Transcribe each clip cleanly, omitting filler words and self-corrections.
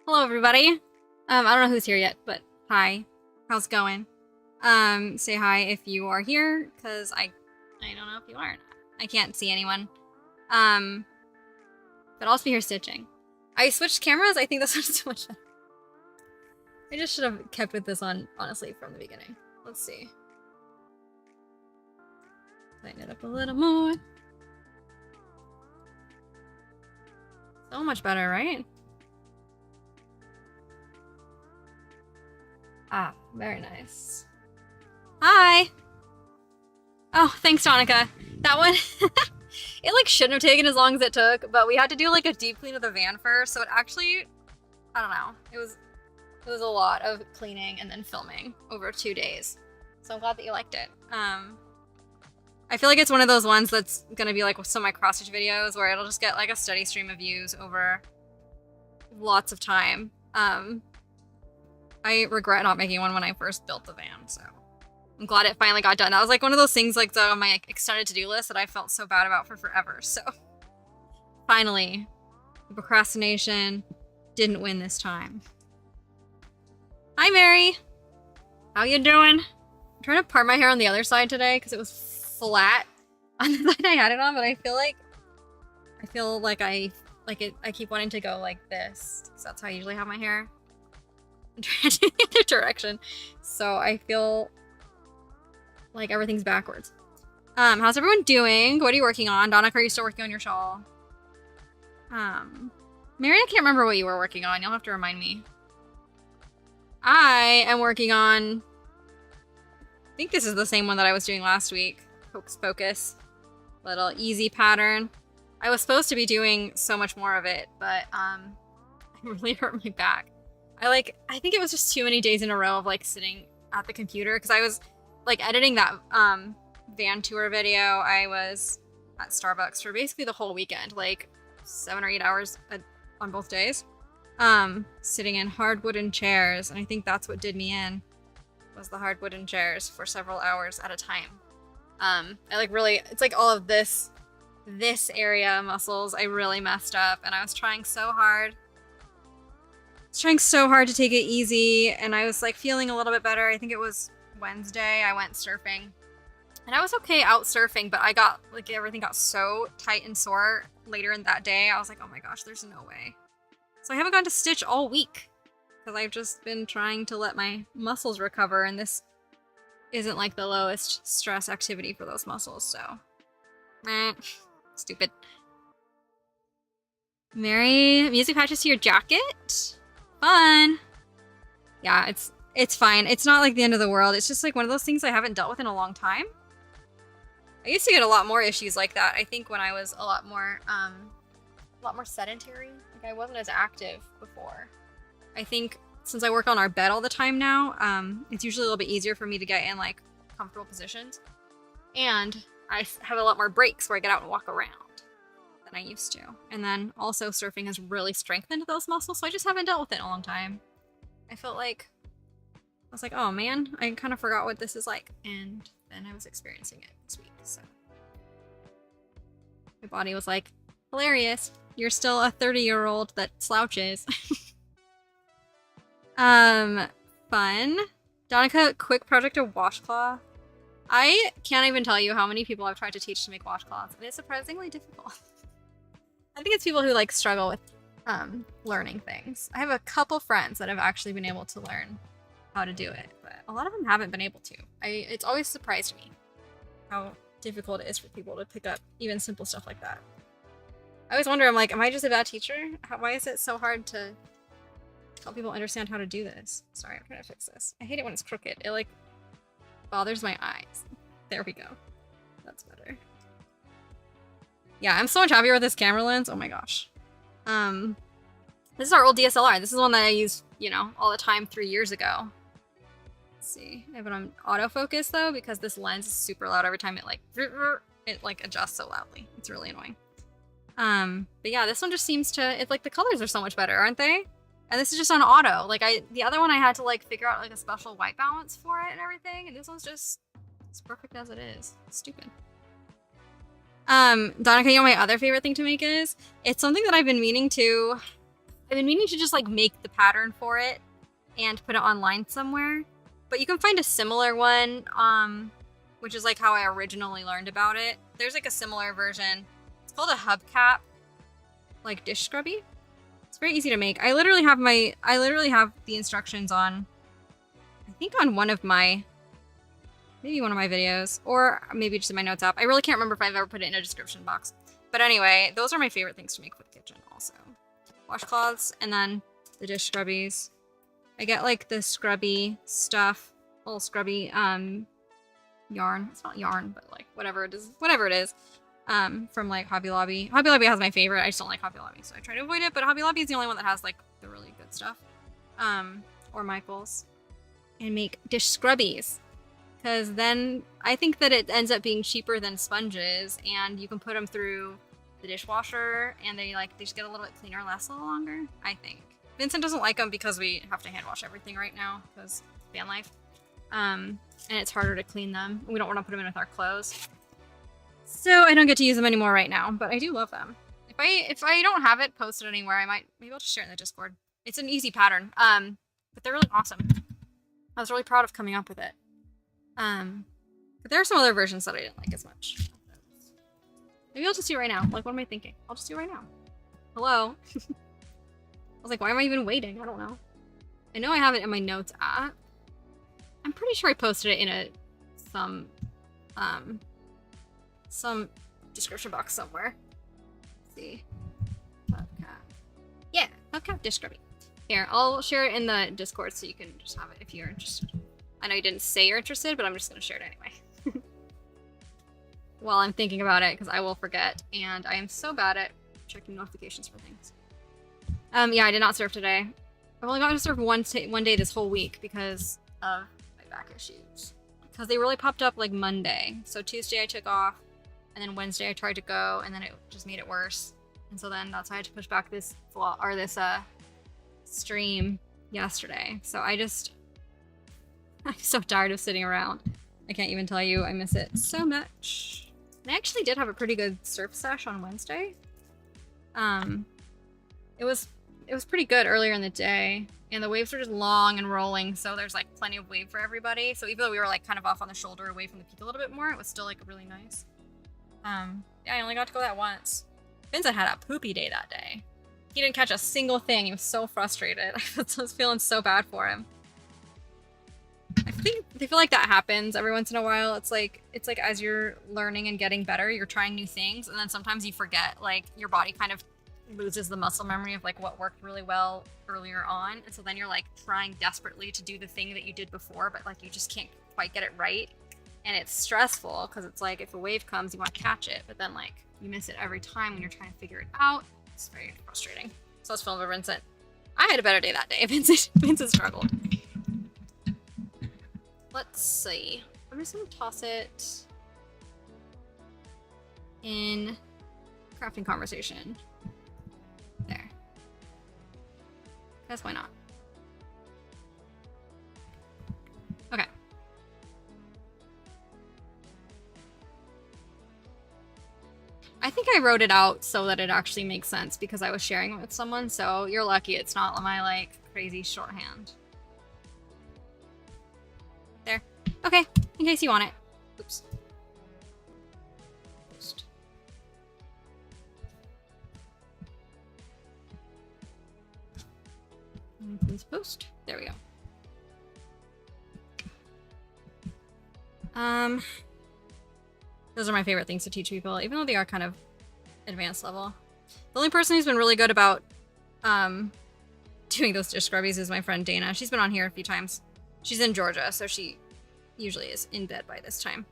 Hello, everybody. I don't know who's here yet, but hi. How's it going? Say hi if you are here, because I don't know if you are or not. I can't see anyone. Um, but I'll also be here stitching. I switched cameras. I think this one's too much better. I just should have kept with this on, honestly, from the beginning. Let's see. Tighten it up a little more. So much better, right? Ah, very nice. Hi! Oh, thanks, Donica. That one, it like shouldn't have taken as long as it took, but we had to do like a deep clean of the van first, so it actually, I don't know, it was a lot of cleaning and then filming over 2 days. So I'm glad that you liked it. I feel like it's one of those ones that's gonna be like some of my cross stitch videos where it'll just get like a steady stream of views over lots of time. I regret not making one when I first built the van, so I'm glad it finally got done. That was like one of those things like on my extended to-do list that I felt so bad about for forever. So finally, the procrastination didn't win this time. Hi, Mary. How you doing? I'm trying to part my hair on the other side today because it was flat on the side I had it on, but I feel like I keep wanting to go like this because that's how I usually have my hair. I'm trying to do the other direction, so I feel like everything's backwards. How's everyone doing? What are you working on? Donna, are you still working on your shawl? Mary, I can't remember what you were working on. You'll have to remind me. I am working on, I think this is the same one that I was doing last week. Hocus Pocus. Little easy pattern. I was supposed to be doing so much more of it, but I really hurt my back. I think it was just too many days in a row of like sitting at the computer because I was like editing that van tour video. I was at Starbucks for basically the whole weekend, like 7 or 8 hours on both days, sitting in hard wooden chairs, and I think that's what did me in, was the hard wooden chairs for several hours at a time. I like really, it's like all of this area muscles I really messed up, and I was trying so hard to take it easy, and I was like feeling a little bit better. I think it was Wednesday I went surfing, and I was okay out surfing, but I got like everything got so tight and sore later in that day. I was like, oh my gosh, there's no way. So I haven't gone to stitch all week because I've just been trying to let my muscles recover, and this isn't like the lowest stress activity for those muscles, so stupid. Mary, music patches to your jacket? Fun. Yeah, it's fine. It's not like the end of the world. It's just like one of those things I haven't dealt with in a long time. I used to get a lot more issues like that, I think, when I was a lot more sedentary. Like I wasn't as active before. I think since I work on our bed all the time now, it's usually a little bit easier for me to get in like comfortable positions. And I have a lot more breaks where I get out and walk around than I used to. And then also surfing has really strengthened those muscles, so I just haven't dealt with it in a long time. I felt like, I was like, oh man, I kind of forgot what this is like. And then I was experiencing it this week, so. My body was like, hilarious. You're still a 30-year-old that slouches. Fun. Donica, quick project of washcloth. I can't even tell you how many people I've tried to teach to make washcloths. It is surprisingly difficult. I think it's people who like struggle with learning things. I have a couple friends that have actually been able to learn how to do it, but a lot of them haven't been able to. It's always surprised me how difficult it is for people to pick up even simple stuff like that. I always wonder, I'm like, am I just a bad teacher? Why is it so hard to help people understand how to do this? Sorry, I'm trying to fix this. I hate it when it's crooked. It like bothers my eyes. There we go. That's better. Yeah, I'm so much happier with this camera lens. Oh my gosh. This is our old DSLR. This is one that I used, you know, all the time 3 years ago. Let's see. I have it on autofocus though, because this lens is super loud every time it like adjusts so loudly. It's really annoying. But yeah, this one just seems to, it's like the colors are so much better, aren't they? And this is just on auto. Like the other one I had to like figure out like a special white balance for it and everything. And this one's just, it's perfect as it is. It's stupid. Donica, you know my other favorite thing to make is? It's something that I've been meaning to, I've been meaning to just like make the pattern for it and put it online somewhere. But you can find a similar one, which is like how I originally learned about it. There's like a similar version. It's called a hubcap, like dish scrubby. It's very easy to make. I literally have the instructions on, I think on maybe one of my videos, or maybe just in my notes app. I really can't remember if I've ever put it in a description box. But anyway, those are my favorite things to make for the kitchen also. Washcloths and then the dish scrubbies. I get like the scrubby stuff, little scrubby yarn. It's not yarn, but like whatever it is. From like Hobby Lobby. Hobby Lobby has my favorite. I just don't like Hobby Lobby, so I try to avoid it. But Hobby Lobby is the only one that has like the really good stuff. Or Michael's. And make dish scrubbies. Because then I think that it ends up being cheaper than sponges, and you can put them through the dishwasher, and they just get a little bit cleaner, last a little longer, I think. Vincent doesn't like them because we have to hand wash everything right now because van life. And it's harder to clean them. We don't want to put them in with our clothes. So I don't get to use them anymore right now, but I do love them. If I don't have it posted anywhere, maybe I'll just share it in the Discord. It's an easy pattern. But they're really awesome. I was really proud of coming up with it. But there are some other versions that I didn't like as much. Maybe I'll just do it right now. Like, what am I thinking? I'll just do it right now. Hello? I was like, why am I even waiting? I don't know. I know I have it in my notes app. I'm pretty sure I posted it in some description box somewhere. Let's see. Hubcap. Yeah, hubcap dish scrubby. Here, I'll share it in the Discord so you can just have it if you're interested. I know you didn't say you're interested, but I'm just going to share it anyway. While I'm thinking about it, because I will forget, and I am so bad at checking notifications for things. Yeah, I did not surf today. I've only gotten to surf one day this whole week because of my back issues. Because they really popped up like Monday. So Tuesday I took off, and then Wednesday I tried to go, and then it just made it worse. And so then that's why I had to push back this stream yesterday. So I'm so tired of sitting around. I can't even tell you, I miss it so much. And I actually did have a pretty good surf sesh on Wednesday. It was pretty good earlier in the day, and the waves were just long and rolling, so there's like plenty of wave for everybody. So even though we were like kind of off on the shoulder away from the peak a little bit more, it was still like really nice. Yeah, I only got to go that once. Vincent had a poopy day that day. He didn't catch a single thing. He was so frustrated. I was feeling so bad for him. I feel like that happens every once in a while. It's like as you're learning and getting better, you're trying new things, and then sometimes you forget, like your body kind of loses the muscle memory of like what worked really well earlier on, and so then you're like trying desperately to do the thing that you did before, but like you just can't quite get it right, and it's stressful because it's like if a wave comes, you want to catch it, but then like you miss it every time when you're trying to figure it out. It's very frustrating. So I was feeling for Vincent. I had a better day that day. Vincent struggled. Let's see. I'm just gonna toss it in crafting conversation. There. Because why not? Okay. I think I wrote it out so that it actually makes sense because I was sharing it with someone, so you're lucky it's not my like crazy shorthand. There. Okay, in case you want it. Oops. Post. Please post. There we go. Those are my favorite things to teach people, even though they are kind of advanced level. The only person who's been really good about doing those dish scrubbies is my friend Dana. She's been on here a few times. She's in Georgia, so she usually is in bed by this time.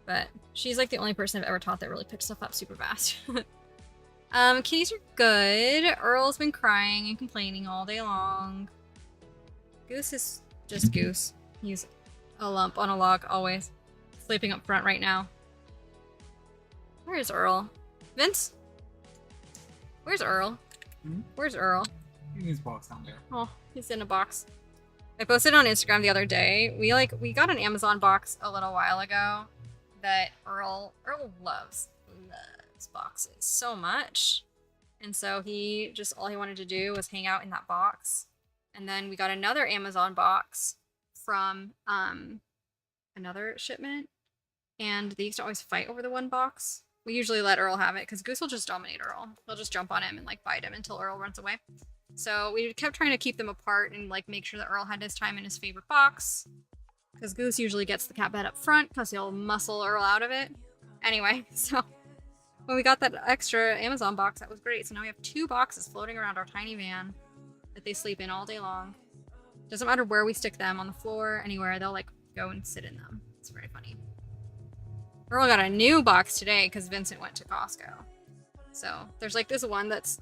But she's like the only person I've ever taught that really picked stuff up super fast. Kitties are good. Earl's been crying and complaining all day long. Goose is just Goose. He's a lump on a log always. Sleeping up front right now. Where is Earl? Vince? Where's Earl? Where's Earl? In his box down there. Oh, he's in a box. I posted on Instagram the other day. We got an Amazon box a little while ago that Earl loves boxes so much. And so he just, all he wanted to do was hang out in that box. And then we got another Amazon box from another shipment. And they used to always fight over the one box. We usually let Earl have it because Goose will just dominate Earl. He'll just jump on him and like bite him until Earl runs away. So we kept trying to keep them apart and like make sure that Earl had his time in his favorite box. Because Goose usually gets the cat bed up front because he'll muscle Earl out of it. Anyway, so when we got that extra Amazon box, that was great. So now we have 2 boxes floating around our tiny van that they sleep in all day long. Doesn't matter where we stick them, on the floor, anywhere, they'll like go and sit in them. It's very funny. Earl got a new box today because Vincent went to Costco. So there's like this one that's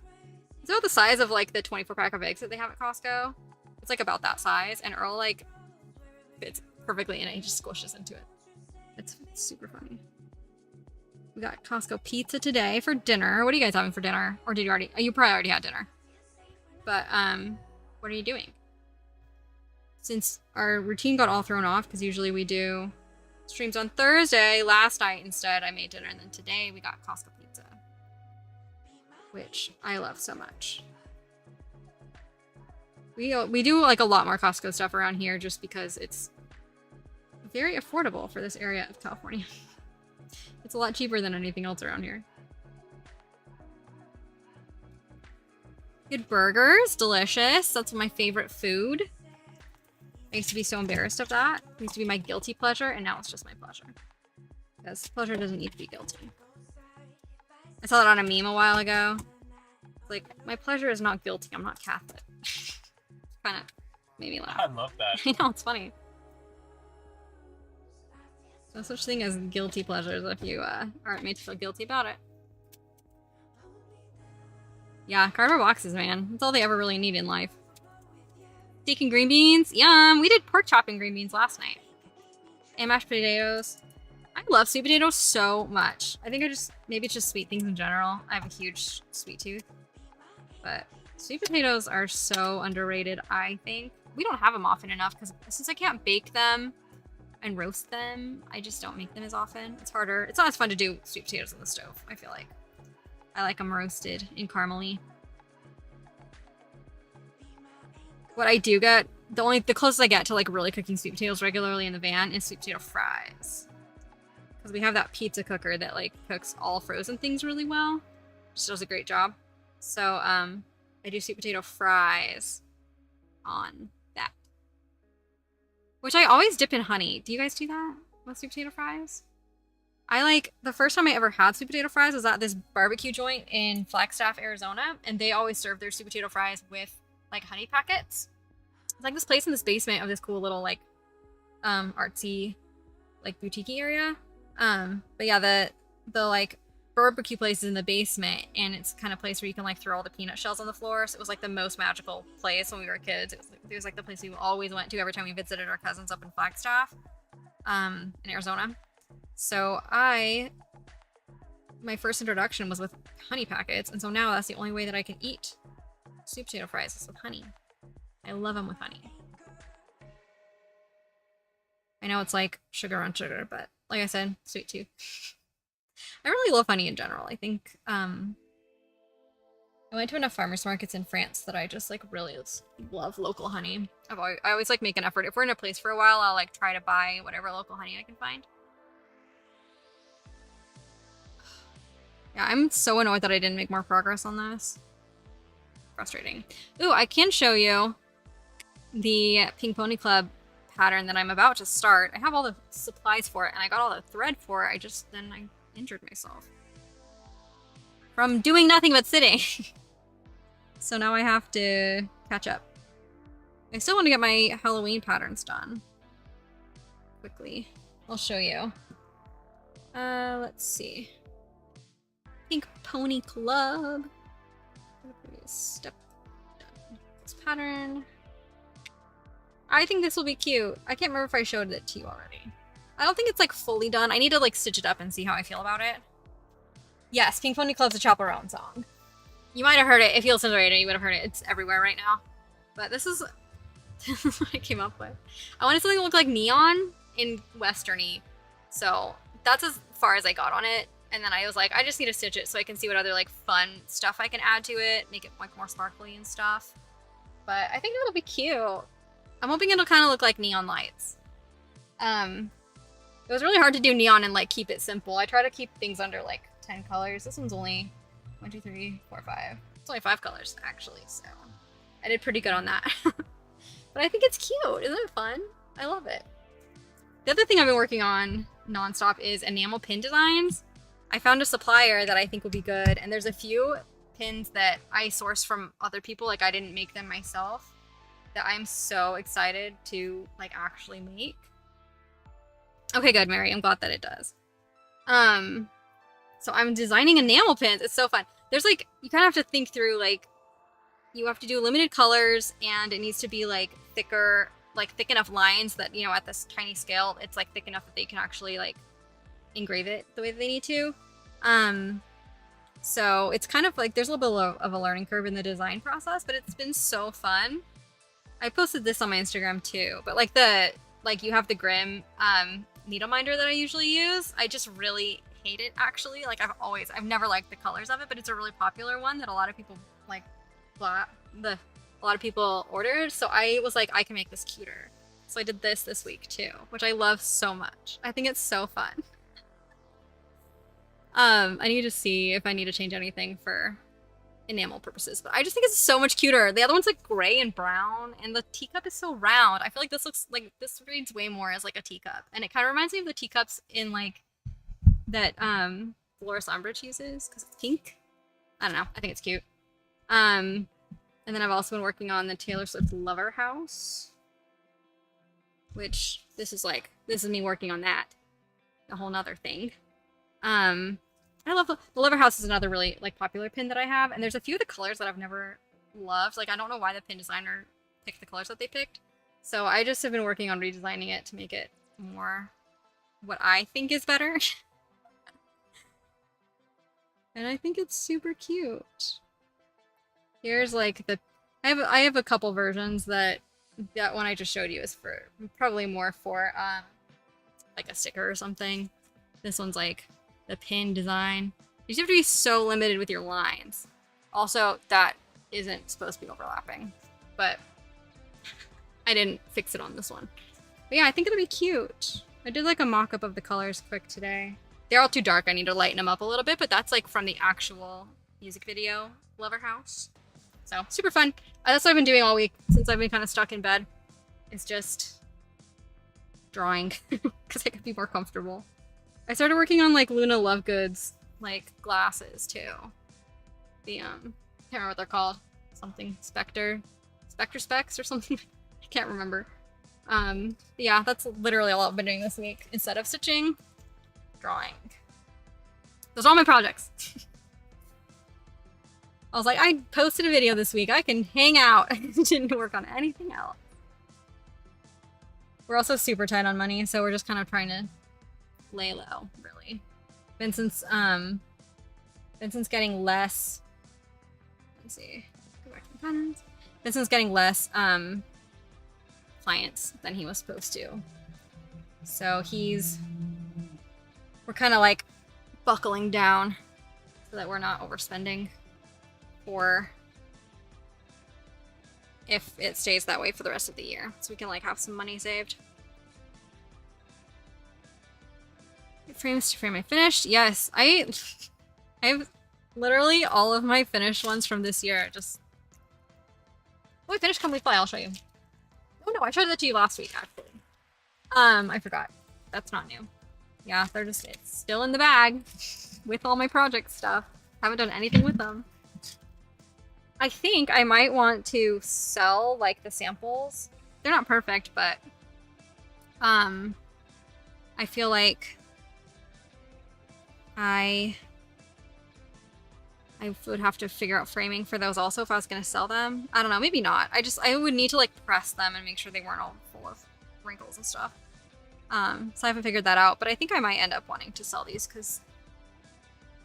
about the size of like the 24 pack of eggs that they have at Costco. It's like about that size, and Earl like fits perfectly in it. He just squishes into it. It's super funny. We got Costco pizza today for dinner. What are you guys having for dinner? Or did you already? You probably already had dinner. But what are you doing? Since our routine got all thrown off, because usually we do streams on Thursday, last night instead I made dinner, and then today we got Costco pizza, which I love so much. We do like a lot more Costco stuff around here just because it's very affordable for this area of California. It's a lot cheaper than anything else around here. Good burgers, delicious. That's my favorite food. I used to be so embarrassed of that. It used to be my guilty pleasure, and now it's just my pleasure. Because pleasure doesn't need to be guilty. I saw that on a meme a while ago. It's like, my pleasure is not guilty. I'm not Catholic. Kind of made me laugh. I love that. I know, it's funny. No such thing as guilty pleasures if you aren't made to feel guilty about it. Yeah, cardboard boxes, man. That's all they ever really need in life. Steak and green beans. Yum! We did pork chop and green beans last night. And mashed potatoes. I love sweet potatoes so much. I think maybe it's just sweet things in general. I have a huge sweet tooth. But sweet potatoes are so underrated, I think. We don't have them often enough because since I can't bake them and roast them, I just don't make them as often. It's harder. It's not as fun to do sweet potatoes on the stove, I feel like. I like them roasted and caramely. What I do get, the closest I get to like really cooking sweet potatoes regularly in the van is sweet potato fries. Because we have that pizza cooker that like cooks all frozen things really well. Which does a great job. So I do sweet potato fries on that. Which I always dip in honey. Do you guys do that with sweet potato fries? The first time I ever had sweet potato fries was at this barbecue joint in Flagstaff, Arizona. And they always serve their sweet potato fries with like honey packets. It's like this place in this basement of this cool little like artsy like boutique area. But yeah, the like barbecue place is in the basement, and it's kind of place where you can like throw all the peanut shells on the floor. So it was like the most magical place when we were kids. It was like the place we always went to every time we visited our cousins up in Flagstaff, in Arizona. So my first introduction was with honey packets, and so now that's the only way that I can eat sweet potato fries is with honey. I love them with honey. I know it's like sugar on sugar, but like I said, sweet too. I really love honey in general. I think I went to enough farmers markets in France that I just like really love local honey. I always like make an effort. If we're in a place for a while, I'll like try to buy whatever local honey I can find. Yeah, I'm so annoyed that I didn't make more progress on this. Frustrating. Ooh, I can show you the Pink Pony Club pattern that I'm about to start. I have all the supplies for it, and I got all the thread for it. I injured myself from doing nothing but sitting. So now I have to catch up. I still want to get my Halloween patterns done quickly. I'll show you. Let's see. Pink Pony Club. Step done. This pattern. I think this will be cute. I can't remember if I showed it to you already. I don't think it's like fully done. I need to like stitch it up and see how I feel about it. Yes, Pink Pony Club's a Chaperone song. You might have heard it. If you listen to the radio, you would have heard it. It's everywhere right now. But this is what I came up with. I wanted something that looked like neon and westerny. So that's as far as I got on it. And then I was like, I just need to stitch it so I can see what other like fun stuff I can add to it, make it like more sparkly and stuff. But I think it'll be cute. I'm hoping it'll kind of look like neon lights. It was really hard to do neon and like keep it simple. I try to keep things under like 10 colors. This one's only 1, 2, 3, 4, 5. It's only 5 colors actually, so I did pretty good on that. But I think it's cute. Isn't it fun? I love it. The other thing I've been working on nonstop is enamel pin designs. I found a supplier that I think will be good, and there's a few pins that I sourced from other people, like I didn't make them myself, that I'm so excited to like actually make. Okay, good, Mary. I'm glad that it does. So I'm designing enamel pins. It's so fun. There's like, you kind of have to think through, like, you have to do limited colors, and it needs to be like thicker, like thick enough lines that, you know, at this tiny scale, it's like thick enough that they can actually like engrave it the way that they need to. So it's kind of like, there's a little bit of a learning curve in the design process, but it's been so fun. I posted this on my Instagram too, but like you have the Grimm needle minder that I usually use. I just really hate it actually. Like I've never liked the colors of it, but it's a really popular one that a lot of people like a lot of people ordered. So I was like, I can make this cuter. So I did this week too, which I love so much. I think it's so fun. I need to see if I need to change anything for enamel purposes, but I just think it's so much cuter. The other one's like gray and brown, and the teacup is so round. I feel like this reads way more as like a teacup, and it kind of reminds me of the teacups in like that Dolores Umbridge uses because it's pink. I don't know. I think it's cute. And then I've also been working on the Taylor Swift Lover House, which this is me working on that, a whole nother thing. I love the Lover House is another really like popular pin that I have, and there's a few of the colors that I've never loved. Like I don't know why the pin designer picked the colors that they picked, so I just have been working on redesigning it to make it more what I think is better. And I think it's super cute. Here's like I have a couple versions that one I just showed you is for probably more for like a sticker or something. This one's like the pin design. You just have to be so limited with your lines. Also, that isn't supposed to be overlapping, but I didn't fix it on this one. But yeah, I think it'll be cute. I did like a mock-up of the colors quick today. They're all too dark. I need to lighten them up a little bit, but that's like from the actual music video, Lover House. So super fun. That's what I've been doing all week since I've been kind of stuck in bed. It's just drawing because I could be more comfortable. I started working on like Luna Lovegood's like glasses too. The I can't remember what they're called. Something Spectre Specs or something. I can't remember. Yeah, that's literally all I've been doing this week. Instead of stitching, drawing. Those are all my projects. I was like, I posted a video this week. I can hang out. I didn't work on anything else. We're also super tight on money, so we're just kind of trying to lay low, really. Vincent's getting less. Let's see. Go back to the patterns. Vincent's getting less clients than he was supposed to. So we're kind of like buckling down so that we're not overspending, or if it stays that way for the rest of the year, so we can like have some money saved. Frames to frame I finished. Yes, I have literally all of my finished ones from this year. Just I finished Complete Fly. I'll show you. Oh no, I showed that to you last week actually. I forgot. That's not new. Yeah, it's still in the bag with all my project stuff. Haven't done anything with them. I think I might want to sell like the samples. They're not perfect, but I feel like I would have to figure out framing for those also if I was going to sell them. I don't know, maybe not. I would need to like press them and make sure they weren't all full of wrinkles and stuff. So I haven't figured that out, but I think I might end up wanting to sell these because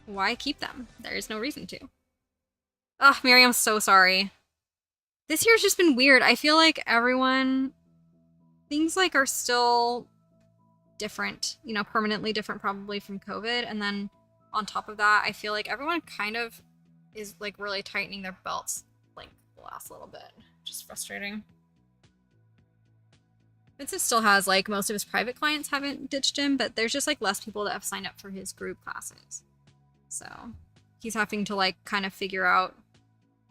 why keep them? There is no reason to. Ugh, Mary, I'm so sorry. This year's just been weird. I feel like things like are still different, you know, permanently different probably from COVID, and then on top of that, I feel like everyone kind of is like really tightening their belts like the last little bit. Just frustrating. Vincent still has like most of his private clients haven't ditched him, but there's just like less people that have signed up for his group classes. So he's having to like kind of figure out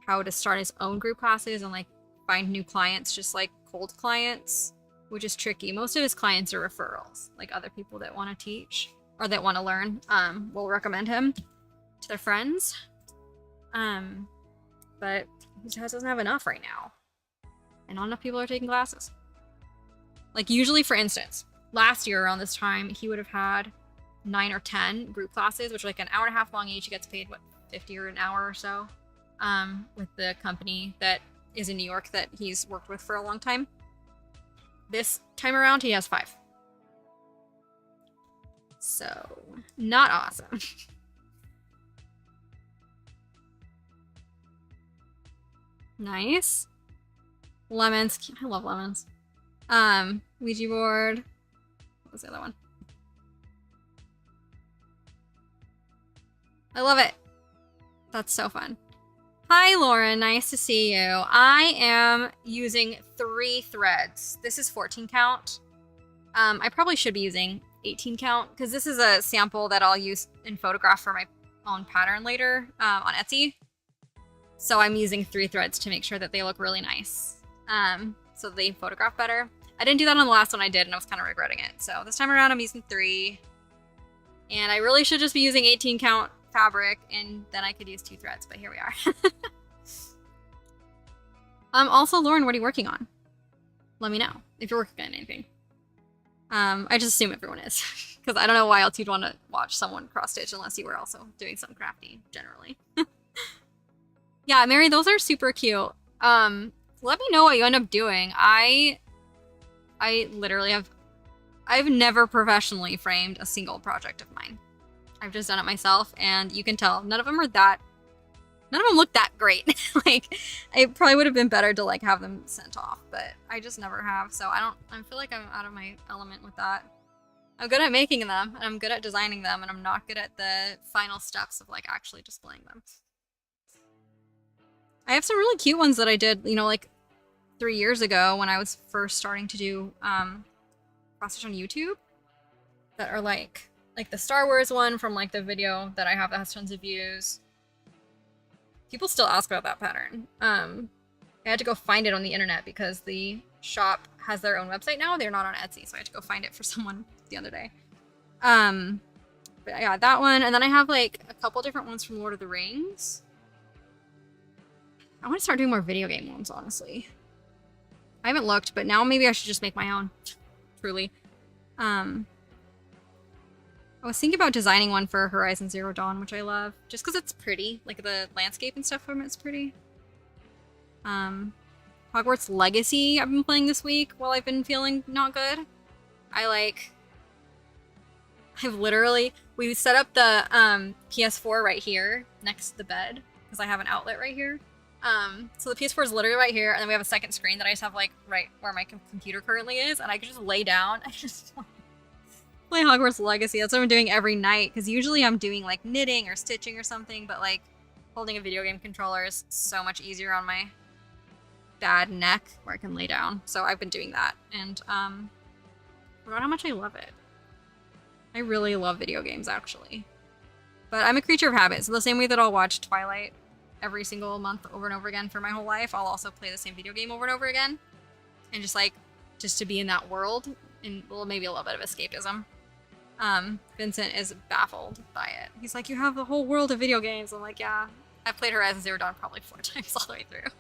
how to start his own group classes and like find new clients, just like cold clients, which is tricky. Most of his clients are referrals, like other people that want to teach or that want to learn will recommend him to their friends. But he just doesn't have enough right now. And not enough people are taking classes. Like usually, for instance, last year around this time, he would have had 9 or 10 group classes, which are like an hour and a half long each. He gets paid, what, 50 or an hour or so, with the company that is in New York that he's worked with for a long time. This time around, he has 5. So, not awesome. Nice. Lemons. I love lemons. Ouija board. What was the other one? I love it. That's so fun. Hi, Lauren. Nice to see you. I am using 3 threads. This is 14 count. I probably should be using 18 count because this is a sample that I'll use in Photograph for my own pattern later on Etsy. So I'm using 3 threads to make sure that they look really nice. So they photograph better. I didn't do that on the last one I did, and I was kind of regretting it. So this time around, I'm using 3. And I really should just be using 18 count fabric, and then I could use 2 threads, but here we are. Also, Lauren, what are you working on? Let me know if you're working on anything. I just assume everyone is, because I don't know why else you'd want to watch someone cross-stitch unless you were also doing something crafty, generally. Yeah, Mary, those are super cute. Let me know what you end up doing. I literally I've never professionally framed a single project of mine. I've just done it myself, and you can tell none of them look that great. Like, it probably would have been better to like have them sent off, but I just never have. So I feel like I'm out of my element with that. I'm good at making them, and I'm good at designing them, and I'm not good at the final steps of like actually displaying them. I have some really cute ones that I did, you know, like 3 years ago when I was first starting to do cross-stitch on YouTube that are like the Star Wars one from like the video that I have that has tons of views. People still ask about that pattern. I had to go find it on the internet because the shop has their own website now. They're not on Etsy, so I had to go find it for someone the other day. But yeah, that one. And then I have like a couple different ones from Lord of the Rings. I want to start doing more video game ones, honestly. I haven't looked, but now maybe I should just make my own. Truly. I was thinking about designing one for Horizon Zero Dawn, which I love, just because it's pretty. Like the landscape and stuff from it's pretty. Hogwarts Legacy I've been playing this week while I've been feeling not good. We set up the PS4 right here next to the bed because I have an outlet right here. So the PS4 is literally right here, and then we have a second screen that I just have like right where my computer currently is, and I can just lay down and just play Hogwarts Legacy. That's what I'm doing every night, because usually I'm doing like knitting or stitching or something, but like holding a video game controller is so much easier on my bad neck where I can lay down. So I've been doing that, and I forgot how much I love it. I really love video games, actually. But I'm a creature of habit, so the same way that I'll watch Twilight every single month over and over again for my whole life, I'll also play the same video game over and over again. And just to be in that world, and well, maybe a little bit of escapism. Vincent is baffled by it. He's like, you have the whole world of video games. I'm like, yeah. I've played Horizon Zero Dawn probably 4 times all the way through.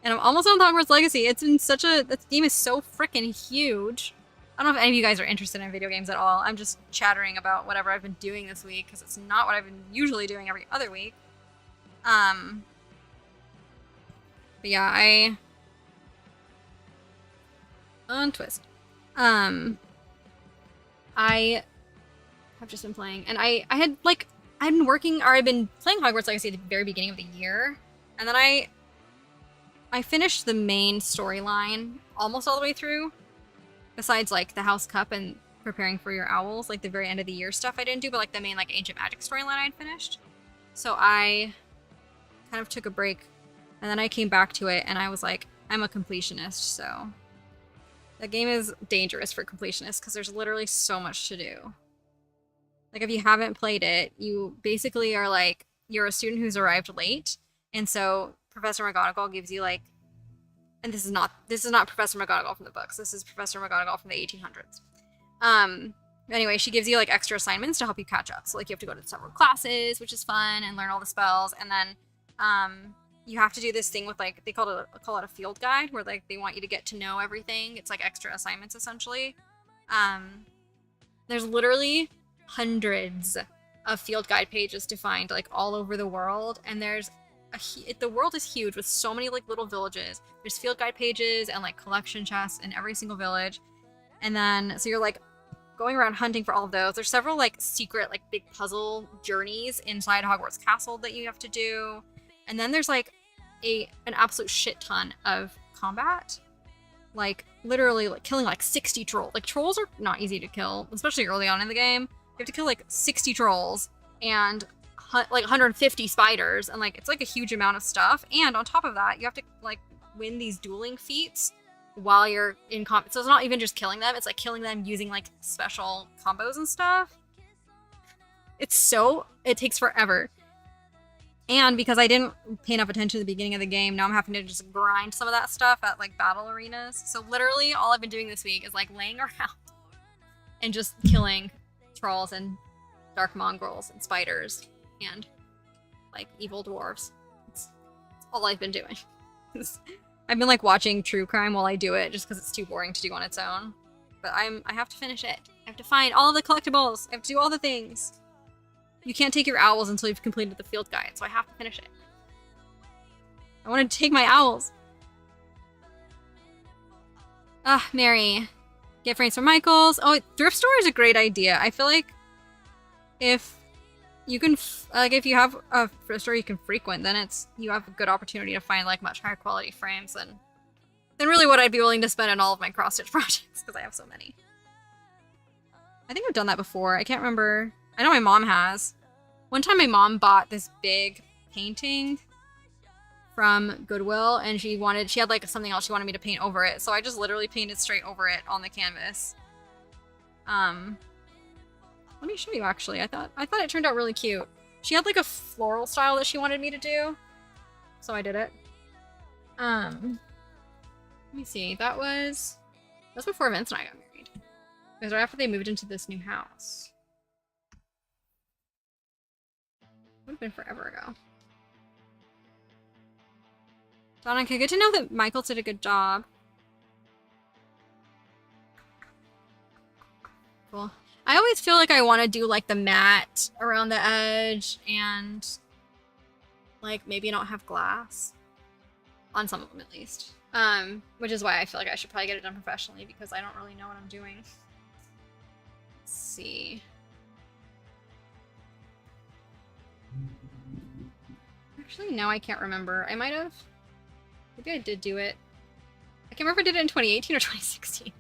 And I'm almost on Hogwarts Legacy. It's been that game is so freaking huge. I don't know if any of you guys are interested in video games at all. I'm just chattering about whatever I've been doing this week, because it's not what I've been usually doing every other week. But yeah, Untwist. I have just been playing, and I'd been playing Hogwarts Legacy at the very beginning of the year, and then I finished the main storyline almost all the way through, besides like the House Cup and preparing for your owls, like the very end of the year stuff I didn't do, but like the main like Ancient Magic storyline I'd finished. So I kind of took a break, and then I came back to it, and I was like, I'm a completionist, so the game is dangerous for completionists because there's literally so much to do. Like if you haven't played it, you basically are like, you're a student who's arrived late, and so Professor McGonagall gives you like, and this is not Professor McGonagall from the books. This is Professor McGonagall from the 1800s. Anyway, she gives you like extra assignments to help you catch up. So like you have to go to several classes, which is fun, and learn all the spells, and then you have to do this thing with like they call it a field guide, where like they want you to get to know everything. It's like extra assignments essentially. There's literally hundreds of field guide pages to find like all over the world, and the world is huge with so many like little villages. There's field guide pages and like collection chests in every single village, and then so you're like going around hunting for all of those. There's several like secret like big puzzle journeys inside Hogwarts Castle that you have to do, and then there's like an absolute shit ton of combat, like literally like killing like 60 trolls. Like trolls are not easy to kill, especially early on in the game. You have to kill like 60 trolls and like 150 spiders, and like it's like a huge amount of stuff. And on top of that, you have to like win these dueling feats while you're in combat. So it's not even just killing them, it's like killing them using like special combos and stuff. It takes forever. And because I didn't pay enough attention at the beginning of the game, now I'm having to just grind some of that stuff at like battle arenas. So literally all I've been doing this week is like laying around and just killing trolls and dark mongrels and spiders and like evil dwarves. It's all I've been doing. I've been like watching true crime while I do it just because it's too boring to do on its own. But I have to finish it. I have to find all of the collectibles. I have to do all the things. You can't take your owls until you've completed the field guide, so I have to finish it. I want to take my owls. Ah, Mary. Get frames from Michaels. Oh, thrift store is a great idea. I feel like if you can, if you have a thrift store you can frequent, then you have a good opportunity to find like much higher quality frames than really what I'd be willing to spend on all of my cross-stitch projects, because I have so many. I think I've done that before. I can't remember. I know my mom has. One time my mom bought this big painting from Goodwill, and she had like something else she wanted me to paint over it, so I just literally painted straight over it on the canvas. Let me show you actually. I thought it turned out really cute. She had like a floral style that she wanted me to do, so I did it. Let me see. That was before Vince and I got married. It was right after they moved into this new house. Would have been forever ago. Donica, good to know that Michael did a good job. Cool. I always feel like I want to do like the matte around the edge and like maybe not have glass on some of them at least. Which is why I feel like I should probably get it done professionally, because I don't really know what I'm doing. Let's see. Actually, no, I can't remember. I might have. Maybe I did do it. I can't remember if I did it in 2018 or 2016.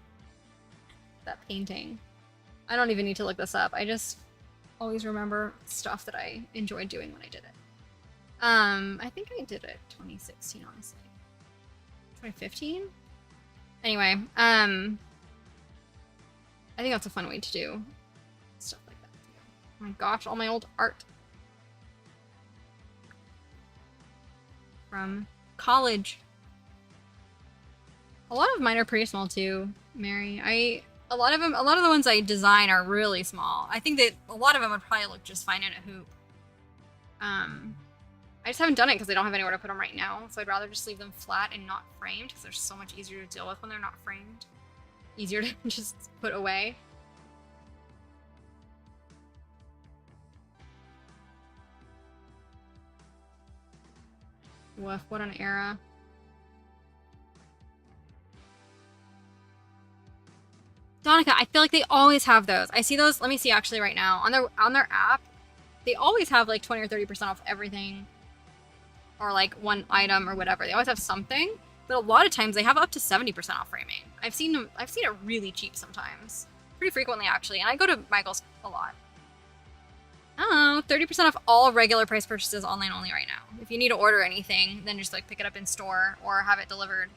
That painting. I don't even need to look this up. I just always remember stuff that I enjoyed doing when I did it. I think I did it 2016, honestly. 2015? Anyway, I think that's a fun way to do stuff like that. Oh my gosh, all my old art. From college. A lot of mine are pretty small too, Mary. A lot of the ones I design are really small. I think that a lot of them would probably look just fine in a hoop. I just haven't done it because I don't have anywhere to put them right now, so I'd rather just leave them flat and not framed, because they're so much easier to deal with when they're not framed. Easier to just put away. Woof, what an era. Donica, I feel like they always have those. I see those, let me see actually right now. On their app, they always have like 20 or 30% off everything. Or like one item or whatever. They always have something. But a lot of times they have up to 70% off framing. I've seen it really cheap sometimes. pretty frequently actually, and I go to Michael's a lot. Oh, 30% off all regular price purchases online only right now. If you need to order anything, then just like pick it up in store or have it delivered.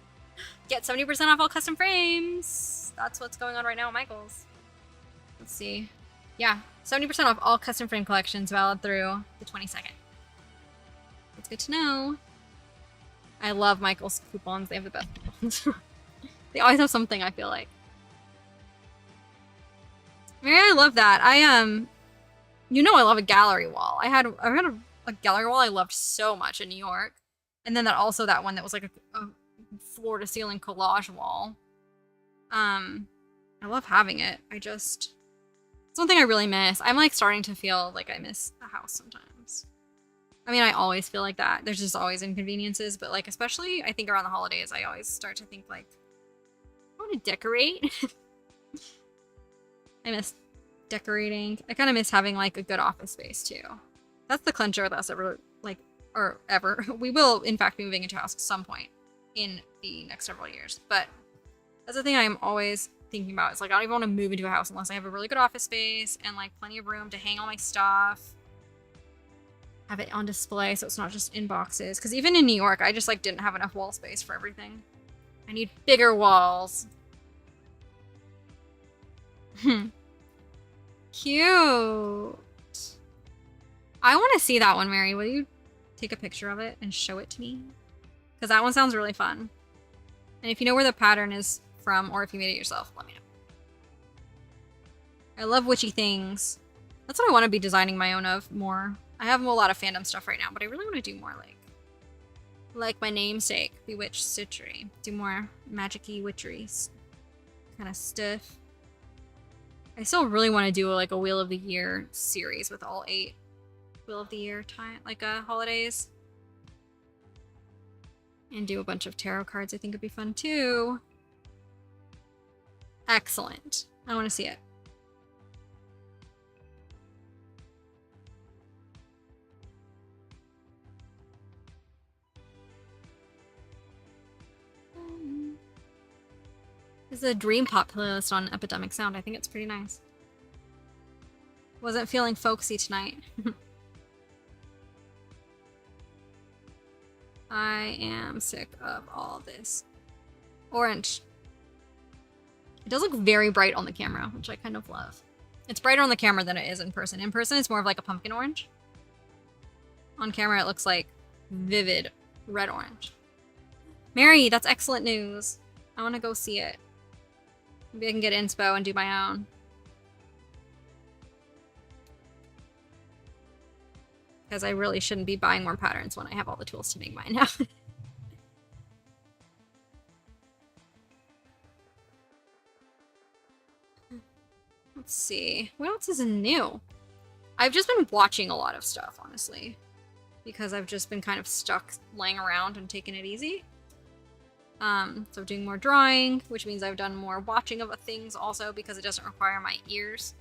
Get 70% off all custom frames. That's what's going on right now at Michael's. Let's see. Yeah, 70% off all custom frame collections valid through the 22nd. That's good to know. I love Michael's coupons. They have the best coupons. They always have something, I feel like. Mary, I love that. You know I love a gallery wall. I had a gallery wall I loved so much in New York. And then that one that was like a floor to ceiling collage wall. I love having it. It's one thing I really miss. I'm like starting to feel like I miss a house sometimes. I mean, I always feel like that. There's just always inconveniences, but like especially I think around the holidays, I always start to think like, I want to decorate. I miss decorating. I kind of miss having like a good office space too. That's the clincher with us ever. We will in fact be moving into a house at some point in the next several years. But that's the thing I'm always thinking about. It's like I don't even want to move into a house unless I have a really good office space and like plenty of room to hang all my stuff. Have it on display so it's not just in boxes. Because even in New York, I just like didn't have enough wall space for everything. I need bigger walls. Cute. I want to see that one, Mary. Will you take a picture of it and show it to me? Because that one sounds really fun. And if you know where the pattern is from, or if you made it yourself, let me know. I love witchy things. That's what I want to be designing my own of more. I have a lot of fandom stuff right now, but I really want to do more like my namesake, Bewitched Citry. Do more magic-y witcheries kind of stuff. I still really want to do like a Wheel of the Year series with all 8 Wheel of the Year holidays. And do a bunch of tarot cards. I think it'd be fun too. Excellent. I want to see it. This is a Dream Pop playlist on Epidemic Sound. I think it's pretty nice. Wasn't feeling folksy tonight. I am sick of all this orange. It does look very bright on the camera, which I kind of love. It's brighter on the camera than it is in person. In person, it's more of like a pumpkin orange. On camera, it looks like vivid red orange. Mary, that's excellent news. I want to go see it. Maybe I can get inspo and do my own. Because I really shouldn't be buying more patterns when I have all the tools to make mine now. Let's see. What else is new? I've just been watching a lot of stuff, honestly. Because I've just been kind of stuck laying around and taking it easy. So doing more drawing, which means I've done more watching of things also because it doesn't require my ears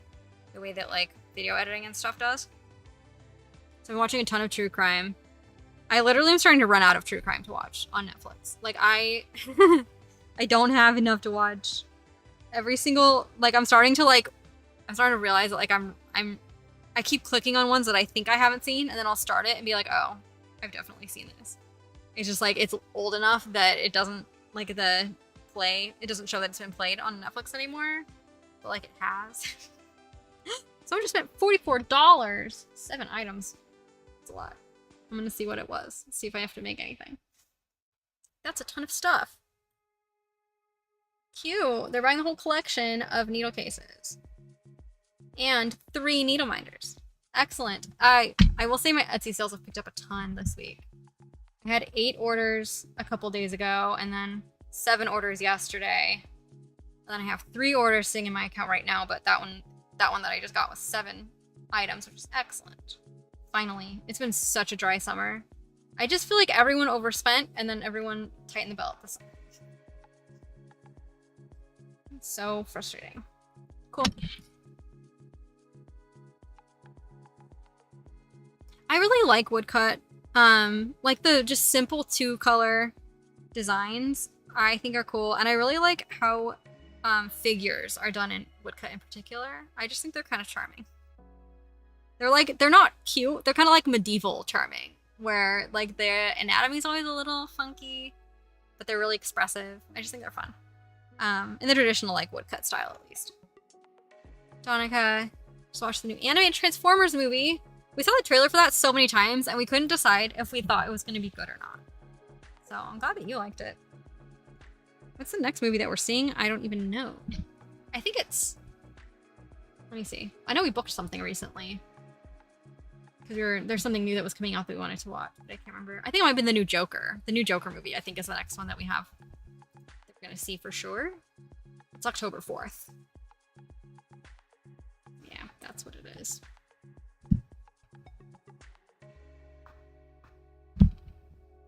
the way that like video editing and stuff does. So I'm watching a ton of true crime. I literally am starting to run out of true crime to watch on Netflix. Like I don't have enough to watch every single, like I'm starting to realize that like I keep clicking on ones that I think I haven't seen and then I'll start it and be like, oh, I've definitely seen this. It's just like, it's old enough that it doesn't, like it doesn't show that it's been played on Netflix anymore, but like it has. So I just spent $44. 7 items. It's a lot. I'm gonna see what it was. See if I have to make anything. That's a ton of stuff. Cute. They're buying the whole collection of needle cases. And 3 needle minders. Excellent. I will say my Etsy sales have picked up a ton this week. I had 8 orders a couple days ago, and then 7 orders yesterday. And then I have 3 orders sitting in my account right now, but that one that I just got was 7 items, which is excellent. Finally. It's been such a dry summer. I just feel like everyone overspent, and then everyone tightened the belt this summer. It's so frustrating. Cool. I really like woodcut. Like the just simple 2-color designs I think are cool. And I really like how figures are done in woodcut in particular. I just think they're kind of charming. They're not cute. They're kind of like medieval charming, where like their anatomy's always a little funky, but they're really expressive. I just think they're fun. In the traditional like woodcut style at least. Donica just watched the new animated Transformers movie. We saw the trailer for that so many times, and we couldn't decide if we thought it was going to be good or not. So I'm glad that you liked it. What's the next movie that we're seeing? I don't even know. I think it's... Let me see. I know we booked something recently. Because there's something new that was coming out that we wanted to watch, but I can't remember. I think it might have been the new Joker. The new Joker movie, I think, is the next one that we have. That we're going to see for sure. It's October 4th. Yeah, that's what it is.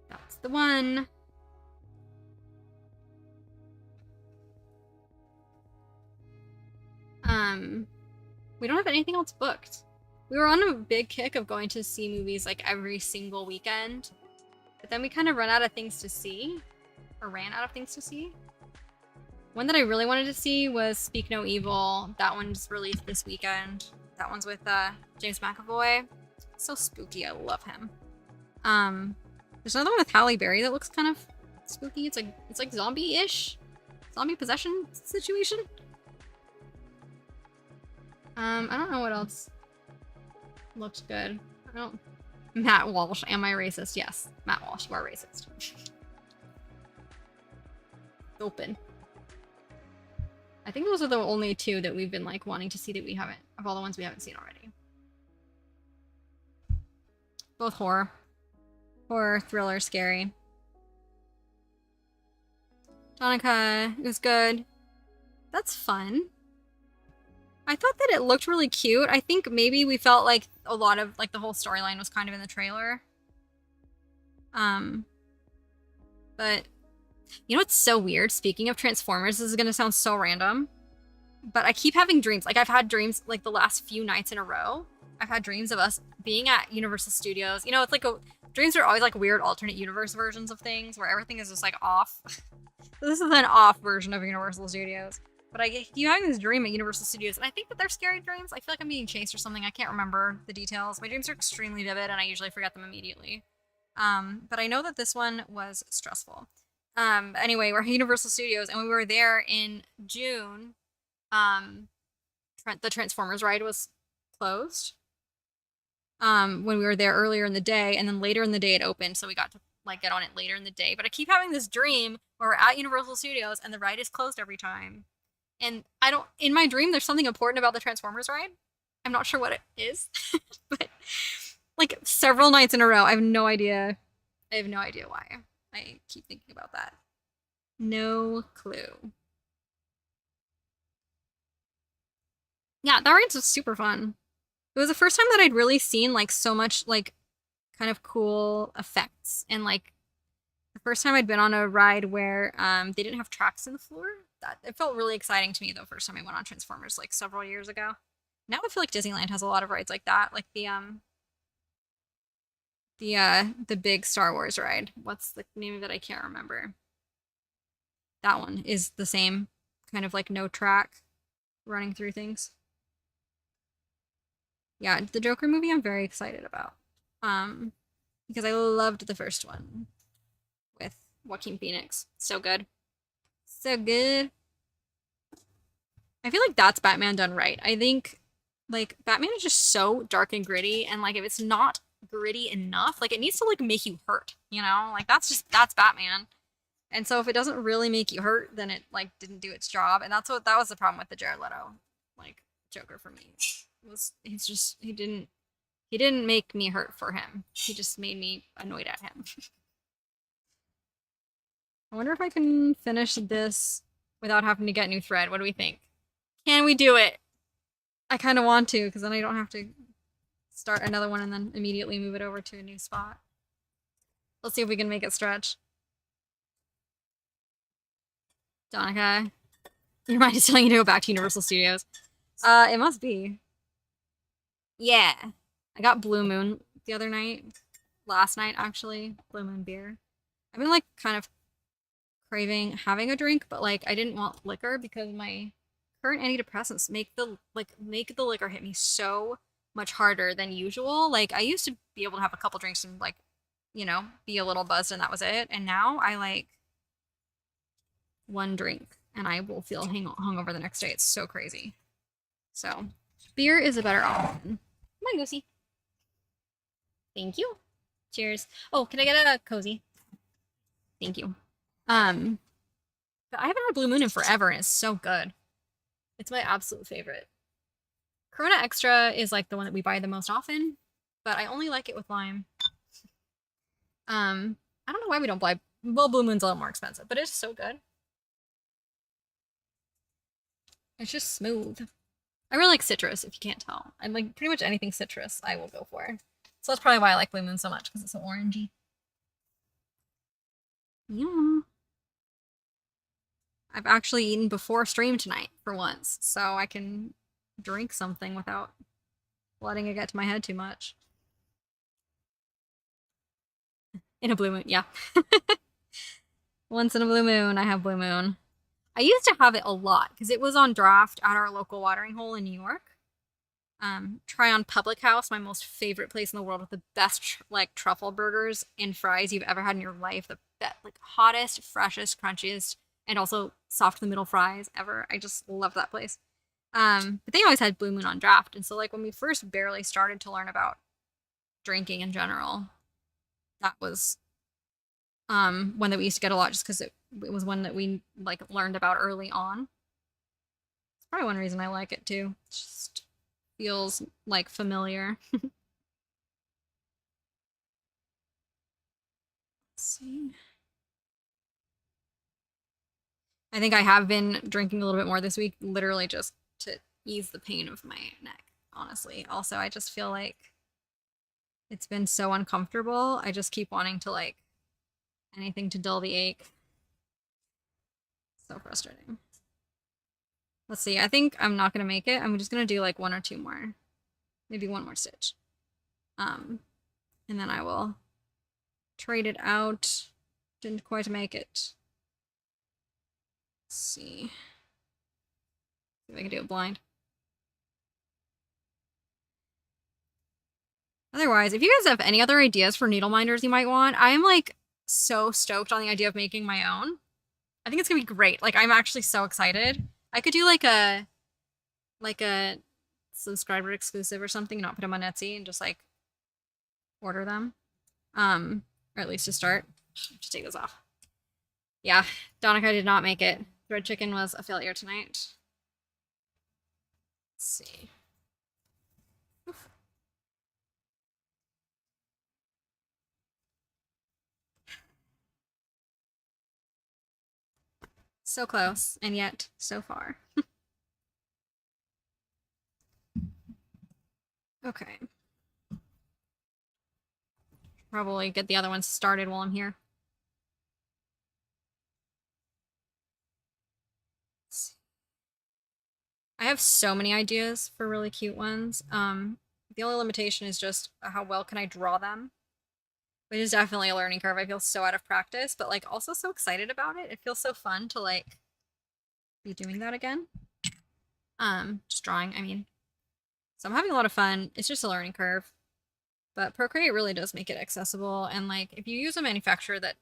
That's the one. We don't have anything else booked. We were on a big kick of going to see movies like every single weekend, but then we kind of ran out of things to see. One that I really wanted to see was Speak No Evil. That one's released this weekend. That one's with James McAvoy. It's so spooky. I love him. There's another one with Halle Berry that looks kind of spooky. It's like zombie-ish, zombie possession situation. I don't know what else looks good. Matt Walsh, am I racist? Yes, Matt Walsh, you are racist. Open. I think those are the only two that we've been like wanting to see that we haven't, of all the ones we haven't seen already. Both horror, thriller, scary. Donica, it was good. That's fun. I thought that it looked really cute. I think maybe we felt like a lot of like the whole storyline was kind of in the trailer. But you know what's so weird? Speaking of Transformers, this is gonna sound so random, but I keep having dreams. Like I've had dreams like the last few nights in a row. I've had dreams of us being at Universal Studios. You know, it's like dreams are always like weird alternate universe versions of things where everything is just like off. So this is an off version of Universal Studios. But I keep having this dream at Universal Studios, and I think that they're scary dreams. I feel like I'm being chased or something. I can't remember the details. My dreams are extremely vivid, and I usually forget them immediately. But I know that this one was stressful. Anyway, we're at Universal Studios, and we were there in June. The Transformers ride was closed. When we were there earlier in the day, and then later in the day it opened, so we got to like get on it later in the day. But I keep having this dream where we're at Universal Studios, and the ride is closed every time. And in my dream, there's something important about the Transformers ride. I'm not sure what it is, but like several nights in a row, I have no idea why. I keep thinking about that. No clue. Yeah, that ride's was super fun. It was the first time that I'd really seen like so much like kind of cool effects, and like the first time I'd been on a ride where they didn't have tracks in the floor. That it felt really exciting to me the first time I went on Transformers like several years ago. Now I feel like Disneyland has a lot of rides like that, like the big Star Wars ride. What's the name of it? I can't remember. That one is the same kind of like no track running through things. Yeah, the Joker movie I'm very excited about. Because I loved the first one with Joaquin Phoenix. So good. So good. I feel like that's Batman done right. I think like Batman is just so dark and gritty, and like if it's not gritty enough, like it needs to like make you hurt, you know? Like that's Batman. And so if it doesn't really make you hurt, then it like didn't do its job. And that was the problem with the Jared Leto like Joker for me. He didn't make me hurt for him. He just made me annoyed at him. I wonder if I can finish this without having to get new thread. What do we think? Can we do it? I kind of want to, because then I don't have to start another one and then immediately move it over to a new spot. Let's see if we can make it stretch. Donica, your mind is telling you to go back to Universal Studios. It must be. Yeah. I got Blue Moon the other night. Last night, actually. Blue Moon beer. I've been, like, kind of craving having a drink, but like I didn't want liquor because my current antidepressants make the liquor hit me so much harder than usual. Like I used to be able to have a couple drinks and like, be a little buzzed and that was it. And now I like one drink and I will feel hungover the next day. It's so crazy. So beer is a better option. Come on, Goosey. Thank you. Cheers. Oh, can I get a cozy? Thank you. But I haven't had Blue Moon in forever and it's so good. It's my absolute favorite. Corona Extra is like the one that we buy the most often, but I only like it with lime. I don't know why we don't buy. Well, Blue Moon's a little more expensive, but it's so good. It's just smooth. I really like citrus, if you can't tell. I like pretty much anything citrus I will go for. So that's probably why I like Blue Moon so much, because it's so orangey. Yeah. I've actually eaten before stream tonight for once, so I can drink something without letting it get to my head too much. In a blue moon, yeah. Once in a blue moon, I have Blue Moon. I used to have it a lot because it was on draft at our local watering hole in New York. Tryon Public House, my most favorite place in the world with the best like truffle burgers and fries you've ever had in your life. The best, like hottest, freshest, crunchiest, and also soft in the middle fries ever. I just love that place. But they always had Blue Moon on draft, and so like when we first barely started to learn about drinking in general, that was one that we used to get a lot just because it was one that we like learned about early on. It's probably one reason I like it too. It just feels like familiar. Let's see. I think I have been drinking a little bit more this week, literally just to ease the pain of my neck, honestly. Also, I just feel like it's been so uncomfortable. I just keep wanting to like anything to dull the ache. So frustrating. Let's see. I think I'm not going to make it. I'm just going to do like one or two more. Maybe one more stitch. And then I will trade it out. Didn't quite make it. Let's see. See if I can do it blind. Otherwise, if you guys have any other ideas for needle minders you might want, I am like so stoked on the idea of making my own. I think it's gonna be great. Like I'm actually so excited. I could do like a subscriber exclusive or something, not put them on Etsy and just like order them. Or at least to start. Just take this off. Yeah, Donica did not make it. Thread chicken was a failure tonight. Let's see. Oof. So close, and yet so far. Okay. Probably get the other ones started while I'm here. I have so many ideas for really cute ones. The only limitation is just how well can I draw them, which is definitely a learning curve. I feel so out of practice, but like also so excited about it. It feels so fun to like be doing that again. Just drawing, I mean. So I'm having a lot of fun. It's just a learning curve. But Procreate really does make it accessible. And like if you use a manufacturer that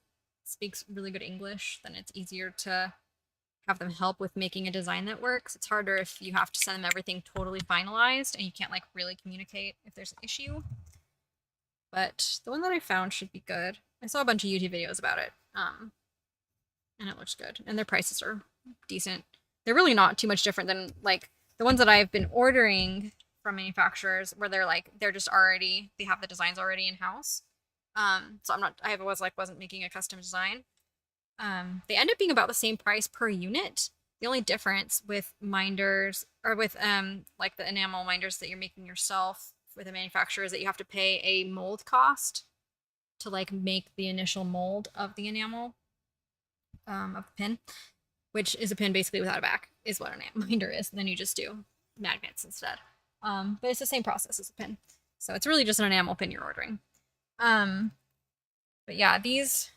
speaks really good English, then it's easier to have them help with making a design that works. It's harder if you have to send them everything totally finalized and you can't like really communicate if there's an issue. But the one that I found should be good. I saw a bunch of YouTube videos about it. And it looks good. And their prices are decent. They're really not too much different than like the ones that I've been ordering from manufacturers where they're just already, they have the designs already in house. So wasn't making a custom design. They end up being about the same price per unit. The only difference with minders or with like the enamel minders that you're making yourself with a manufacturer is that you have to pay a mold cost to like make the initial mold of the enamel of the pin, which is a pin basically without a back is what an enamel minder is. And then you just do magnets instead. But it's the same process as a pin. So it's really just an enamel pin you're ordering. But yeah, these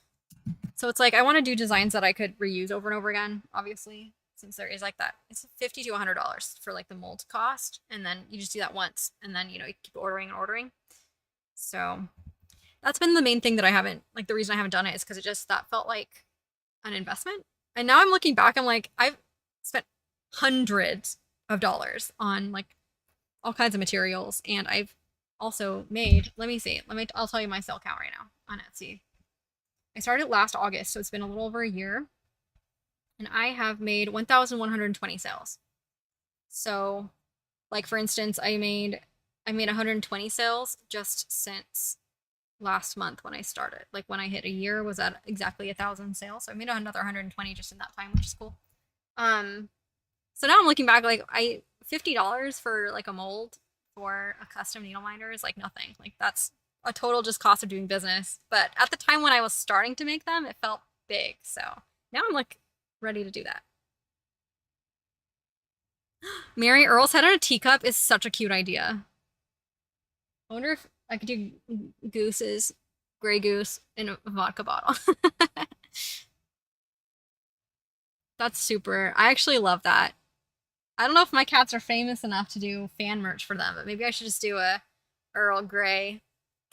So it's like I want to do designs that I could reuse over and over again, obviously, since there is like that. It's $50 to $100 for like the mold cost, and then you just do that once, and then you keep ordering and ordering. So that's been the main thing that I haven't like the reason I haven't done it is because it just that felt like an investment. And now I'm looking back, I'm like, I've spent hundreds of dollars on like all kinds of materials, and I've also made, let me see, I'll tell you my sale count right now on Etsy. I started last August, so it's been a little over a year, and I have made 1,120 sales. So, like for instance, I made 120 sales just since last month when I started. Like when I hit a year was at exactly 1,000 sales. So I made another 120 just in that time, which is cool. Um, so now I'm looking back, like $50 for like a mold for a custom needle minder is like nothing. Like that's a total just cost of doing business. But at the time when I was starting to make them, it felt big. So now I'm like ready to do that. Mary Earl's head on a teacup is such a cute idea. I wonder if I could do gooses, gray goose in a vodka bottle. That's super. I actually love that. I don't know if my cats are famous enough to do fan merch for them, but maybe I should just do a Earl Grey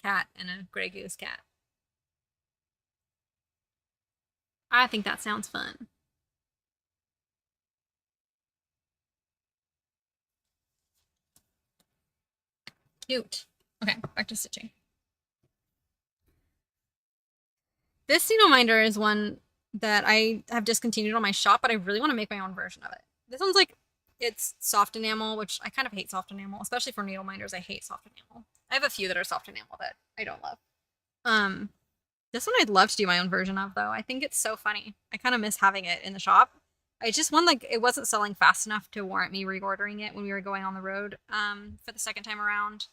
cat and a Grey Goose cat. I think that sounds fun. Cute. Okay, back to stitching. This needle minder is one that I have discontinued on my shop, but I really want to make my own version of it. This one's like, it's soft enamel, which I kind of hate soft enamel, especially for needle minders. I hate soft enamel. I have a few that are soft enamel that I don't love. Um, this one I'd love to do my own version of though. I think it's so funny. I kind of miss having it in the shop. I just one like it wasn't selling fast enough to warrant me reordering it when we were going on the road for the second time around.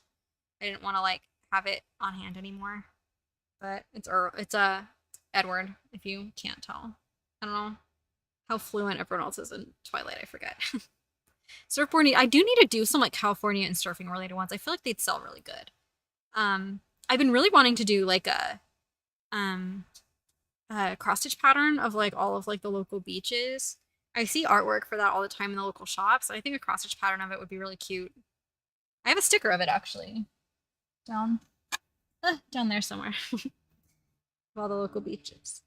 I didn't want to like have it on hand anymore. But it's a Edward if you can't tell. I don't know how fluent everyone else is in Twilight, I forget. Surfboard I do need to do some like California and surfing related ones. I feel like they'd sell really good. I've been really wanting to do like um a cross stitch pattern of like all of like the local beaches. I see artwork for that all the time in the local shops. I think a cross stitch pattern of it would be really cute. I have a sticker of it actually down down there somewhere. Of all the local beaches.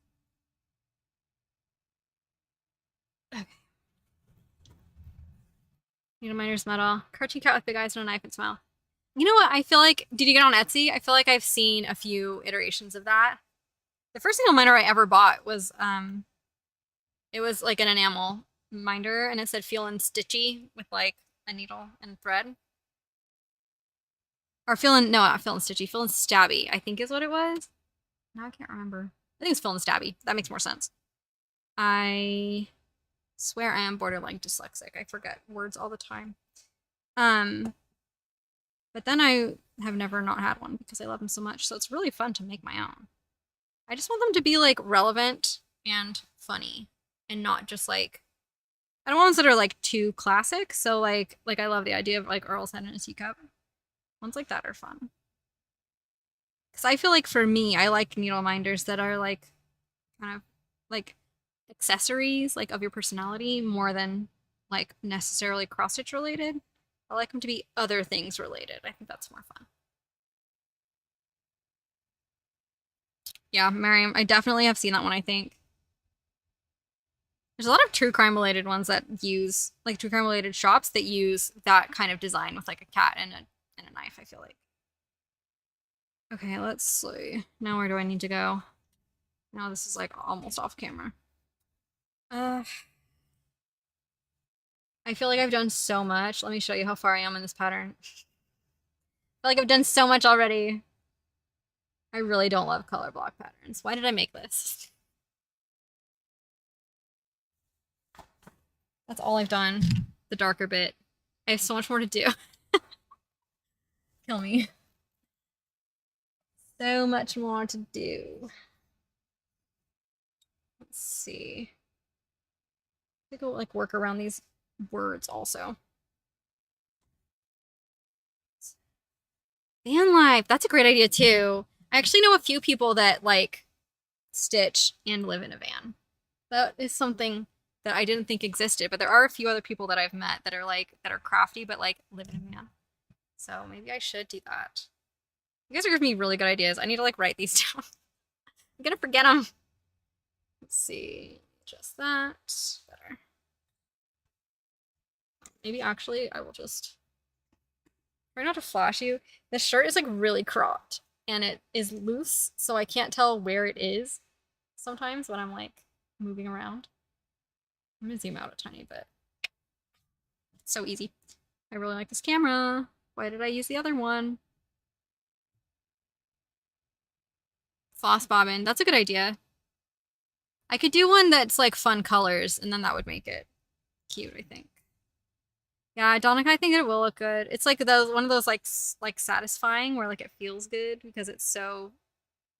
Okay. Needle minder's medal. Cartoon cat with big eyes and a knife and smile. You know what? I feel like, did you get on Etsy? I feel like I've seen a few iterations of that. The first needle minder I ever bought was, it was like an enamel minder and it said feeling stitchy with like a needle and thread. Or feeling, no, not feeling stitchy, feeling stabby, I think is what it was. Now I can't remember. I think it's feeling stabby. That makes more sense. I swear I am borderline dyslexic. I forget words all the time. But then I have never not had one because I love them so much. So it's really fun to make my own. I just want them to be like relevant and funny and not just like I don't want ones that are like too classic. So like I love the idea of like Earl's head in a teacup. Ones like that are fun. Because I feel like for me, I like needle minders that are like kind of like accessories like of your personality more than like necessarily cross stitch related. I like them to be other things related. I think that's more fun. Yeah, Miriam, I definitely have seen that one, I think. There's a lot of true crime related ones that use like true crime related shops that use that kind of design with like a cat and a knife, I feel like. Okay, let's see. Now where do I need to go? Now this is like almost off camera. I feel like I've done so much. Let me show you how far I am in this pattern. I feel like I've done so much already. I really don't love color block patterns. Why did I make this? That's all I've done. The darker bit. I have so much more to do. Kill me. So much more to do. Let's see. I think I'll like work around these words also. Van life. That's a great idea too. I actually know a few people that like stitch, and live in a van. That is something that I didn't think existed, but there are a few other people that I've met that are like that are crafty but like live in a van. So maybe I should do that. You guys are giving me really good ideas. I need to like write these down. I'm gonna forget them. Let's see. Just that. Better. Maybe actually I will just try not to flash you. This shirt is like really cropped and it is loose, so I can't tell where it is sometimes when I'm like moving around. I'm gonna zoom out a tiny bit. It's so easy. I really like this camera. Why did I use the other one? Floss bobbin. That's a good idea. I could do one that's like fun colors, and then that would make it cute, I think. Yeah, Donica, I think it will look good. It's like those one of those like satisfying where like it feels good because it's so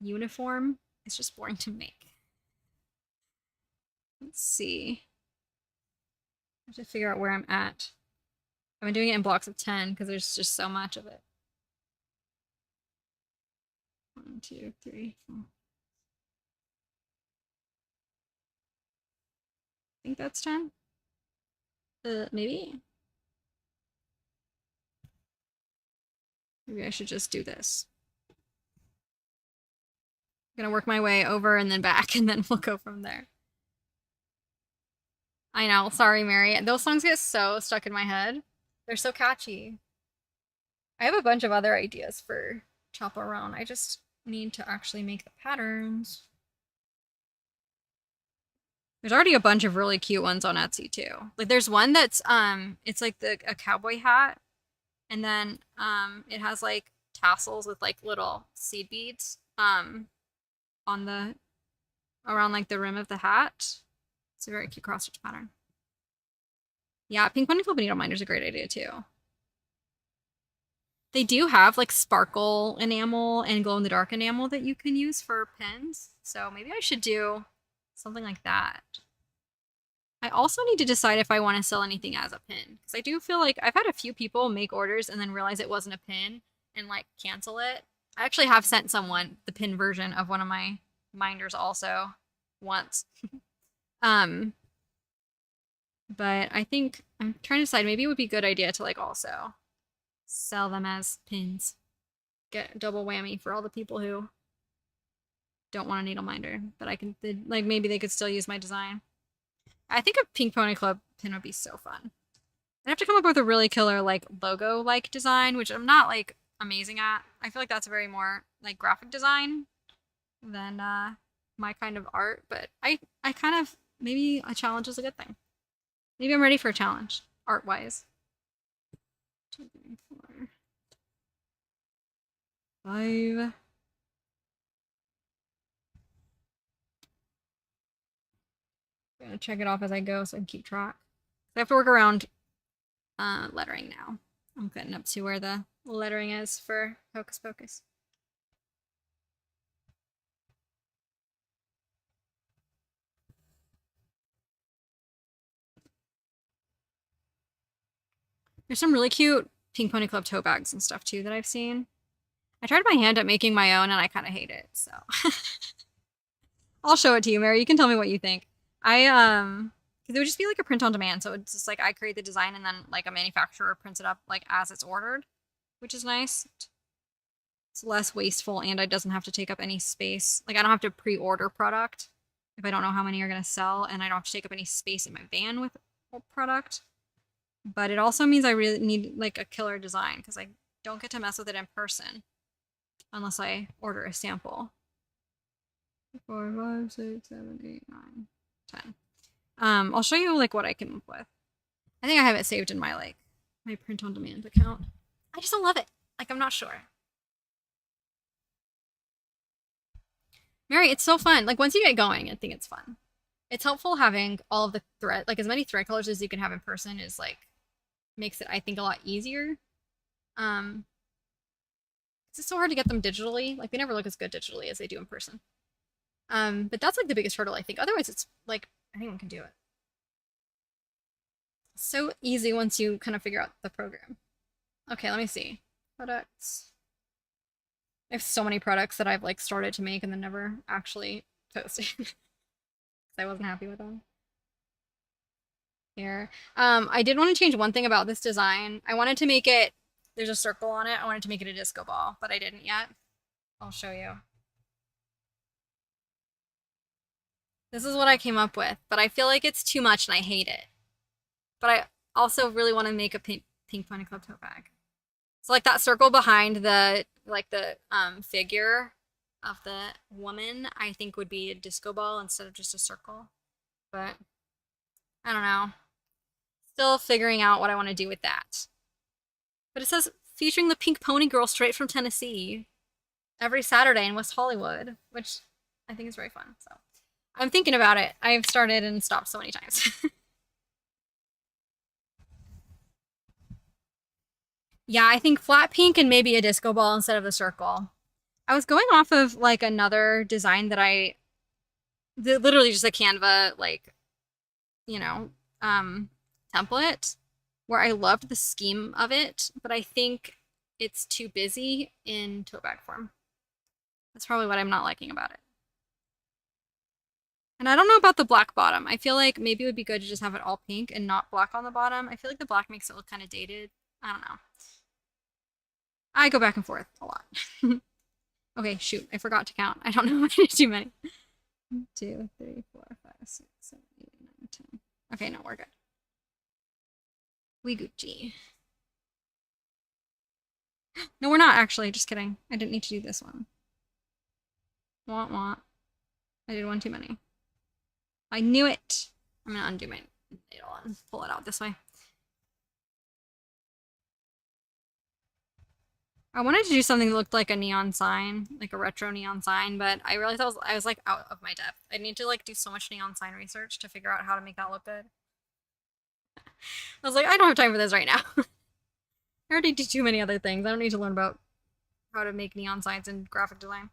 uniform. It's just boring to make. Let's see. I have to figure out where I'm at. I've been doing it in blocks of 10 because there's just so much of it. 1, 2, 3, 4. I think that's 10. Maybe. Maybe I should just do this. I'm gonna work my way over and then back, and then we'll go from there. I know, sorry, Mary. Those songs get so stuck in my head. They're so catchy. I have a bunch of other ideas for Chaperone. I just need to actually make the patterns. There's already a bunch of really cute ones on Etsy too. Like there's one that's it's like a cowboy hat, and then it has like tassels with like little seed beads on the around like the rim of the hat. It's a very cute cross stitch pattern. Yeah, Pink Pony Club needle minder is a great idea too. They do have like sparkle enamel and glow in the dark enamel that you can use for pins. So maybe I should do something like that. I also need to decide if I want to sell anything as a pin, because I do feel like I've had a few people make orders and then realize it wasn't a pin and like cancel it. I actually have sent someone the pin version of one of my minders also once. But I think I'm trying to decide maybe it would be a good idea to like also sell them as pins. Get double whammy for all the people who don't want a needle minder, but I can like maybe they could still use my design. I think a Pink Pony Club pin would be so fun. I'd have to come up with a really killer like logo like design, which I'm not like amazing at. I feel like that's a very more like graphic design than my kind of art, but I kind of maybe a challenge is a good thing. Maybe I'm ready for a challenge, art-wise. 2, 3, 4, 5. I'm gonna check it off as I go so I can keep track. I have to work around lettering now. I'm getting up to where the lettering is for Hocus Pocus. There's some really cute Pink Pony Club tote bags and stuff too that I've seen. I tried my hand at making my own and I kind of hate it, so I'll show it to you, Mary. You can tell me what you think. Because it would just be like a print on demand, so it's just like I create the design and then like a manufacturer prints it up like as it's ordered, which is nice. It's less wasteful and it doesn't have to take up any space. Like I don't have to pre-order product if I don't know how many are gonna sell, and I don't have to take up any space in my van with product. But it also means I really need like a killer design because I don't get to mess with it in person unless I order a sample. 4, 5, 6, 7, 8, 9, 10. I'll show you like what I came up with. I think I have it saved in my like my print on demand account. I just don't love it. Like I'm not sure. Mary, it's so fun. Like once you get going, I think it's fun. It's helpful having all of the thread, like as many thread colors as you can have in person is like makes it I think a lot easier. It's so hard to get them digitally. Like they never look as good digitally as they do in person. But that's like the biggest hurdle I think. Otherwise it's like anyone can do it. It's so easy once you kind of figure out the program. Okay, let me see. Products. I have so many products that I've like started to make and then never actually posted. 'Cause I wasn't happy with them. Here. I did want to change one thing about this design. I wanted to make it, there's a circle on it. I wanted to make it a disco ball, but I didn't yet. I'll show you. This is what I came up with, but I feel like it's too much and I hate it. But I also really want to make a pink Pony Club tote bag. So like that circle behind the figure of the woman, I think would be a disco ball instead of just a circle. But I don't know. Still figuring out what I want to do with that. But it says featuring the Pink Pony Girl straight from Tennessee every Saturday in West Hollywood, which I think is very fun. So I'm thinking about it. I've started and stopped so many times. Yeah, I think flat pink and maybe a disco ball instead of the circle. I was going off of like another design that literally just a Canva like, you know, template where I loved the scheme of it, but I think it's too busy in tote bag form. That's probably what I'm not liking about it. And I don't know about the black bottom. I feel like maybe it would be good to just have it all pink and not black on the bottom. I feel like the black makes it look kind of dated. I don't know. I go back and forth a lot. Okay, shoot. I forgot to count. I don't know how many too many. 1, 2, 3, 4, 5, 6, 7, 8, 9, 10. Okay, no, we're good. We Gucci. No, we're not actually. Just kidding. I didn't need to do this one. Want. I did one too many. I knew it. I'm gonna undo my needle and pull it out this way. I wanted to do something that looked like a neon sign, like a retro neon sign, but I realized I was like out of my depth. I need to like do so much neon sign research to figure out how to make that look good. I was like, I don't have time for this right now. I already do too many other things. I don't need to learn about how to make neon signs in graphic design.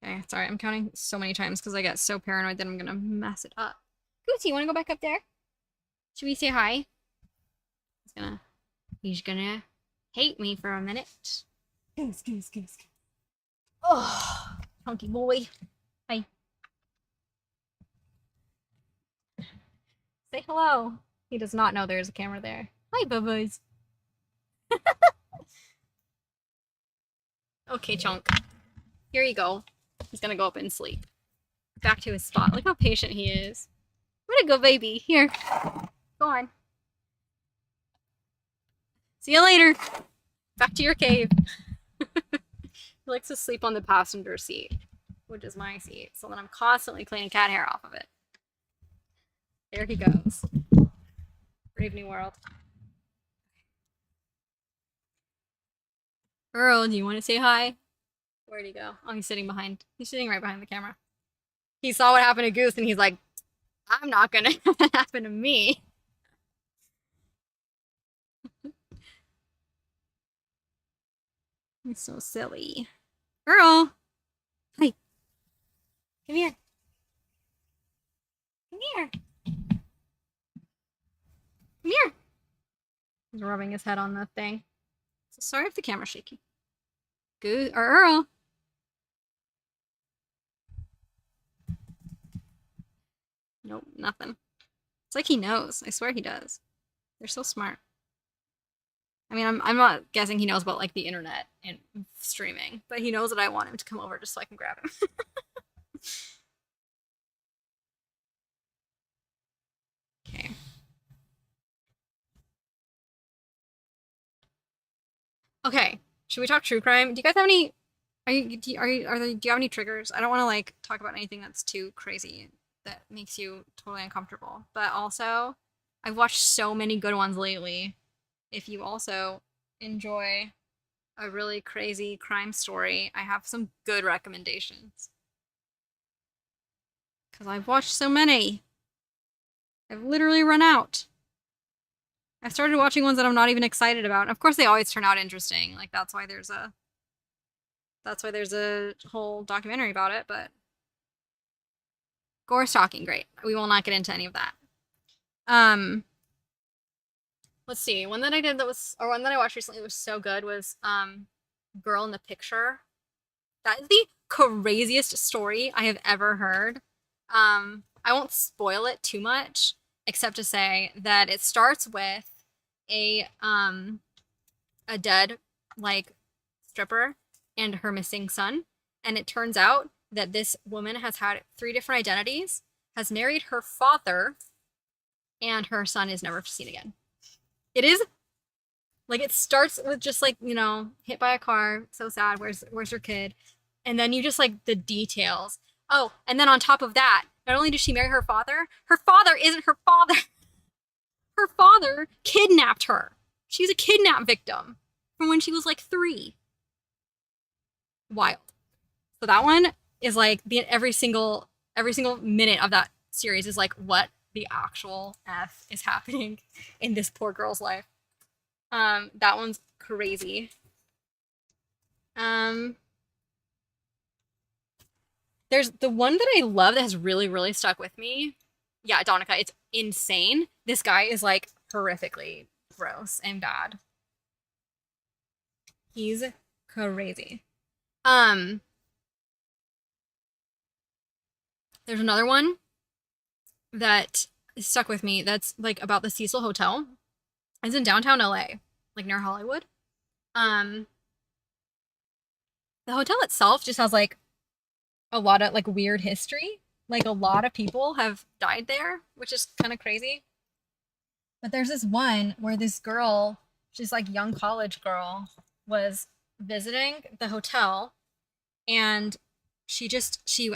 Okay, sorry, I'm counting so many times because I get so paranoid that I'm gonna mess it up. Gucci, you wanna go back up there? Should we say hi? He's gonna hate me for a minute. Goose. Oh, hunky boy. Hi. Say hello. He does not know there's a camera there. Hi, bubbles. Okay, Chunk. Here you go. He's gonna go up and sleep. Back to his spot. Look how patient he is. Where'd it go, baby? Here. Go on. See you later. Back to your cave. He likes to sleep on the passenger seat, which is my seat, so then I'm constantly cleaning cat hair off of it. There he goes. Brave New World. Earl, do you want to say hi? Where'd he go? Oh, he's sitting right behind the camera. He saw what happened to Goose and he's like, I'm not gonna have that happen to me. He's so silly. Earl! Hi. Come here. Come here. Come here. He's rubbing his head on the thing. So sorry if the camera's shaky. Goose or Earl. Nope, nothing. It's like he knows. I swear he does. They're so smart. I mean, I'm not guessing he knows about like the internet and streaming, but he knows that I want him to come over just so I can grab him. Okay. Okay. Should we talk true crime? Do you guys have any? Do you have any triggers? I don't want to like talk about anything that's too crazy that makes you totally uncomfortable. But also, I've watched so many good ones lately. If you also enjoy a really crazy crime story, I have some good recommendations. Because I've watched so many. I've literally run out. I've started watching ones that I'm not even excited about. And of course, they always turn out interesting. Like that's why there's a whole documentary about it. But Gore stalking, great. We will not get into any of that. Um, let's see. One that I did that was, or one that I watched recently that was so good was Girl in the Picture. That is the craziest story I have ever heard. I won't spoil it too much, except to say that it starts with a a dead like stripper and her missing son, and it turns out that this woman has had 3 different identities, has married her father, and her son is never seen again. It is like it starts with just like, you know, hit by a car, so sad, where's your kid? And then you just like the details. Oh, and then on top of that, not only did she marry her father isn't her father. Her father kidnapped her. She's a kidnap victim from when she was like 3. Wild. So that one is like every single minute of that series is like, what the actual F is happening in this poor girl's life. That one's crazy. There's the one that I love that has really, really stuck with me. Yeah, Donica, it's insane. This guy is like horrifically gross and bad. He's crazy. Um, there's another one that stuck with me that's like about the Cecil Hotel. It's in downtown LA, like near Hollywood. Um, the hotel itself just has like a lot of like weird history. Like a lot of people have died there, which is kind of crazy. But there's this one where this girl, she's like young college girl, was visiting the hotel and she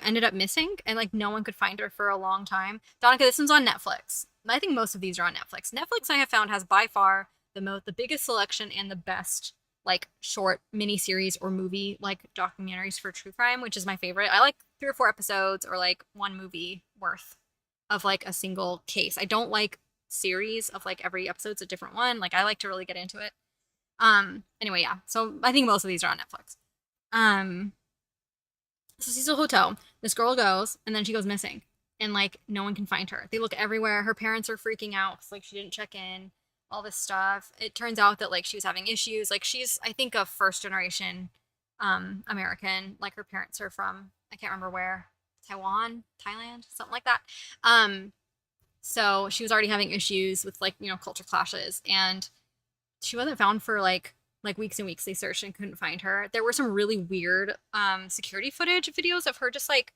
ended up missing and like no one could find her for a long time. Donica, this one's on Netflix. I think most of these are on Netflix. Netflix I have found has by far the biggest selection and the best like short mini series or movie like documentaries for true crime, which is my favorite. I like 3 or 4 episodes or like one movie worth of like a single case. I don't like series of like every episode's a different one. Like I like to really get into it. Anyway, yeah. So I think most of these are on Netflix. So Cecil Hotel, this girl goes and then she goes missing and like no one can find her. They look everywhere. Her parents are freaking out because like she didn't check in, all this stuff. It turns out that like she was having issues. Like she's I think a first generation American. Like her parents are from I can't remember where. Taiwan, Thailand, something like that. So she was already having issues with like, you know, culture clashes and she wasn't found for like weeks and weeks. They searched and couldn't find her. There were some really weird security footage videos of her just like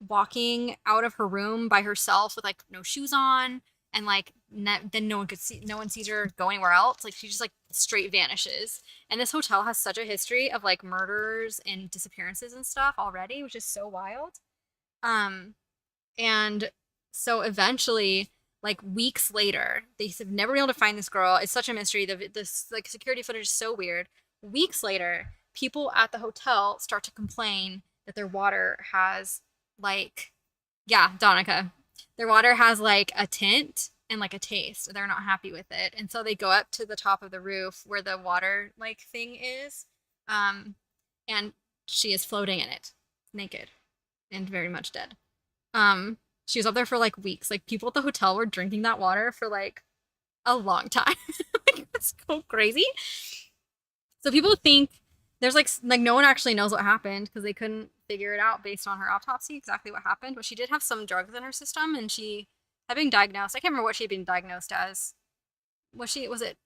walking out of her room by herself with like no shoes on and like then no one sees her go anywhere else. Like she just like straight vanishes. And this hotel has such a history of like murders and disappearances and stuff already, which is so wild. And so eventually like weeks later, they have never been able to find this girl. It's such a mystery. This like security footage is so weird. Weeks later, people at the hotel start to complain that their water has like, yeah, Donica, their water has like a tint and like a taste. They're not happy with it, and so they go up to the top of the roof where the water like thing is, and she is floating in it, naked, and very much dead. She was up there for like weeks. Like people at the hotel were drinking that water for like a long time. Like it's so crazy. So people think there's like no one actually knows what happened because they couldn't figure it out based on her autopsy exactly what happened. But she did have some drugs in her system and she had been diagnosed. I can't remember what she had been diagnosed as. Was it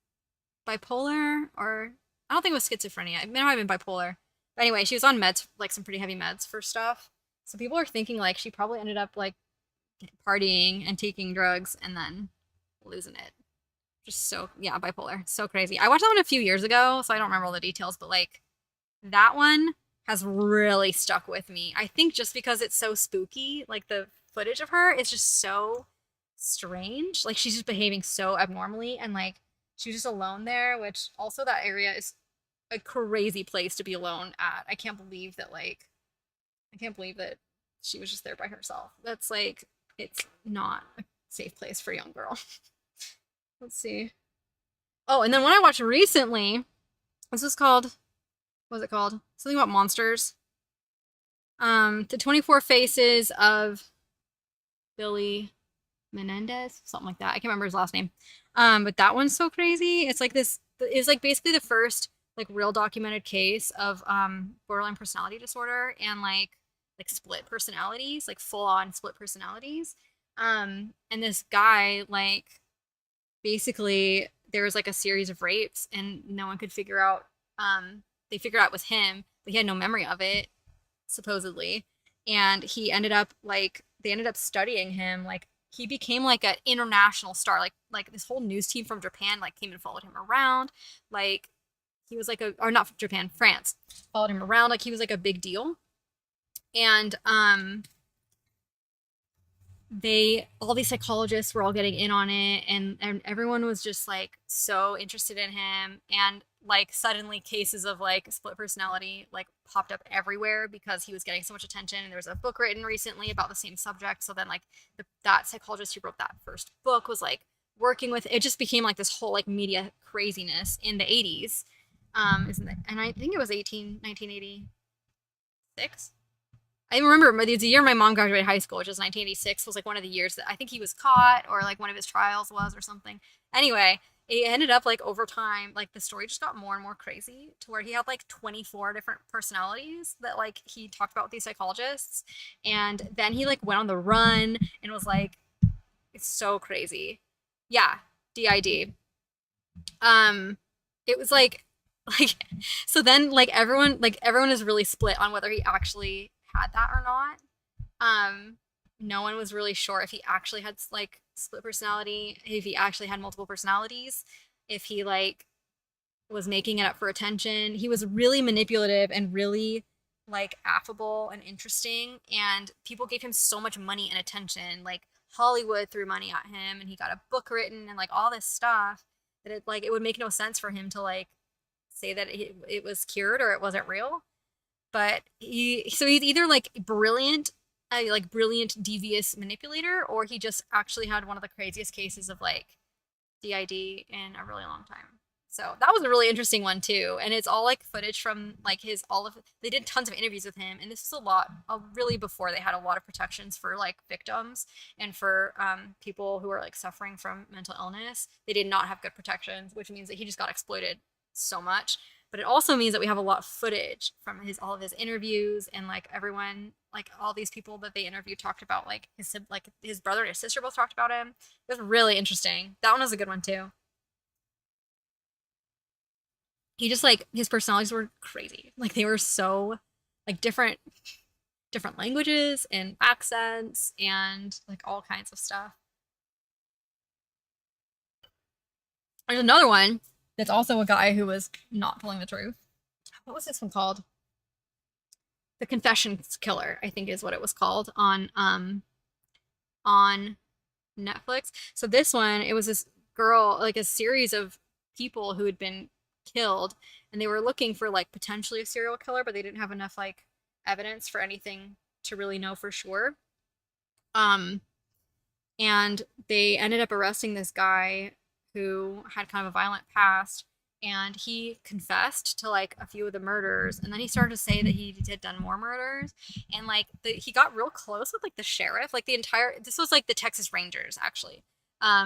bipolar or I don't think it was schizophrenia. It might have been bipolar. But anyway, she was on meds, like some pretty heavy meds for stuff. So people are thinking like she probably ended up like partying and taking drugs and then losing it. Just so, yeah, bipolar. So crazy. I watched that one a few years ago, so I don't remember all the details, but like that one has really stuck with me. I think just because it's so spooky, like the footage of her is just so strange. Like she's just behaving so abnormally and like she was just alone there, which also that area is a crazy place to be alone at. I can't believe that she was just there by herself. That's like it's not a safe place for a young girl. Let's see. Oh, and then one I watched recently, this was called, what was it called? Something about monsters. The 24 Faces of Billy Menendez, something like that. I can't remember his last name. But that one's so crazy. It's like this is like basically the first like real documented case of borderline personality disorder and like split personalities, like full on split personalities. And this guy like basically there was like a series of rapes and no one could figure out they figured out it was him, but he had no memory of it supposedly. And he ended up like they ended up studying him like he became like an international star, like this whole news team from Japan like came and followed him around. Like he was like a or not Japan, France followed him around like he was like a big deal. And they all these psychologists were all getting in on it, and everyone was just like so interested in him. And like suddenly cases of like split personality like popped up everywhere because he was getting so much attention, and there was a book written recently about the same subject. So then like that psychologist who wrote that first book was like working with it, just became like this whole like media craziness in the 80s. Isn't it? And I think it was 1986. I remember the year my mom graduated high school, which was 1986, was like one of the years that I think he was caught or like one of his trials was or something. Anyway, it ended up like over time, like the story just got more and more crazy to where he had like 24 different personalities that like he talked about with these psychologists. And then he like went on the run and was like, it's so crazy. Yeah, DID. Um, it was like so then like everyone is really split on whether he actually had that or not. Um, no one was really sure if he actually had like split personality, if he actually had multiple personalities, if he like was making it up for attention. He was really manipulative and really like affable and interesting, and people gave him so much money and attention. Like Hollywood threw money at him, and he got a book written and like all this stuff that it would make no sense for him to like say that it was cured or it wasn't real. But he's either like brilliant, a like brilliant devious manipulator, or he just actually had one of the craziest cases of like DID in a really long time. So that was a really interesting one too, and it's all like footage from like his all of they did tons of interviews with him, and this is a lot really before they had a lot of protections for like victims and for people who are like suffering from mental illness. They did not have good protections, which means that he just got exploited so much. But it also means that we have a lot of footage from his all of his interviews, and like everyone like all these people that they interviewed talked about like his brother and his sister both talked about him. It was really interesting. That one was a good one too. He just like his personalities were crazy. Like they were so like different languages and accents and like all kinds of stuff. There's another one that's also a guy who was not telling the truth. What was this one called? The Confessions Killer, I think is what it was called on Netflix. So this one, it was this girl, like a series of people who had been killed, and they were looking for like potentially a serial killer, but they didn't have enough like evidence for anything to really know for sure. Um, and they ended up arresting this guy who had kind of a violent past, and he confessed to like a few of the murders, and then he started to say that he had done more murders. And like he got real close with like the sheriff, like the entire this was like the Texas Rangers actually.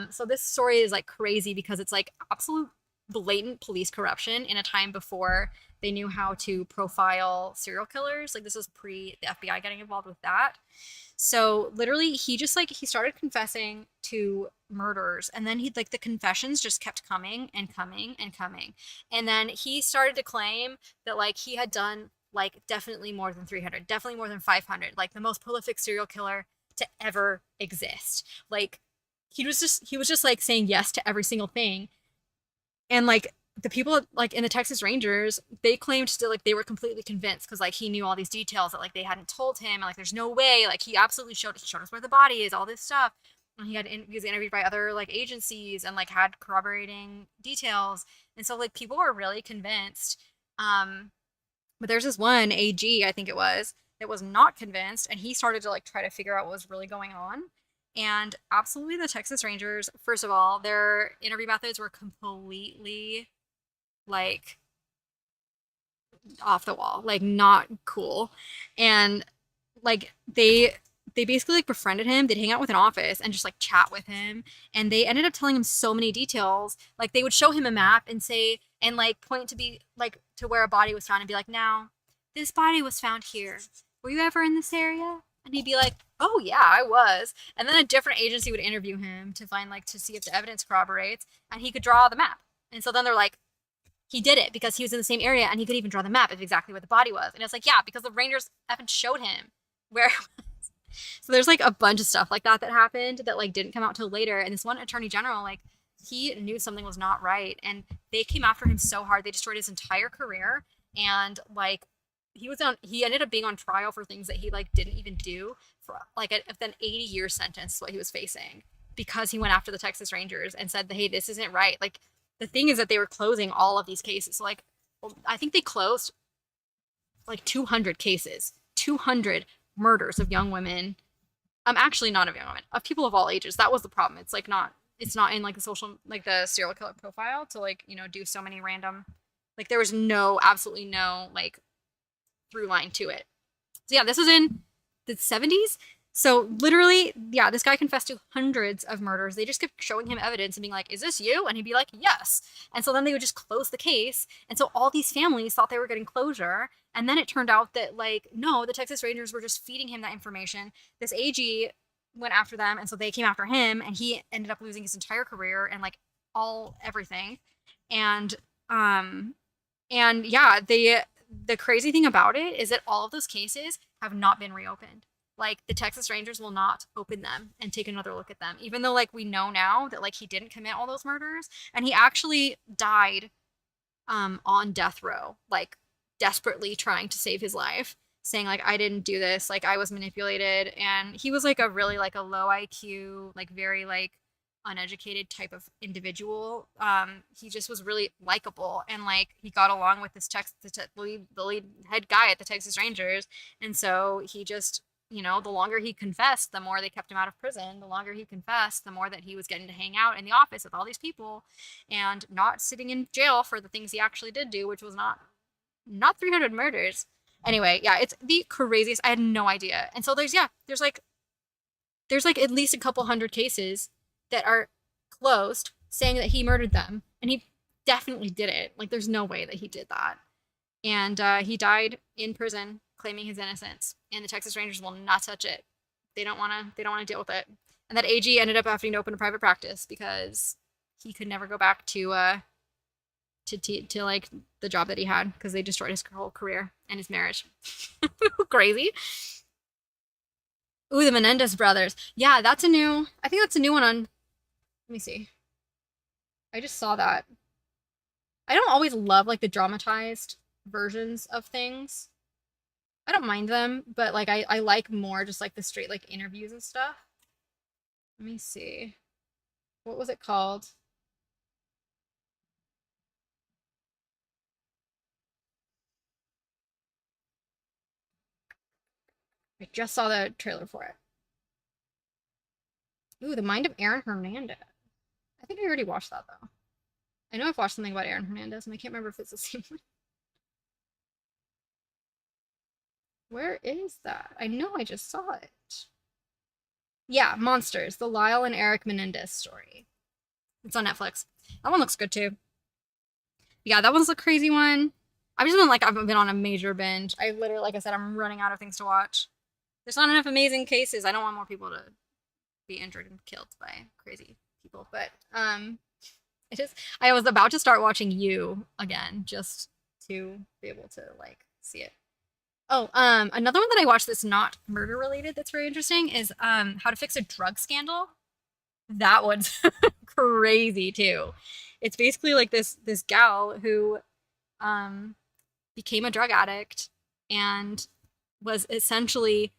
So this story is like crazy because it's like absolute blatant police corruption in a time before they knew how to profile serial killers. Like this was pre the FBI getting involved with that. So literally he just like he started confessing to murders, and then he like the confessions just kept coming and coming and coming. And then he started to claim that like he had done like definitely more than 300, definitely more than 500, like the most prolific serial killer to ever exist. Like he was just like saying yes to every single thing. And like the people like in the Texas Rangers, they claimed to like they were completely convinced because like he knew all these details that like they hadn't told him, and like there's no way, like he showed us where the body is, all this stuff. And he was interviewed by other like agencies and like had corroborating details, and so like people were really convinced. Um, but there's this one AG, I think it was, that was not convinced, and he started to like try to figure out what was really going on. And absolutely, the Texas Rangers, first of all, their interview methods were completely like off the wall, like not cool. And like they basically like befriended him. They'd hang out with an office and just like chat with him. And they ended up telling him so many details. Like they would show him a map and say, and like point to be like to where a body was found and be like, now, this body was found here. Were you ever in this area? And he'd be like, oh yeah, I was. And then a different agency would interview him to find like to see if the evidence corroborates, and he could draw the map. And so then they're like, he did it because he was in the same area and he could even draw the map of exactly where the body was. And it's like, yeah, because the Rangers effing showed him where it was. So there's like a bunch of stuff like that happened that like didn't come out till later. And this one attorney general, like he knew something was not right, and they came after him so hard. They destroyed his entire career. And like he ended up being on trial for things that he like didn't even do, for like an 80-year sentence is what he was facing, because he went after the Texas Rangers and said, hey, this isn't right. Like the thing is that they were closing all of these cases. So like, well, I think they closed like 200 cases, 200 murders of young women. Actually not of young women, of people of all ages. That was the problem. It's like it's not in like the social, like the serial killer profile to like, you know, do so many random, like there was absolutely no like through line to it. So yeah, this was in the 70s. So literally, yeah, this guy confessed to hundreds of murders. They just kept showing him evidence and being like, is this you? And he'd be like, yes. And so then they would just close the case. And so all these families thought they were getting closure. And then it turned out that like, no, the Texas Rangers were just feeding him that information. This AG went after them. And so they came after him, and he ended up losing his entire career and like everything. And yeah, the crazy thing about it is that all of those cases have not been reopened. Like the Texas Rangers will not open them and take another look at them, even though like we know now that like he didn't commit all those murders, and he actually died on death row, like desperately trying to save his life, saying like, I didn't do this, like I was manipulated. And he was like a really like a low IQ, like very like uneducated type of individual. He just was really likable, and like he got along with this the lead head guy at the Texas Rangers. And so he just, you know, the longer he confessed, the more they kept him out of prison. The longer he confessed, the more that he was getting to hang out in the office with all these people and not sitting in jail for the things he actually did do, which was not 300 murders. Anyway, yeah, it's the craziest. I had no idea. And so there's like at least a couple hundred cases that are closed saying that he murdered them, and he definitely did it. Like there's no way that he did that. And he died in prison claiming his innocence, and the Texas Rangers will not touch it. They don't want to deal with it. And that AG ended up having to open a private practice because he could never go back to like the job that he had, because they destroyed his whole career and his marriage. Crazy. Ooh, the Menendez brothers. Yeah, I think that's a new one on, let me see. I just saw that. I don't always love like the dramatized versions of things. I don't mind them, but like I like more just like the straight like interviews and stuff. Let me see. What was it called? I just saw the trailer for it. Ooh, The Mind of Aaron Hernandez. I think I already watched that though. I know I've watched something about Aaron Hernandez, and I can't remember if it's the same one. Where is that? I know I just saw it. Yeah, Monsters, the Lyle and Eric Menendez story. It's on Netflix. That one looks good too. Yeah, that one's a crazy one. I've been on a major binge. I literally, like I said, I'm running out of things to watch. There's not enough amazing cases. I don't want more people to be injured and killed by crazy people. But it is. I was about to start watching You again just to be able to like see it. Oh, another one that I watched that's not murder related that's very interesting is How to Fix a Drug Scandal. That one's crazy too. It's basically like this gal who became a drug addict and was essentially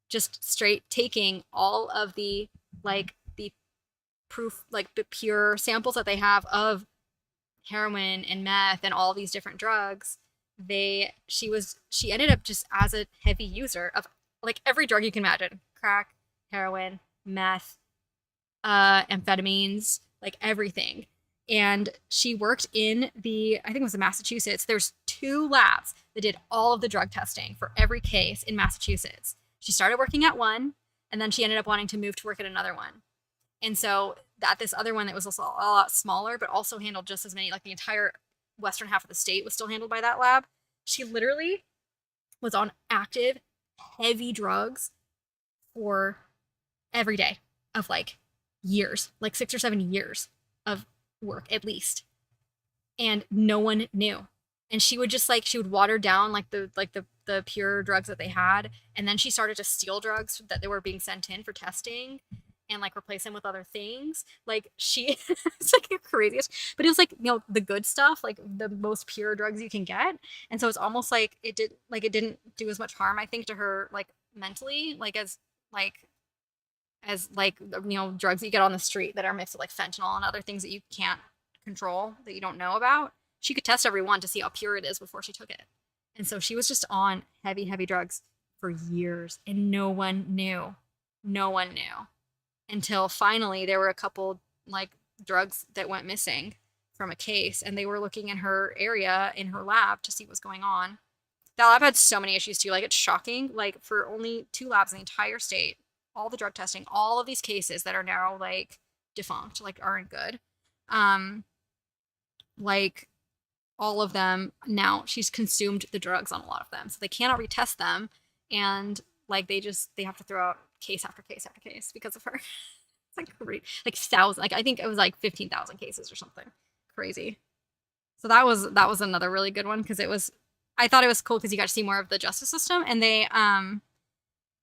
just straight taking all of the proof, like the pure samples that they have of heroin and meth and all these different drugs. She ended up just as a heavy user of like every drug you can imagine: crack, heroin, meth, amphetamines, like everything. And she worked in I think it was in Massachusetts. There's 2 labs that did all of the drug testing for every case in Massachusetts. She started working at one, And then she ended up wanting to move to work at another one. And so at this other one that was also a lot smaller, but also handled just as many, like the entire western half of the state was still handled by that lab. She literally was on active, heavy drugs for every day of like years, like 6 or 7 years of work at least. And no one knew. And she would just like she would water down like the pure drugs that they had, and then she started to steal drugs that they were being sent in for testing and like replace them with other things. Like she it's like the craziest. But it was like, the good stuff, like the most pure drugs you can get. And so it's almost like it didn't do as much harm, I think, to her like mentally, like as like drugs that you get on the street that are mixed with like fentanyl and other things that you can't control, that you don't know about. She could test every one to see how pure it is before she took it. And so she was just on heavy, heavy drugs for years, and no one knew. No one knew until finally there were a couple like drugs that went missing from a case, and they were looking in her area in her lab to see what's going on. That lab had so many issues too. Like, it's shocking. Like, for only 2 labs in the entire state, all the drug testing, all of these cases that are now like defunct, like aren't good. Like all of them now, she's consumed the drugs on a lot of them, so they cannot retest them, and like they have to throw out case after case after case because of her. It's like great, like thousand, like I think it was like 15,000 cases or something crazy. So that was another really good one, because I thought it was cool because you got to see more of the justice system, and they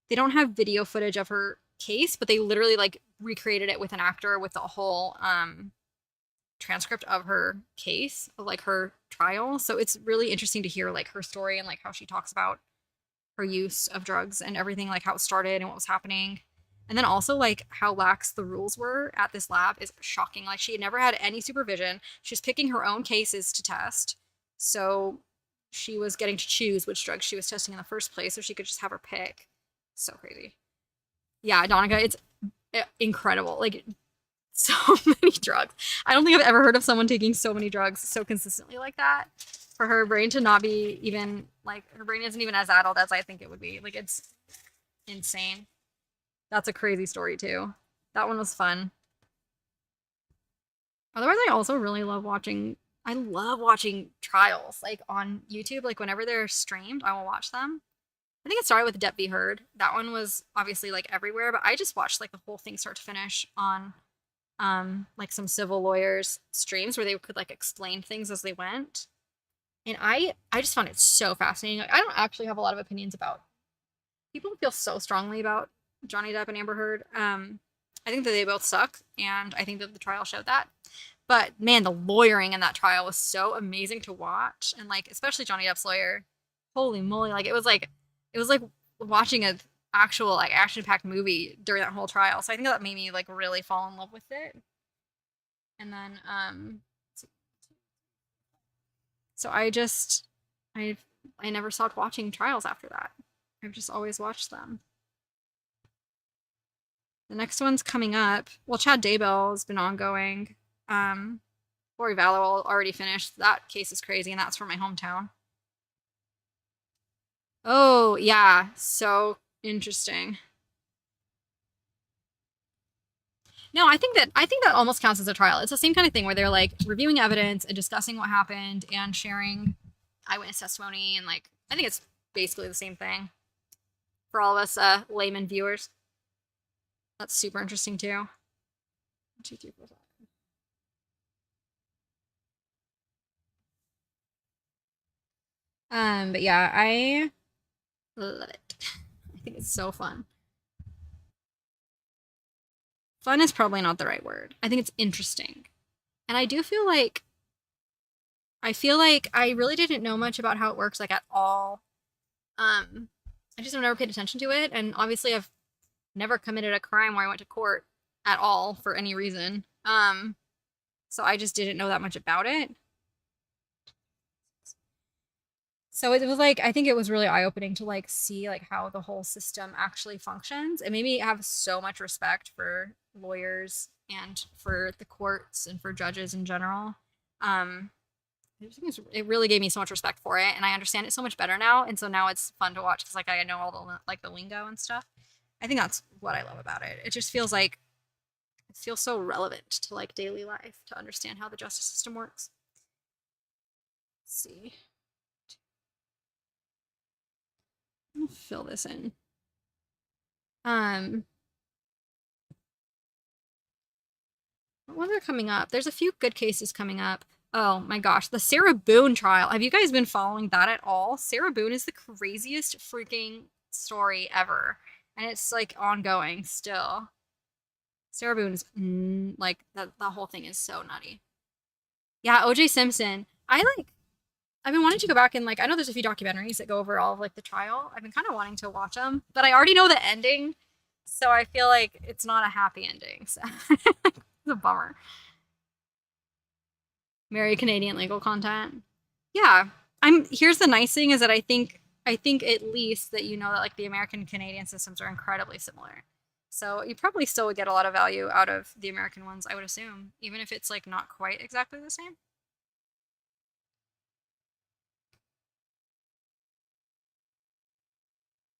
don't have video footage of her case, but they literally like recreated it with an actor with the whole transcript of her case, of like her trial. So it's really interesting to hear like her story and like how she talks about her use of drugs and everything, like how it started and what was happening. And then also like how lax the rules were at this lab is shocking. Like, she had never had any supervision. She was picking her own cases to test. So she was getting to choose which drugs she was testing in the first place, so she could just have her pick. So crazy. Yeah, Donica, it's incredible. Like, so many drugs. I don't think I've ever heard of someone taking so many drugs so consistently like that. For her brain to not be even, like, her brain isn't even as adult as I think it would be. Like, it's insane. That's a crazy story, too. That one was fun. Otherwise, I also really love watching trials, like, on YouTube. Like, whenever they're streamed, I will watch them. I think it started with Depp v. Heard. That one was obviously, like, everywhere, but I just watched, like, the whole thing start to finish on like some civil lawyers streams where they could like explain things as they went. And I just found it so fascinating. Like, I don't actually have a lot of opinions about, people feel so strongly about Johnny Depp and Amber Heard. I think that they both suck, and I think that the trial showed that. But man, the lawyering in that trial was so amazing to watch, and like especially Johnny Depp's lawyer. Holy moly! Like it was like watching a actual like action-packed movie during that whole trial. So I think that made me like really fall in love with it. And then so I never stopped watching trials after that. I've just always watched them. The next one's coming up. Well, Chad Daybell has been ongoing. Lori Vallow already finished. That case is crazy, and that's from my hometown. Oh, yeah. So interesting. No, I think that almost counts as a trial. It's the same kind of thing where they're like reviewing evidence and discussing what happened and sharing eyewitness testimony, and like I think it's basically the same thing for all of us layman viewers. That's super interesting too. 1, 2, 3, 4, 5. But yeah, I love it. I think it's so fun. Fun is probably not the right word. I think it's interesting. And I do feel like I really didn't know much about how it works, like, at all. I just have never paid attention to it, and obviously I've never committed a crime where I went to court at all for any reason. So I just didn't know that much about it. So it was like, I think it was really eye-opening to like see like how the whole system actually functions. It made me have so much respect for lawyers and for the courts and for judges in general. I just think it really gave me so much respect for it, and I understand it so much better now. And so now it's fun to watch because like I know all the like the lingo and stuff. I think that's what I love about it. It just feels like it feels so relevant to like daily life to understand how the justice system works. Let's see. I'll fill this in. Um, what ones are coming up? There's a few good cases coming up. Oh my gosh, the Sarah Boone trial. Have you guys been following that at all? Sarah Boone is the craziest freaking story ever. And it's like ongoing still. Sarah Boone's like that whole thing is so nutty. Yeah, OJ Simpson. I've been wanting to go back and like I know there's a few documentaries that go over all of like the trial. I've been kind of wanting to watch them, but I already know the ending, so I feel like it's not a happy ending. So it's a bummer. Very Canadian legal content. Yeah. Here's the nice thing is that I think at least that you know that like the American Canadian systems are incredibly similar. So you probably still would get a lot of value out of the American ones, I would assume, even if it's like not quite exactly the same.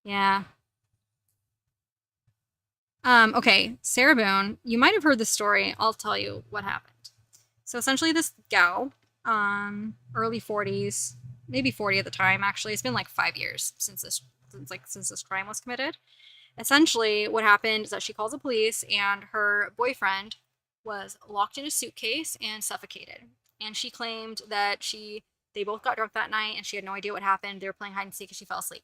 Yeah. Okay, Sarah Boone, you might have heard the story. I'll tell you what happened. So essentially this gal, early 40s, maybe 40 at the time, actually. It's been like 5 years since this crime was committed. Essentially, what happened is that she calls the police and her boyfriend was locked in a suitcase and suffocated. And she claimed that they both got drunk that night and she had no idea what happened. They were playing hide and seek and she fell asleep.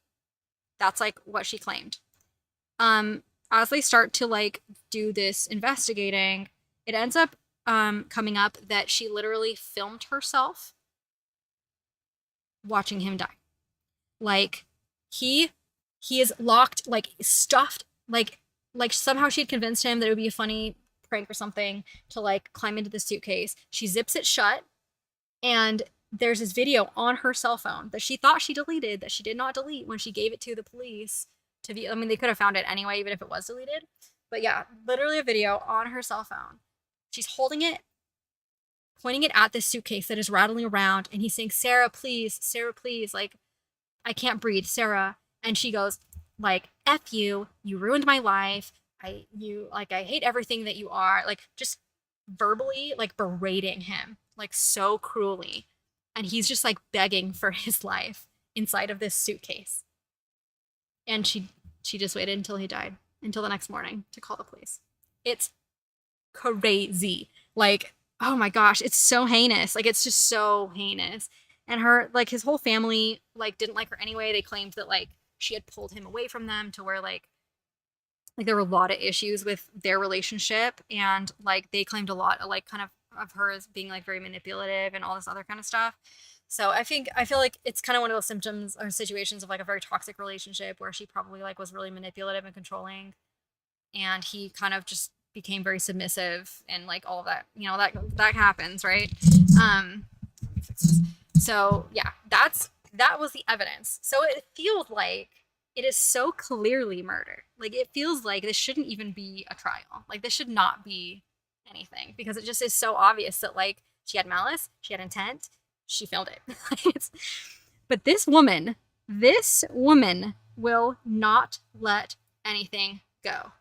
That's like what she claimed. Um, as they start to like do this investigating, it ends up coming up that she literally filmed herself watching him die. Like he he is locked, like stuffed, like somehow she had convinced him that it would be a funny prank or something to like climb into the suitcase. She zips it shut, and there's this video on her cell phone that she thought she deleted that she did not delete when she gave it to the police to view. I mean, they could have found it anyway, even if it was deleted. But yeah, literally a video on her cell phone. She's holding it, pointing it at this suitcase that is rattling around, and he's saying, Sarah, please, like, I can't breathe, Sarah. And she goes, like, F you, you ruined my life. I hate everything that you are. Like, just verbally, like, berating him, like, so cruelly. And he's just, like, begging for his life inside of this suitcase. And she just waited until he died, until the next morning to call the police. It's crazy. Like, oh my gosh, it's so heinous. Like, it's just so heinous. And her, like, his whole family, like, didn't like her anyway. They claimed that, like, she had pulled him away from them to where, like there were a lot of issues with their relationship. And, like, they claimed a lot of, like, kind of her as being, like, very manipulative and all this other kind of stuff. So I feel like it's kind of one of those symptoms or situations of, like, a very toxic relationship where she probably, like, was really manipulative and controlling. And he kind of just became very submissive and, like, all of that, you know, that happens, right? Let me fix this. So yeah, that was the evidence. So it feels like it is so clearly murder. Like, it feels like this shouldn't even be a trial. Like, this should not be anything because it just is so obvious that, like, she had malice, she had intent, she filmed it. But this woman will not let anything go.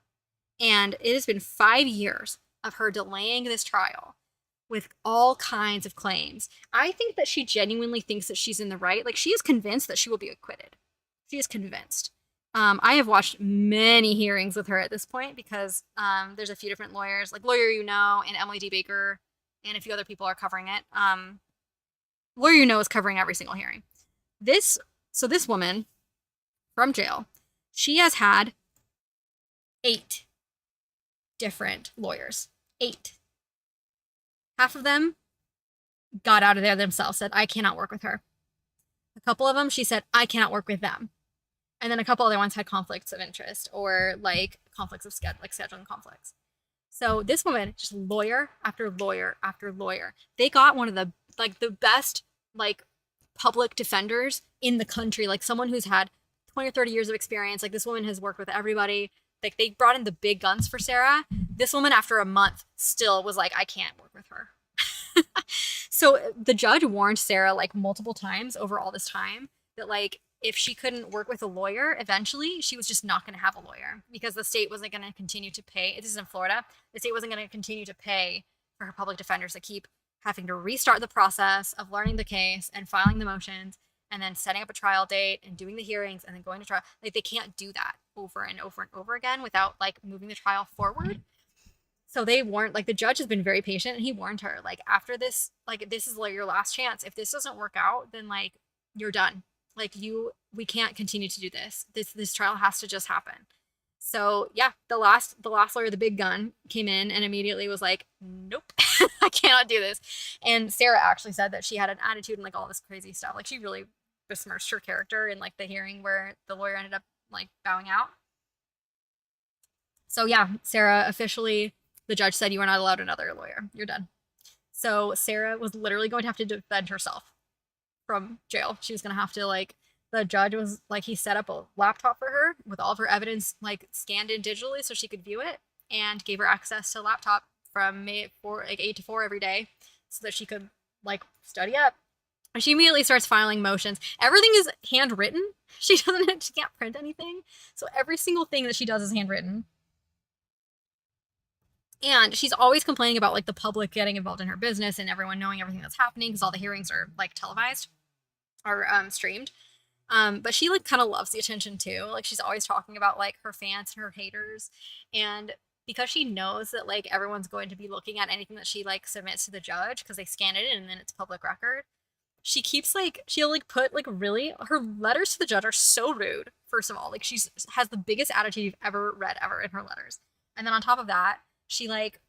And it has been 5 years of her delaying this trial with all kinds of claims. I think that she genuinely thinks that she's in the right. Like, she is convinced that she will be acquitted. She is convinced. I have watched many hearings with her at this point because there's a few different lawyers, like Lawyer You Know and Emily D. Baker, and a few other people are covering it. Lawyer You Know is covering every single hearing. This woman from jail, she has had 8 different lawyers. 8. Half of them got out of there themselves, said, I cannot work with her. A couple of them, she said, I cannot work with them. And then a couple other ones had conflicts of interest or, like, conflicts of scheduling conflicts. So this woman, just lawyer after lawyer after lawyer. They got one of the, like, the best, like, public defenders in the country, like someone who's had 20 or 30 years of experience. Like, this woman has worked with everybody. Like, they brought in the big guns for Sarah. This woman, after a month, still was like, I can't work with her. So the judge warned Sarah, like, multiple times over all this time that, like, if she couldn't work with a lawyer, eventually she was just not going to have a lawyer because the state wasn't going to continue to pay. This is in Florida. The state wasn't going to continue to pay for her public defenders to keep having to restart the process of learning the case and filing the motions and then setting up a trial date and doing the hearings and then going to trial. Like they can't do that over and over and over again without like moving the trial forward. So they warned, like the judge has been very patient and he warned her, like after this, like this is like your last chance. If this doesn't work out, then like you're done. Like we can't continue to do this. This trial has to just happen. So yeah, the last lawyer, the big gun, came in and immediately was like, nope, I cannot do this. And Sarah actually said that she had an attitude and like all this crazy stuff. Like she really besmirched her character in like the hearing where the lawyer ended up like bowing out. So yeah, Sarah officially, the judge said you are not allowed another lawyer. You're done. So Sarah was literally going to have to defend herself from jail. She was going to have to like, the judge was like, he set up a laptop for her with all of her evidence like scanned in digitally so she could view it and gave her access to a laptop from 8 to 4 every day so that she could like study up. And she immediately starts filing motions. Everything is handwritten. She can't print anything. So every single thing that she does is handwritten. And she's always complaining about like the public getting involved in her business and everyone knowing everything that's happening because all the hearings are like televised or streamed. But she like kind of loves the attention too. Like she's always talking about like her fans and her haters. And because she knows that like everyone's going to be looking at anything that she like submits to the judge because they scan it in and then it's public record. She keeps like, she'll like put like really, her letters to the judge are so rude. First of all, like she's has the biggest attitude you've ever read ever in her letters. And then on top of that, she like,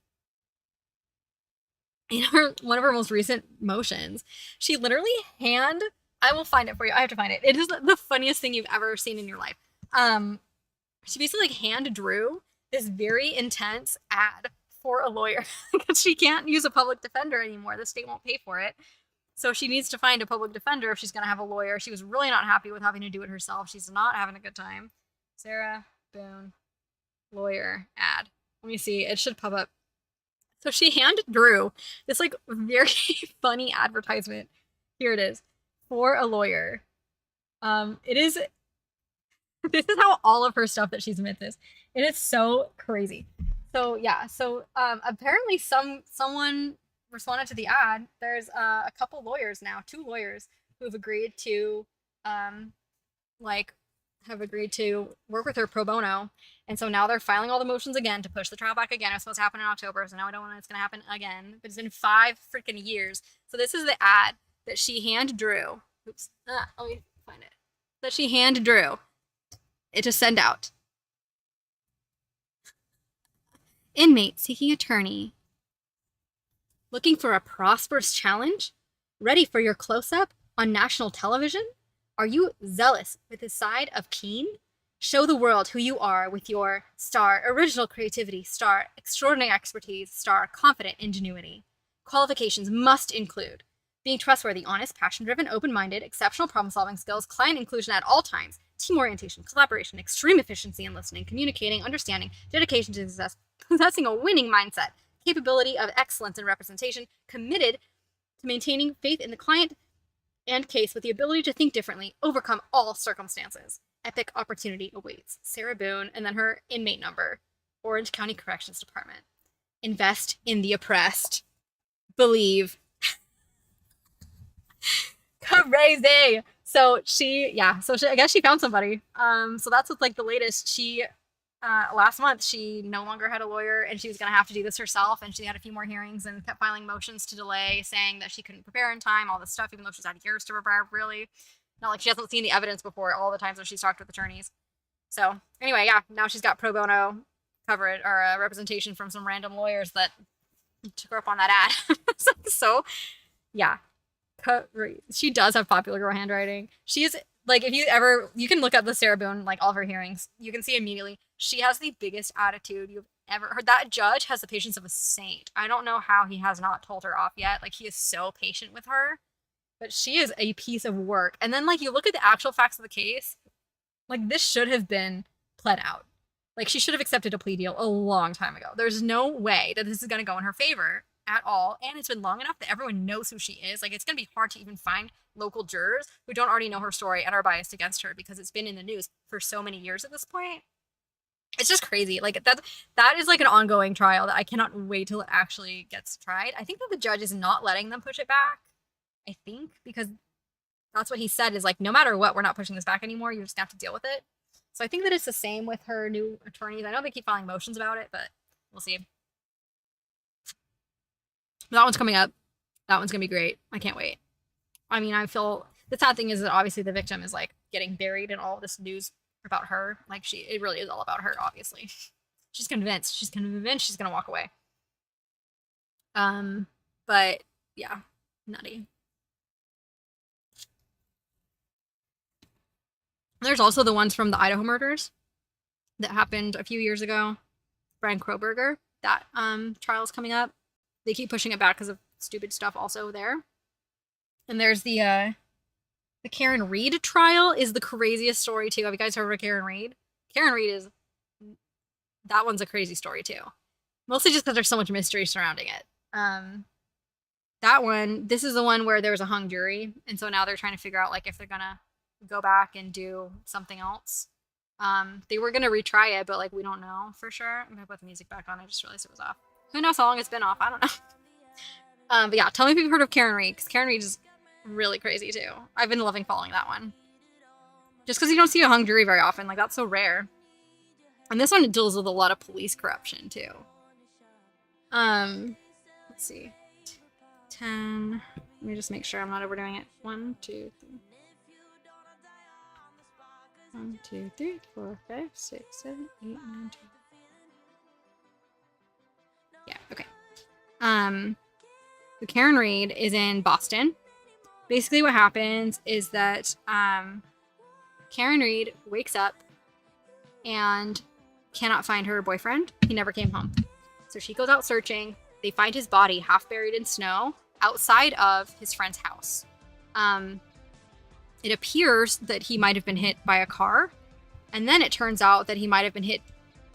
in her one of her most recent motions, she literally I will find it for you. I have to find it. It is the funniest thing you've ever seen in your life. She basically like hand drew this very intense ad for a lawyer because she can't use a public defender anymore. The state won't pay for it. So she needs to find a public defender if she's going to have a lawyer. She was really not happy with having to do it herself. She's not having a good time. Sarah Boone, lawyer ad. Let me see. It should pop up. So she hand drew this like very funny advertisement. Here it is. For a lawyer. It is this is how all of her stuff that she submits is. It is so crazy. So yeah, so apparently someone responded to the ad. There's a couple lawyers now, 2 lawyers who have agreed to work with her pro bono. And so now they're filing all the motions again to push the trial back again. It was supposed to happen in October, so now I don't know when it's gonna happen again. But it's been 5 freaking years. So this is the ad that she hand drew. Oops. Let me find it. That she hand drew it to send out. Inmate seeking attorney. Looking for a prosperous challenge? Ready for your close-up on national television? Are you zealous with the side of keen? Show the world who you are with your star original creativity, star extraordinary expertise, star confident ingenuity. Qualifications must include being trustworthy, honest, passion-driven, open-minded, exceptional problem-solving skills, client inclusion at all times, team orientation, collaboration, extreme efficiency in listening, communicating, understanding, dedication to success, possessing a winning mindset, capability of excellence in representation, committed to maintaining faith in the client and case with the ability to think differently, overcome all circumstances. Epic opportunity awaits. Sarah Boone, and then her inmate number, Orange County Corrections Department. Invest in the oppressed. Believe. Crazy. So I guess she found somebody. So that's what's like the latest. She last month she no longer had a lawyer and she was gonna have to do this herself, and she had a few more hearings and kept filing motions to delay, saying that she couldn't prepare in time, all this stuff, even though she's had years to prepare. Really, not like she hasn't seen the evidence before all the times that she's talked with attorneys. So anyway, yeah, now she's got pro bono coverage or representation from some random lawyers that took her up on that ad. So yeah, she does have popular girl handwriting. She is like, if you can look up the Sarah Boone, like all of her hearings, you can see immediately she has the biggest attitude you've ever heard. That judge has the patience of a saint. I don't know how he has not told her off yet. Like, he is so patient with her, but she is a piece of work. And then like you look at the actual facts of the case, like this should have been pled out. Like, she should have accepted a plea deal a long time ago. There's no way that this is going to go in her favor. at all, and it's been long enough that everyone knows who she is. Like, it's gonna be hard to even find local jurors who don't already know her story and are biased against her because it's been in the news for so many years at this point. It's just crazy. Like, that is like an ongoing trial that I cannot wait till it actually gets tried. I think that the judge is not letting them push it back. I think because that's what he said, is like, no matter what, we're not pushing this back anymore. You're just gonna have to deal with it. So I think that it's the same with her new attorneys. I know they keep filing motions about it, but we'll see. That one's coming up. That one's gonna be great. I can't wait. I mean, I feel the sad thing is that obviously the victim is like getting buried in all of this news about her. Like, it really is all about her, obviously. She's convinced. She's convinced she's gonna walk away. But yeah, nutty. There's also the ones from the Idaho murders that happened a few years ago. Brian Kroberger, that trial is coming up. They keep pushing it back because of stupid stuff also there. And there's the Karen Read trial is the craziest story too. Have you guys heard of Karen Read? Karen Read that one's a crazy story too. Mostly just because there's so much mystery surrounding it. That one, this is the one where there was a hung jury, and so now they're trying to figure out like if they're gonna go back and do something else. They were gonna retry it, but like we don't know for sure. I'm gonna put the music back on. I just realized it was off. Who knows how long it's been off? I don't know. But yeah, tell me if you've heard of Karen Read, because Karen Read is really crazy too. I've been loving following that one. Just because you don't see a hung jury very often, like that's so rare. And this one deals with a lot of police corruption too. Let's see. 10. Let me just make sure I'm not overdoing it. 1, 2, 3. 1, 2, 3, 4, 5, 6, 7, 8, 9, 10. Yeah, okay. The Karen Read is in Boston. Basically what happens is that Karen Read wakes up and cannot find her boyfriend. He never came home. So she goes out searching. They find his body half buried in snow outside of his friend's house. It appears that he might have been hit by a car. And then it turns out that he might have been hit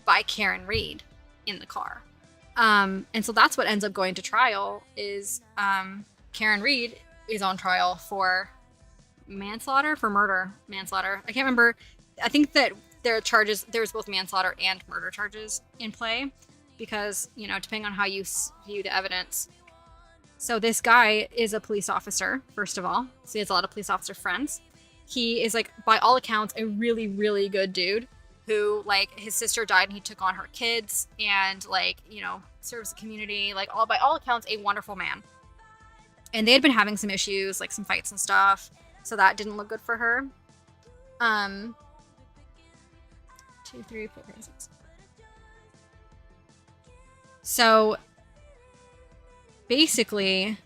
by Karen Read in the car. And so that's what ends up going to trial is Karen Read is on trial for manslaughter, for manslaughter. I can't remember. I think that there's both manslaughter and murder charges in play because, you know, depending on how you view the evidence. So this guy is a police officer, first of all. So he has a lot of police officer friends. He is, like, by all accounts, a really, really good dude who, like, his sister died and he took on her kids and, like, you know, serves the community. Like, by all accounts, a wonderful man. And they had been having some issues, like some fights and stuff. So that didn't look good for her. 2, 3, 4, 5, 6. So basically,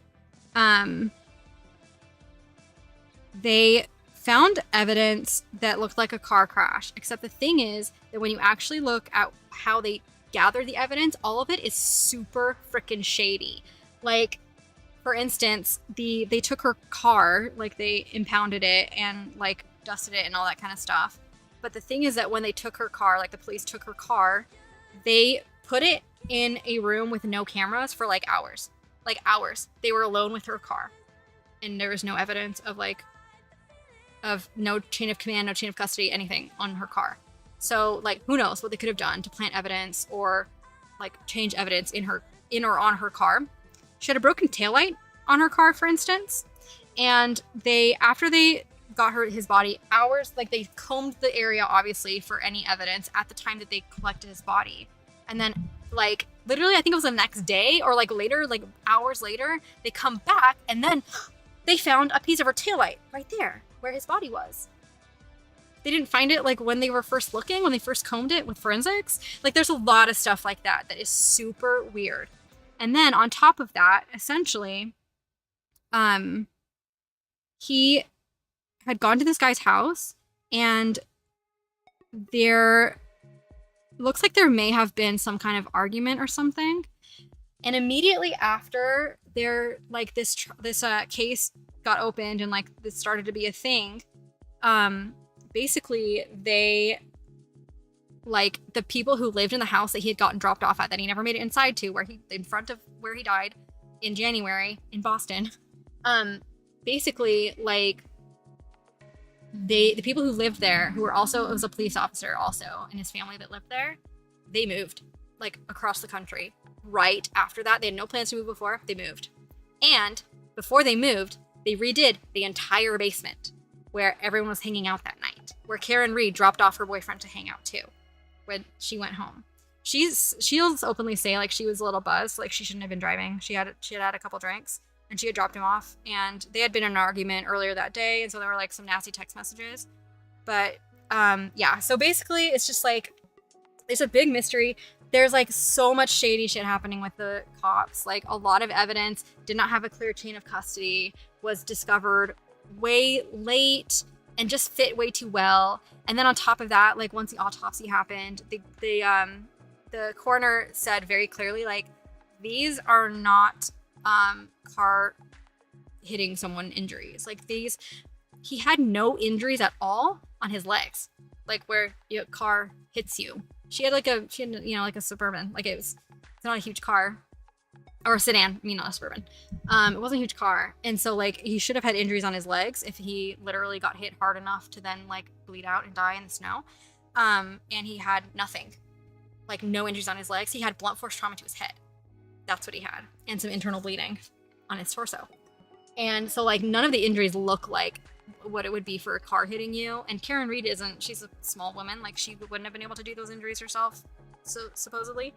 they found evidence that looked like a car crash. Except the thing is that when you actually look at how they gather the evidence, all of it is super freaking shady. Like, for instance, they took her car, like they impounded it and like dusted it and all that kind of stuff. But the thing is that when they took her car, like the police took her car, they put it in a room with no cameras for like hours. Like hours. They were alone with her car. And there was no evidence of no chain of command, no chain of custody, anything on her car. So like who knows what they could have done to plant evidence or like change evidence in or on her car. She had a broken taillight on her car, for instance. And after they got his body, hours, like they combed the area, obviously, for any evidence at the time that they collected his body. And then, like, literally, I think it was the next day or like later, like hours later, they come back and then they found a piece of her taillight right there where his body was. They didn't find it like when they were first looking, when they first combed it with forensics. Like, there's a lot of stuff like that is super weird. And then on top of that, essentially, he had gone to this guy's house and there looks like there may have been some kind of argument or something. And immediately after like this case got opened and like this started to be a thing, basically they, like, the people who lived in the house that he had gotten dropped off at, that he never made it inside to, in front of where he died, in January in Boston. Basically, like, the people who lived there, who were also, it was a police officer also, and his family that lived there, they moved, like, across the country. Right after that, they had no plans to move before, they moved. And before they moved, they redid the entire basement where everyone was hanging out that night, where Karen Read dropped off her boyfriend to hang out too, when she went home. She'll openly say, like, she was a little buzzed, like she shouldn't have been driving. She had a couple drinks, and she had dropped him off, and they had been in an argument earlier that day, and so there were like some nasty text messages. But yeah, so basically it's just like, there's a big mystery. There's like so much shady shit happening with the cops. Like, a lot of evidence did not have a clear chain of custody, was discovered way late, and just fit way too well. And then on top of that, like, once the autopsy happened, the coroner said very clearly, like, these are not car hitting someone injuries. Like, he had no injuries at all on his legs, like where your car hits you. She had like a Suburban, like it's not a huge car, or a sedan. I mean, not a Suburban. It wasn't a huge car, and so like he should have had injuries on his legs if he literally got hit hard enough to then like bleed out and die in the snow. And he had nothing, like no injuries on his legs. He had blunt force trauma to his head. That's what he had, and some internal bleeding on his torso. And so like none of the injuries look like what it would be for a car hitting you. And Karen Read she's a small woman, like she wouldn't have been able to do those injuries herself, so supposedly.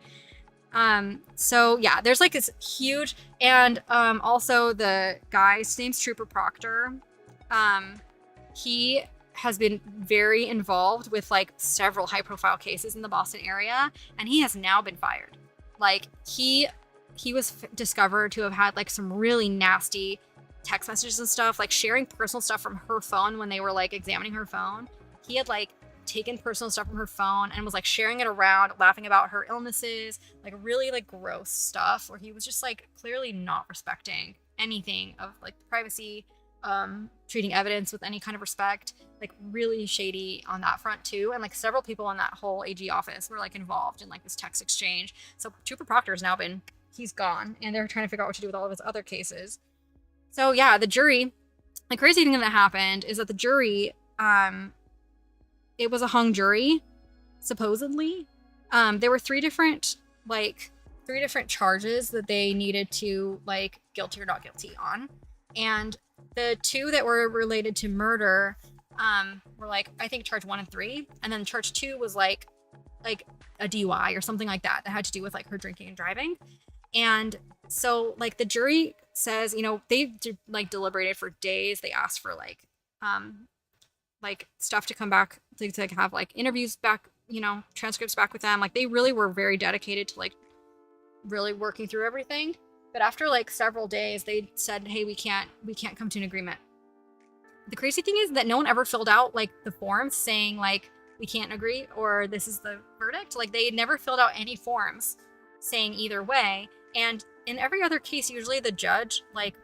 So yeah, there's like this huge, and also the guy's name's Trooper Proctor. He has been very involved with like several high profile cases in the Boston area, and he has now been fired. Like he was discovered to have had like some really nasty text messages and stuff, like sharing personal stuff from her phone when they were like examining her phone. He had like taken personal stuff from her phone and was like sharing it around, laughing about her illnesses, like really like gross stuff, where he was just like clearly not respecting anything of like privacy, treating evidence with any kind of respect, like really shady on that front too. And like several people in that whole AG office were like involved in like this text exchange. So Trooper Proctor has now he's gone, and they're trying to figure out what to do with all of his other cases. So yeah, the jury, the crazy thing that happened is that the jury, it was a hung jury, supposedly. There were three different charges that they needed to like guilty or not guilty on. And the two that were related to murder were like, I think charge 1 and 3. And then charge 2 was like a DUI or something like that had to do with like her drinking and driving. And so like the jury says, you know, they like deliberated for days. They asked for like stuff to come back to have like interviews back, you know, transcripts back with them. Like they really were very dedicated to like really working through everything. But after like several days, they said, hey, we can't come to an agreement. The crazy thing is that no one ever filled out like the forms saying like we can't agree or this is the verdict. Like they never filled out any forms saying either way. And in every other case, usually the judge like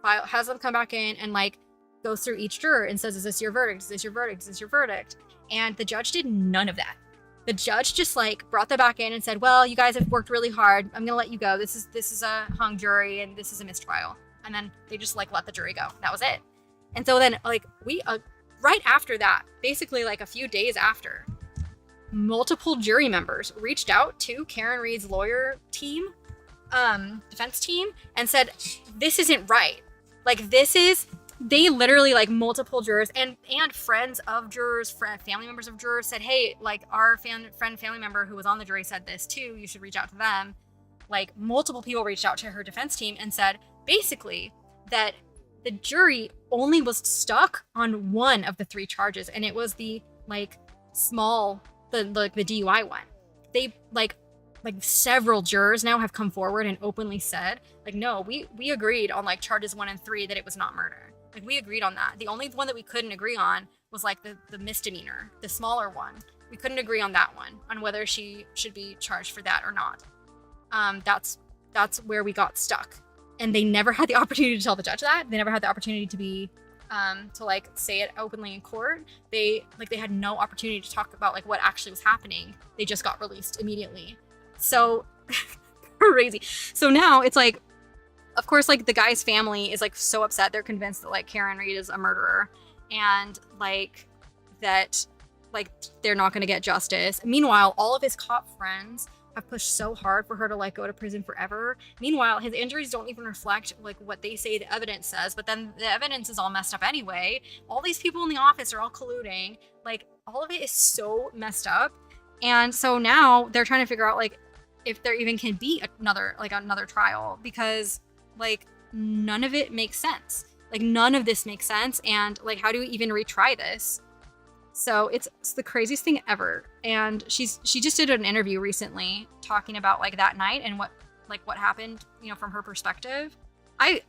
has them come back in and like goes through each juror and says, is this your verdict? Is this your verdict? Is this your verdict? And the judge did none of that. The judge just like brought them back in and said, well, you guys have worked really hard. I'm gonna let you go. This is a hung jury and this is a mistrial. And then they just like let the jury go. That was it. And so then like we right after that, basically like a few days after, multiple jury members reached out to Karen Read's lawyer team, defense team, and said, this isn't right. Like they literally like multiple jurors and friends of jurors, family members of jurors said, hey, like our family member who was on the jury said this too, you should reach out to them. Like multiple people reached out to her defense team and said basically that the jury only was stuck on one of the 3 charges, and it was the like small, the DUI one. They like several jurors now have come forward and openly said like, no, we agreed on like charges 1 and 3 that it was not murder. Like we agreed on that. The only one that we couldn't agree on was like the misdemeanor, the smaller one. We couldn't agree on that one, on whether she should be charged for that or not. That's where we got stuck. And they never had the opportunity to tell the judge that. They never had the opportunity to be to like say it openly in court. They had no opportunity to talk about like what actually was happening. They just got released immediately. So crazy. So now it's like of course, like the guy's family is like so upset. They're convinced that like Karen Read is a murderer and like that like they're not going to get justice. Meanwhile, all of his cop friends have pushed so hard for her to like go to prison forever. Meanwhile, his injuries don't even reflect like what they say the evidence says, but then the evidence is all messed up anyway. All these people in the office are all colluding. Like all of it is so messed up. And so now they're trying to figure out like if there even can be another trial because like none of it makes sense. Like none of this makes sense and like how do we even retry this? So it's the craziest thing ever. And she just did an interview recently talking about like that night and what happened, you know, from her perspective. I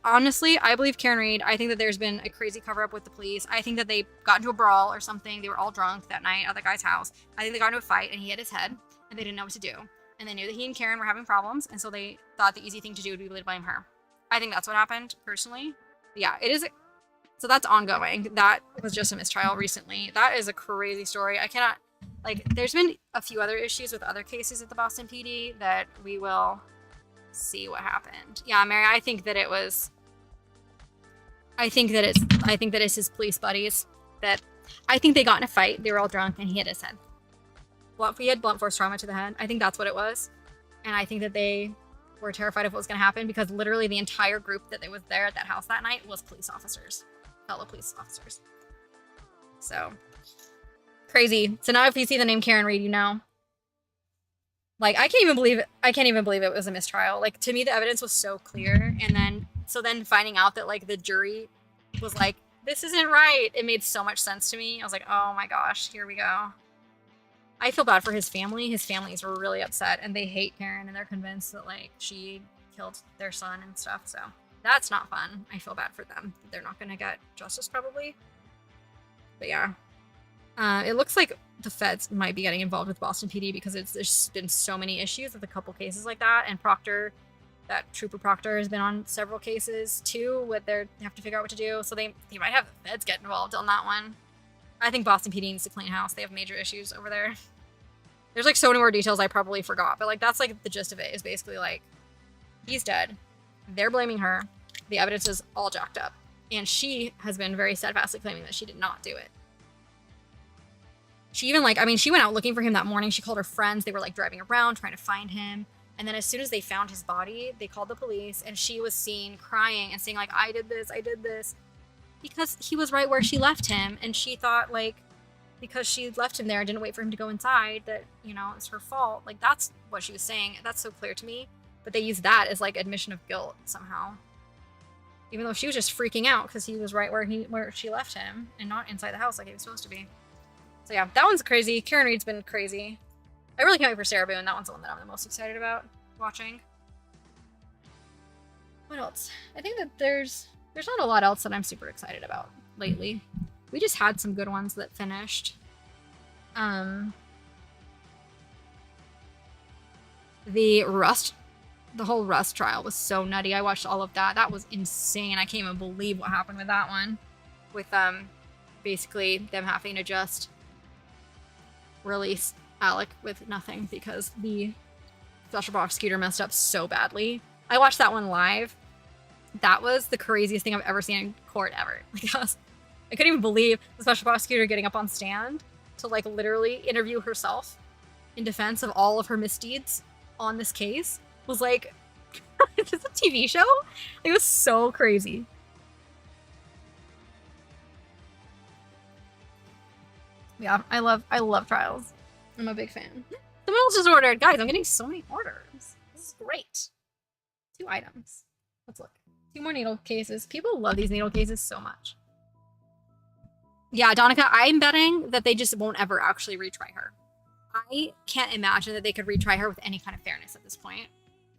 believe Karen Read. I think that there's been a crazy cover up with the police. I think that they got into a brawl or something. They were all drunk that night at the guy's house. I think they got into a fight and he hit his head and they didn't know what to do. And they knew that he and Karen were having problems. And so they thought the easy thing to do would be to blame her. I think that's what happened personally. But yeah, it is. So that's ongoing. That was just a mistrial recently. That is a crazy story. I cannot, like, there's been a few other issues with other cases at the Boston PD that we will see what happened. Yeah, Mary, I think that it's his police buddies that, I think they got in a fight. They were all drunk and he hit his head. He had blunt force trauma to the head. I think that's what it was. And I think that they were terrified of what was going to happen because literally the entire group that was there at that house that night was police officers. Fellow police officers. So crazy. So now if you see the name Karen Read, you know. Like I can't even believe it was a mistrial. Like to me the evidence was so clear and then finding out that like the jury was like this isn't right. It made so much sense to me. I was like, "Oh my gosh, here we go." I feel bad for his family. His families were really upset and they hate Karen and they're convinced that like she killed their son and stuff. So that's not fun. I feel bad for them. They're not going to get justice probably. But yeah. It looks like the feds might be getting involved with Boston PD because there's been so many issues with a couple cases like that. And Trooper Proctor has been on several cases too. They have to figure out what to do. So they might have the feds get involved on that one. I think Boston PD needs to clean house. They have major issues over there. There's like so many more details I probably forgot. But like that's like the gist of it is basically like he's dead. They're blaming her. The evidence is all jacked up. And she has been very steadfastly claiming that she did not do it. She even she went out looking for him that morning. She called her friends. They were like driving around trying to find him. And then as soon as they found his body, they called the police and she was seen crying and saying like, I did this. Because he was right where she left him. And she thought like, because she left him there and didn't wait for him to go inside that, you know, it's her fault. Like that's what she was saying. That's so clear to me. But they used that as like admission of guilt somehow. Even though she was just freaking out because he was right where she left him and not inside the house like he was supposed to be. So yeah, that one's crazy. Karen Read's been crazy. I really can't wait for Sarah Boone. That one's the one that I'm the most excited about watching. What else? I think that there's not a lot else that I'm super excited about lately. We just had some good ones that finished. The whole Rust trial was so nutty. I watched all of that. That was insane. I can't even believe what happened with that one. With basically them having to just release Alec with nothing because the special prosecutor messed up so badly. I watched that one live. That was the craziest thing I've ever seen in court ever. Like I couldn't even believe the special prosecutor getting up on stand to like literally interview herself in defense of all of her misdeeds on this case. Was like, is this a TV show? It was so crazy. Yeah, I love trials. I'm a big fan. Someone else just ordered. Guys, I'm getting so many orders. This is great. 2 items. Let's look. 2 more needle cases. People love these needle cases so much. Yeah, Donica, I'm betting that they just won't ever actually retry her. I can't imagine that they could retry her with any kind of fairness at this point.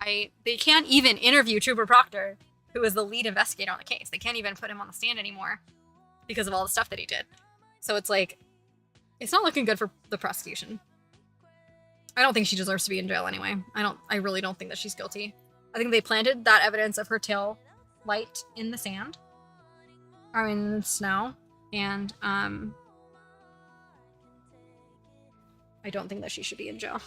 They can't even interview Trooper Proctor, who is the lead investigator on the case. They can't even put him on the stand anymore because of all the stuff that he did. So it's like, it's not looking good for the prosecution. I don't think she deserves to be in jail anyway. I really don't think that she's guilty. I think they planted that evidence of her tail light in the sand. Or in the snow. And I don't think that she should be in jail.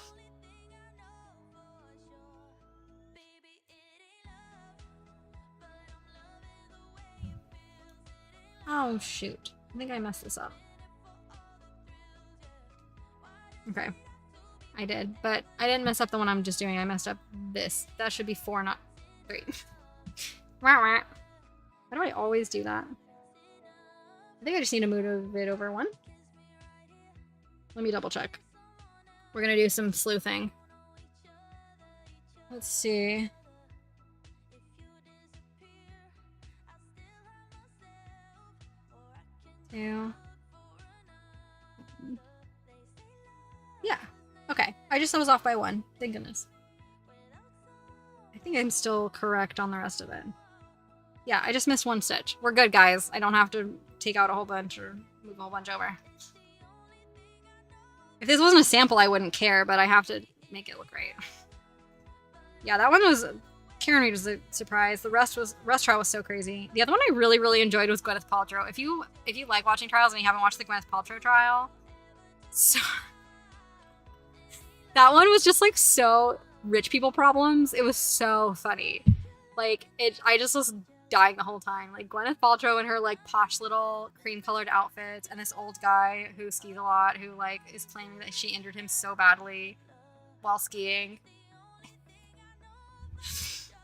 Oh shoot. I think I messed this up. Okay. I did, but I didn't mess up the one I'm just doing. I messed up this. That should be 4, not 3. Why do I always do that? I think I just need to move it over 1. Let me double check. We're gonna do some sleuthing. Let's see. Two. Yeah. Okay. I just was off by 1. Thank goodness. I think I'm still correct on the rest of it. Yeah, I just missed 1 stitch. We're good, guys. I don't have to take out a whole bunch or move a whole bunch over. If this wasn't a sample, I wouldn't care, but I have to make it look right. Yeah, that one was... Karen Reed was a surprise. The rest trial was so crazy. The other one I really, really enjoyed was Gwyneth Paltrow. If you like watching trials and you haven't watched the Gwyneth Paltrow trial, so... That one was just like so rich people problems. It was so funny. Like, I just was dying the whole time. Like, Gwyneth Paltrow in her like posh little cream colored outfits, and this old guy who skis a lot, who like is claiming that she injured him so badly while skiing.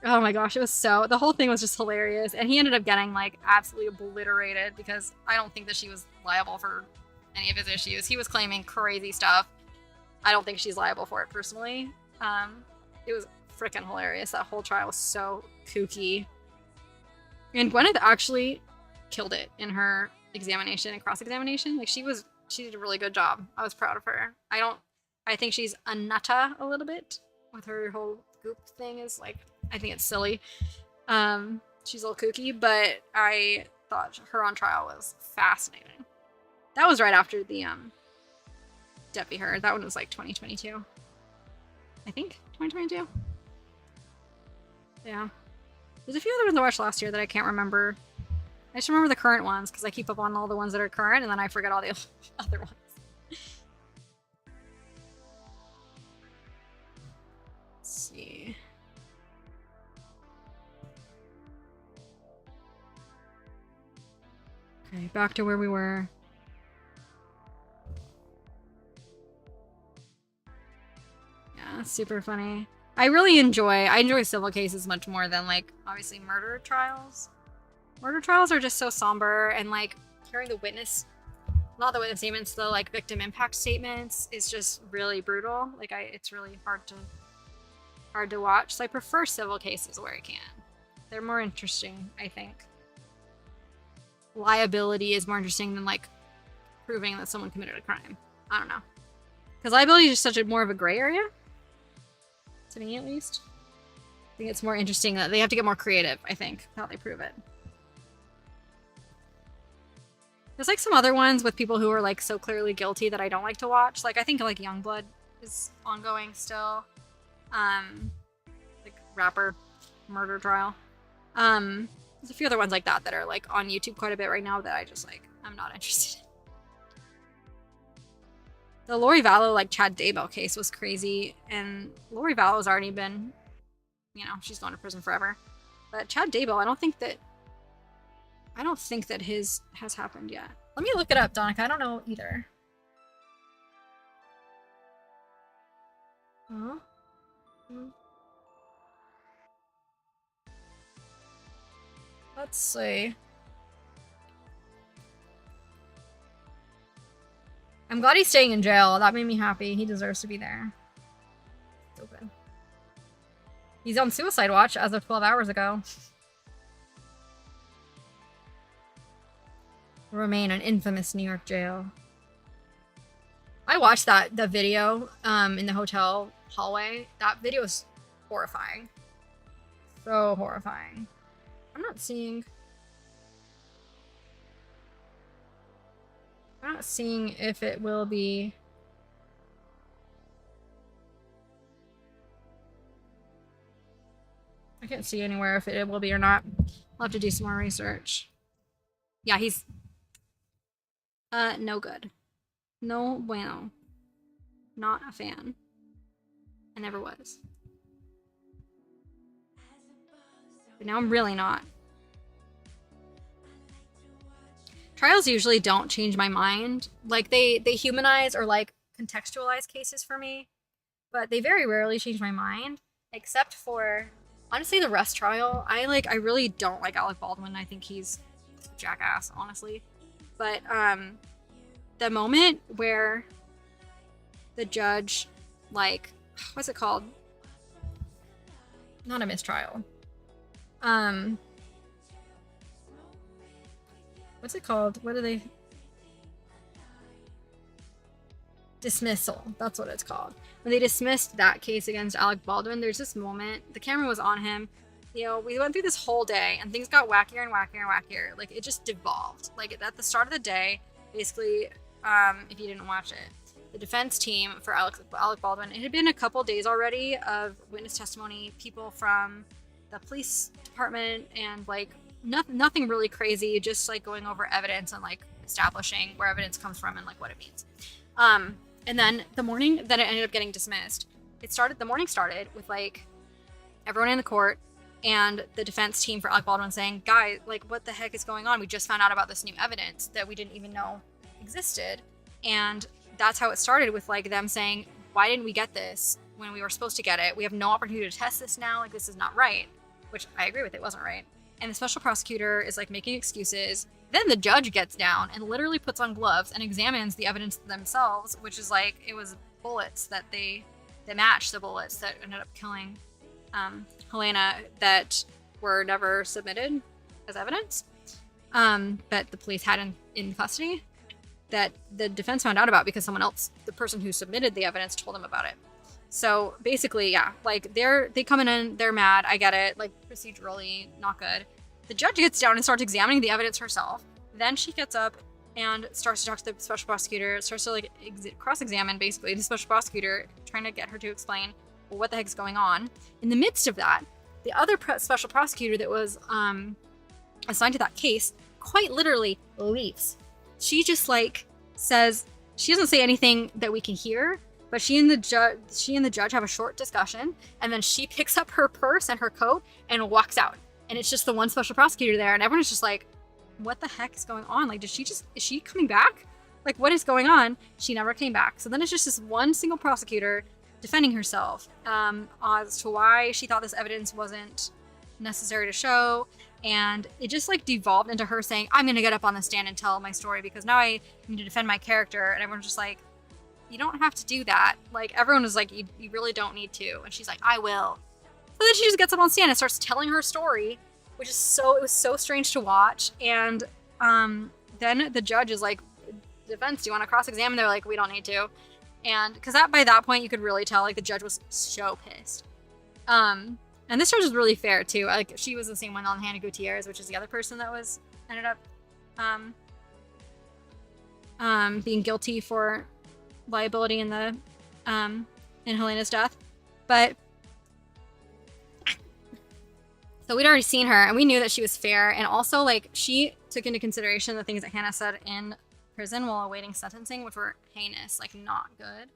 Oh my gosh, the whole thing was just hilarious. And he ended up getting like absolutely obliterated because I don't think that she was liable for any of his issues. He was claiming crazy stuff. I don't think she's liable for it personally. It was freaking hilarious. That whole trial was so kooky. And Gwyneth actually killed it in her examination and cross-examination. Like, she did a really good job. I was proud of her. I think she's a nutta a little bit with her whole goop thing is like, I think it's silly. She's a little kooky, but I thought her on trial was fascinating. That was right after the, Debbie Heard. That one was like 2022. I think 2022. Yeah. There's a few other ones I watched last year that I can't remember. I just remember the current ones because I keep up on all the ones that are current and then I forget all the other ones. Let's see. Okay, back to where we were. Super funny. I enjoy civil cases much more than like obviously murder trials. Murder trials are just so somber, and like hearing the witness, not the witness statements, the like victim impact statements is just really brutal. Like it's really hard to watch. So I prefer civil cases where I can. They're more interesting, I think. Liability is more interesting than like proving that someone committed a crime. I don't know. Because liability is just such a more of a gray area. To me, at least. I think it's more interesting that they have to get more creative, I think, how they prove it. There's like some other ones with people who are like so clearly guilty that I don't like to watch. Like I think like Youngblood is ongoing still. Like rapper murder trial. There's a few other ones like that that are like on YouTube quite a bit right now that I just like, I'm not interested in. The Lori Vallow, like, Chad Daybell case was crazy, and Lori Vallow's already been, you know, she's going to prison forever. But Chad Daybell, I don't think that his has happened yet. Let me look it up, Donica. I don't know either. Huh? Let's see. I'm glad he's staying in jail. That made me happy. He deserves to be there. So good. He's on suicide watch as of 12 hours ago. Remain in infamous New York jail. I watched the video in the hotel hallway. That video is horrifying. So horrifying. I'm not seeing if it will be. I can't see anywhere if it will be or not. I'll have to do some more research. Yeah, he's no good. No bueno. Not a fan. I never was. But now I'm really not. trials usually don't change my mind. Like they humanize or like contextualize cases for me, but they very rarely change my mind, except for honestly the Rust trial. I really don't like Alec Baldwin. I think he's a jackass, honestly. But the moment where the judge, like, what's it called? Not a mistrial. What's it called? What are they? Dismissal. That's what it's called. When they dismissed that case against Alec Baldwin, there's this moment, the camera was on him. You know, we went through this whole day and things got wackier and wackier and wackier. Like, it just devolved. Like, at the start of the day, basically, if you didn't watch it, the defense team for Alec Baldwin, it had been a couple days already of witness testimony, people from the police department, and like nothing really crazy, just like going over evidence and like establishing where evidence comes from and like what it means. And then the morning that it ended up getting dismissed, the morning started with like everyone in the court and the defense team for Alec Baldwin saying, guys, like what the heck is going on? We just found out about this new evidence that we didn't even know existed. And that's how it started, with like them saying, why didn't we get this when we were supposed to get it? We have no opportunity to test this now. Like, this is not right, which I agree with. It wasn't right. And the special prosecutor is like making excuses. Then the judge gets down and literally puts on gloves and examines the evidence themselves, which is like, it was bullets that matched the bullets that ended up killing Helena that were never submitted as evidence, but the police had in custody, that the defense found out about because someone else, the person who submitted the evidence, told them about it. So basically, yeah, like they come in, they're mad. I get it. Like, procedurally, not good. The judge gets down and starts examining the evidence herself. Then she gets up and starts to talk to the special prosecutor, starts to like cross-examine basically the special prosecutor, trying to get her to explain, well, what the heck's going on. In the midst of that, the other special prosecutor that was assigned to that case quite literally leaves. She just like says, she doesn't say anything that we can hear, but she and the judge have a short discussion, and then she picks up her purse and her coat and walks out. And it's just the one special prosecutor there, and everyone's just like, what the heck is going on? Like, is she coming back? Like, what is going on? She never came back. So then it's just this one single prosecutor defending herself as to why she thought this evidence wasn't necessary to show. And it just like devolved into her saying, I'm going to get up on the stand and tell my story because now I need to defend my character. And everyone's just like, you don't have to do that. Like, everyone was like, you really don't need to. And she's like, I will. So then she just gets up on stand and starts telling her story, which is it was so strange to watch. And then the judge is like, defense, do you want to cross-examine? They're like, we don't need to. And because by that point you could really tell like the judge was so pissed. And this judge was really fair too. Like, she was the same one on Hannah Gutierrez, which is the other person that ended up being guilty for liability in the in Helena's death. But so we'd already seen her and we knew that she was fair, and also like she took into consideration the things that Hannah said in prison while awaiting sentencing, which were heinous, like not good.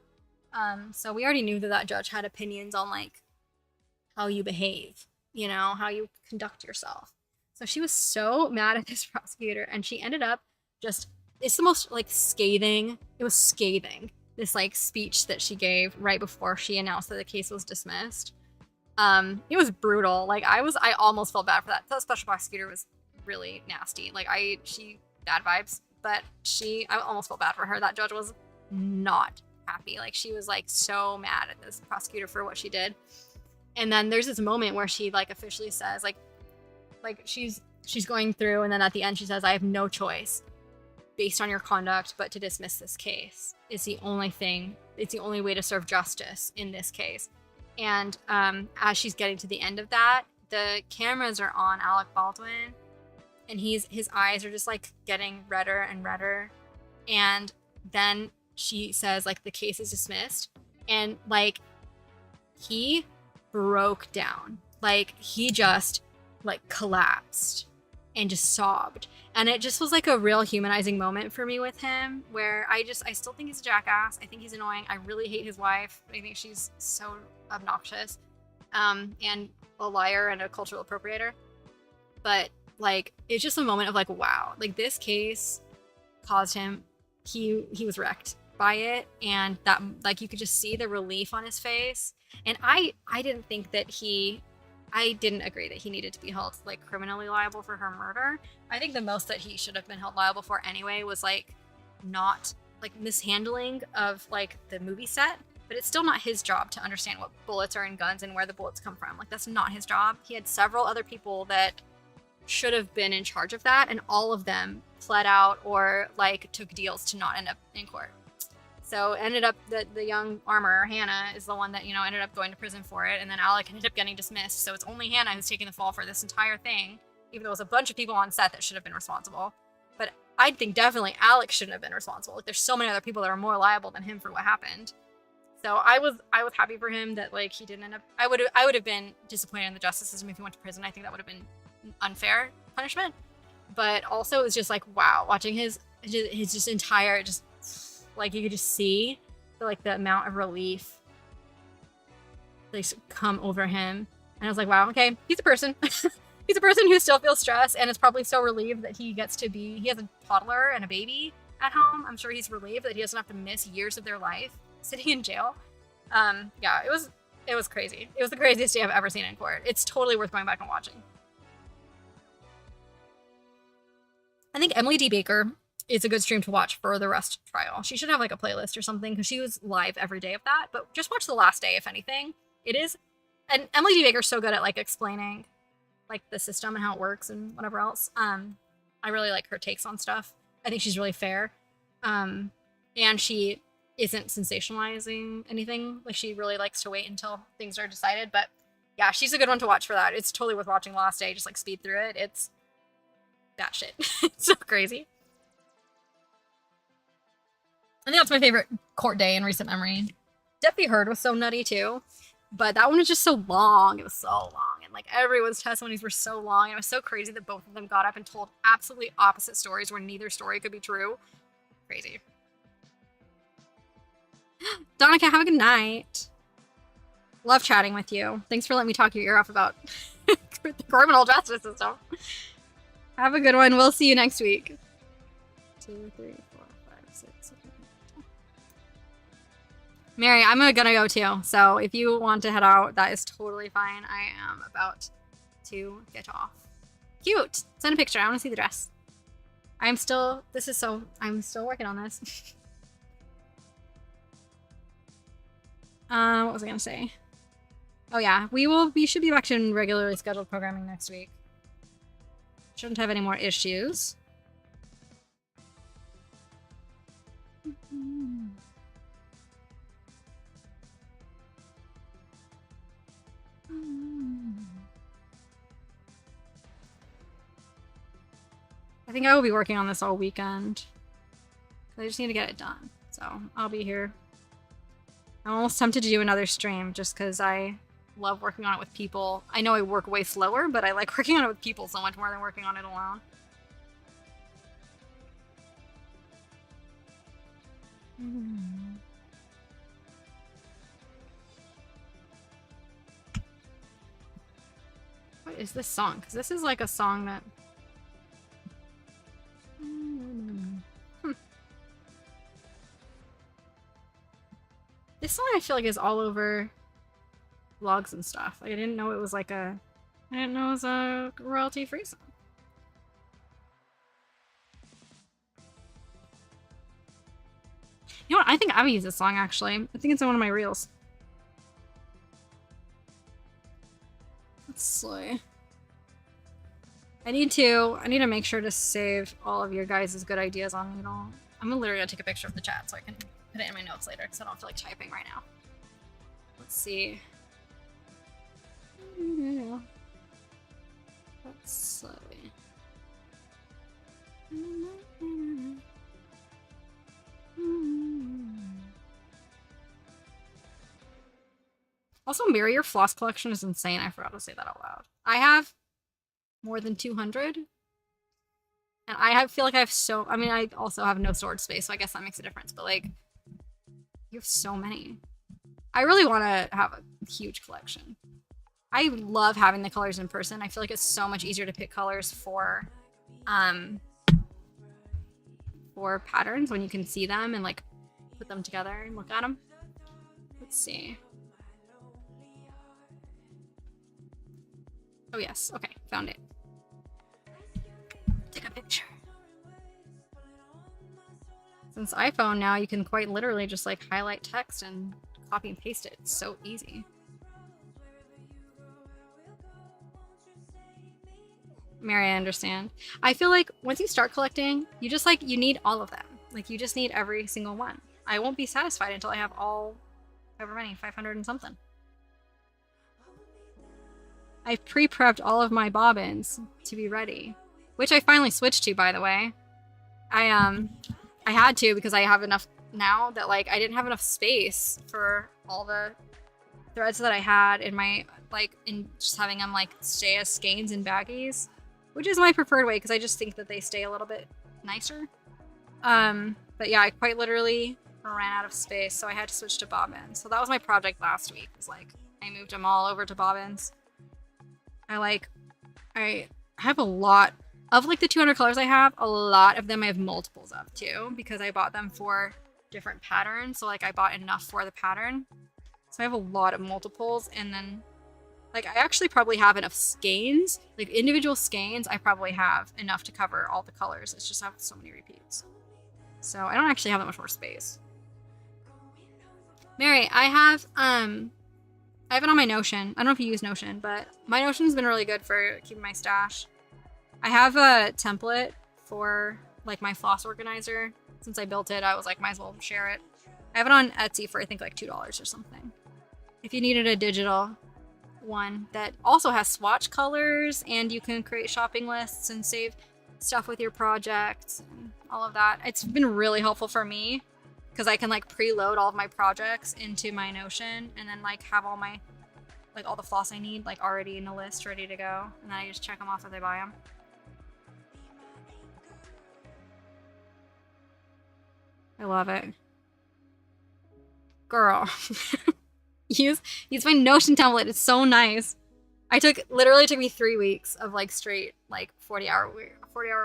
So we already knew that judge had opinions on like how you behave, you know, how you conduct yourself. So she was so mad at this prosecutor, and she ended up it's the most like scathing, it was scathing, this like speech that she gave right before she announced that the case was dismissed. It was brutal. Like, I almost felt bad for that special prosecutor was really nasty. Like, she bad vibes, but I almost felt bad for her. That judge was not happy. Like, she was like so mad at this prosecutor for what she did. And then there's this moment where she like officially says like she's going through, and then at the end she says, I have no choice based on your conduct but to dismiss this case. It's the only way to serve justice in this case. And as she's getting to the end of that, the cameras are on Alec Baldwin, and his eyes are just like getting redder and redder. And then she says like the case is dismissed, and like he broke down. Like, he just like collapsed and just sobbed. And it just was like a real humanizing moment for me with him, where I still think he's a jackass. I think he's annoying. I really hate his wife. I think she's so obnoxious, and a liar and a cultural appropriator. But like, it's just a moment of like, wow, like this case caused him, he was wrecked by it, and that like you could just see the relief on his face. And I didn't think that I didn't agree that he needed to be held like criminally liable for her murder. I think the most that he should have been held liable for anyway was like not like mishandling of like the movie set, but it's still not his job to understand what bullets are in guns and where the bullets come from. Like that's not his job. He had several other people that should have been in charge of that, and all of them pled out or like took deals to not end up in court. So ended up that the young armorer, Hannah, is the one that, you know, ended up going to prison for it. And then Alec ended up getting dismissed. So it's only Hannah who's taking the fall for this entire thing, even though it was a bunch of people on set that should have been responsible. But I think definitely Alec shouldn't have been responsible. Like there's so many other people that are more liable than him for what happened. So I was happy for him that like he didn't end up. I would have been disappointed in the justice system if he went to prison. I think that would have been unfair punishment. But also it was just like, wow, watching his just entire just like you could just see like the amount of relief like come over him. And I was like, wow, okay, he's a person. He's a person who still feels stress and is probably so relieved that he has a toddler and a baby at home. I'm sure he's relieved that he doesn't have to miss years of their life sitting in jail. Yeah, it was crazy. It was the craziest day I've ever seen in court. It's totally worth going back and watching. I think Emily D. Baker is a good stream to watch for the Rust trial. She should have like a playlist or something because she was live every day of that. But just watch the last day, if anything. It is, and Emily D. Baker's so good at like explaining like the system and how it works and whatever else. I really like her takes on stuff. I think she's really fair. And she isn't sensationalizing anything. Like she really likes to wait until things are decided. But yeah, she's a good one to watch for that. It's totally worth watching the last day. Just like speed through it. It's that shit. It's so crazy. I think that's my favorite court day in recent memory. Death Be Heard was so nutty too, but that one was just so long. It was so long, and like everyone's testimonies were so long. And it was so crazy that both of them got up and told absolutely opposite stories where neither story could be true. Crazy. Donica, have a good night. Love chatting with you. Thanks for letting me talk your ear off about the criminal justice system. Have a good one. We'll see you next week. 2, 3, 4, 5, 6, 7, 8. Mary, I'm gonna go too. So if you want to head out, that is totally fine. I am about to get off. Cute. Send a picture. I want to see the dress. I'm still working on this. What was I gonna say? Oh yeah, we should be back to regularly scheduled programming next week. Shouldn't have any more issues. I think I will be working on this all weekend. I just need to get it done. So I'll be here. I'm almost tempted to do another stream just because I love working on it with people. I know I work way slower, but I like working on it with people so much more than working on it alone. What is this song? Because this is like a song that... This song I feel like is all over vlogs and stuff. Like I didn't know it was like I didn't know it was a royalty-free song. You know what? I think I've used this song actually. I think it's in one of my reels. Let's see. I need to make sure to save all of your guys' good ideas on Noodle. I'm literally gonna take a picture of the chat so I can put it in my notes later because I don't feel like typing right now. Let's see. Let's see. Also, Mary, your floss collection is insane. I forgot to say that out loud. I have more than 200. And feel like I have I mean, I also have no storage space, so I guess that makes a difference. But, like, you have so many. I really want to have a huge collection. I love having the colors in person. I feel like it's so much easier to pick colors for for patterns when you can see them and like put them together and look at them. Let's see. Oh yes, okay, found it. Take a picture. Since iPhone now, you can quite literally just like highlight text and copy and paste it. It's so easy. Mary, I understand. I feel like once you start collecting, you just like, you need all of them. Like you just need every single one. I won't be satisfied until I have all, however many, 500 and something. I've pre-prepped all of my bobbins to be ready, which I finally switched to, by the way. I had to because I have enough now that like I didn't have enough space for all the threads that I had in my, like, in just having them like stay as skeins and baggies, which is my preferred way because I just think that they stay a little bit nicer. But yeah, I quite literally ran out of space, so I had to switch to bobbins. So that was my project last week, was like I moved them all over to bobbins. I have a lot of like the 200 colors I have, a lot of them I have multiples of too, because I bought them for different patterns. So like I bought enough for the pattern. So I have a lot of multiples, and then like I actually probably have enough skeins, like individual skeins, I probably have enough to cover all the colors. It's just I have so many repeats. So I don't actually have that much more space. Mary, I have it on my Notion. I don't know if you use Notion, but my Notion's been really good for keeping my stash. I have a template for like my floss organizer. Since I built it, I was like, might as well share it. I have it on Etsy for I think like $2 or something. If you needed a digital one that also has swatch colors and you can create shopping lists and save stuff with your projects and all of that. It's been really helpful for me because I can like preload all of my projects into my Notion and then like have all my, like all the floss I need like already in a list ready to go. And then I just check them off as I buy them. I love it. Girl. use my Notion template. It's so nice. Literally took me 3 weeks of like straight like 40-hour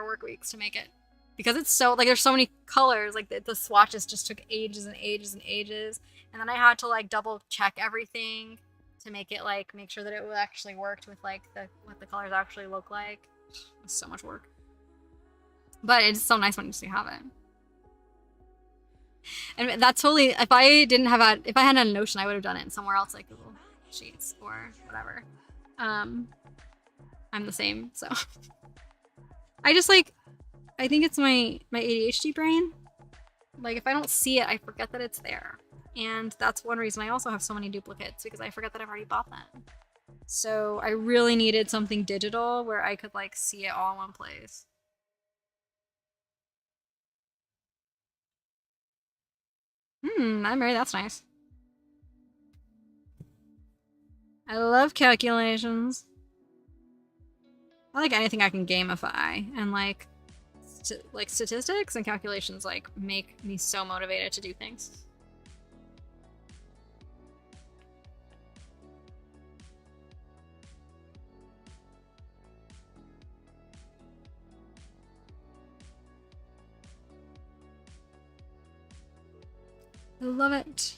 work weeks to make it. Because it's so like there's so many colors, like the swatches just took ages and ages and ages. And then I had to like double check everything to make it like make sure that it actually worked with like what the colors actually look like. It was so much work. But it's so nice when you just have it. And that's totally, if I had a Notion, I would have done it somewhere else, like Google Sheets or whatever. I'm the same, so. I just like, I think it's my ADHD brain. Like if I don't see it, I forget that it's there. And that's one reason I also have so many duplicates, because I forget that I've already bought them. So I really needed something digital where I could like see it all in one place. Mary, that's nice. I love calculations. I like anything I can gamify, and like statistics and calculations like make me so motivated to do things. I love it.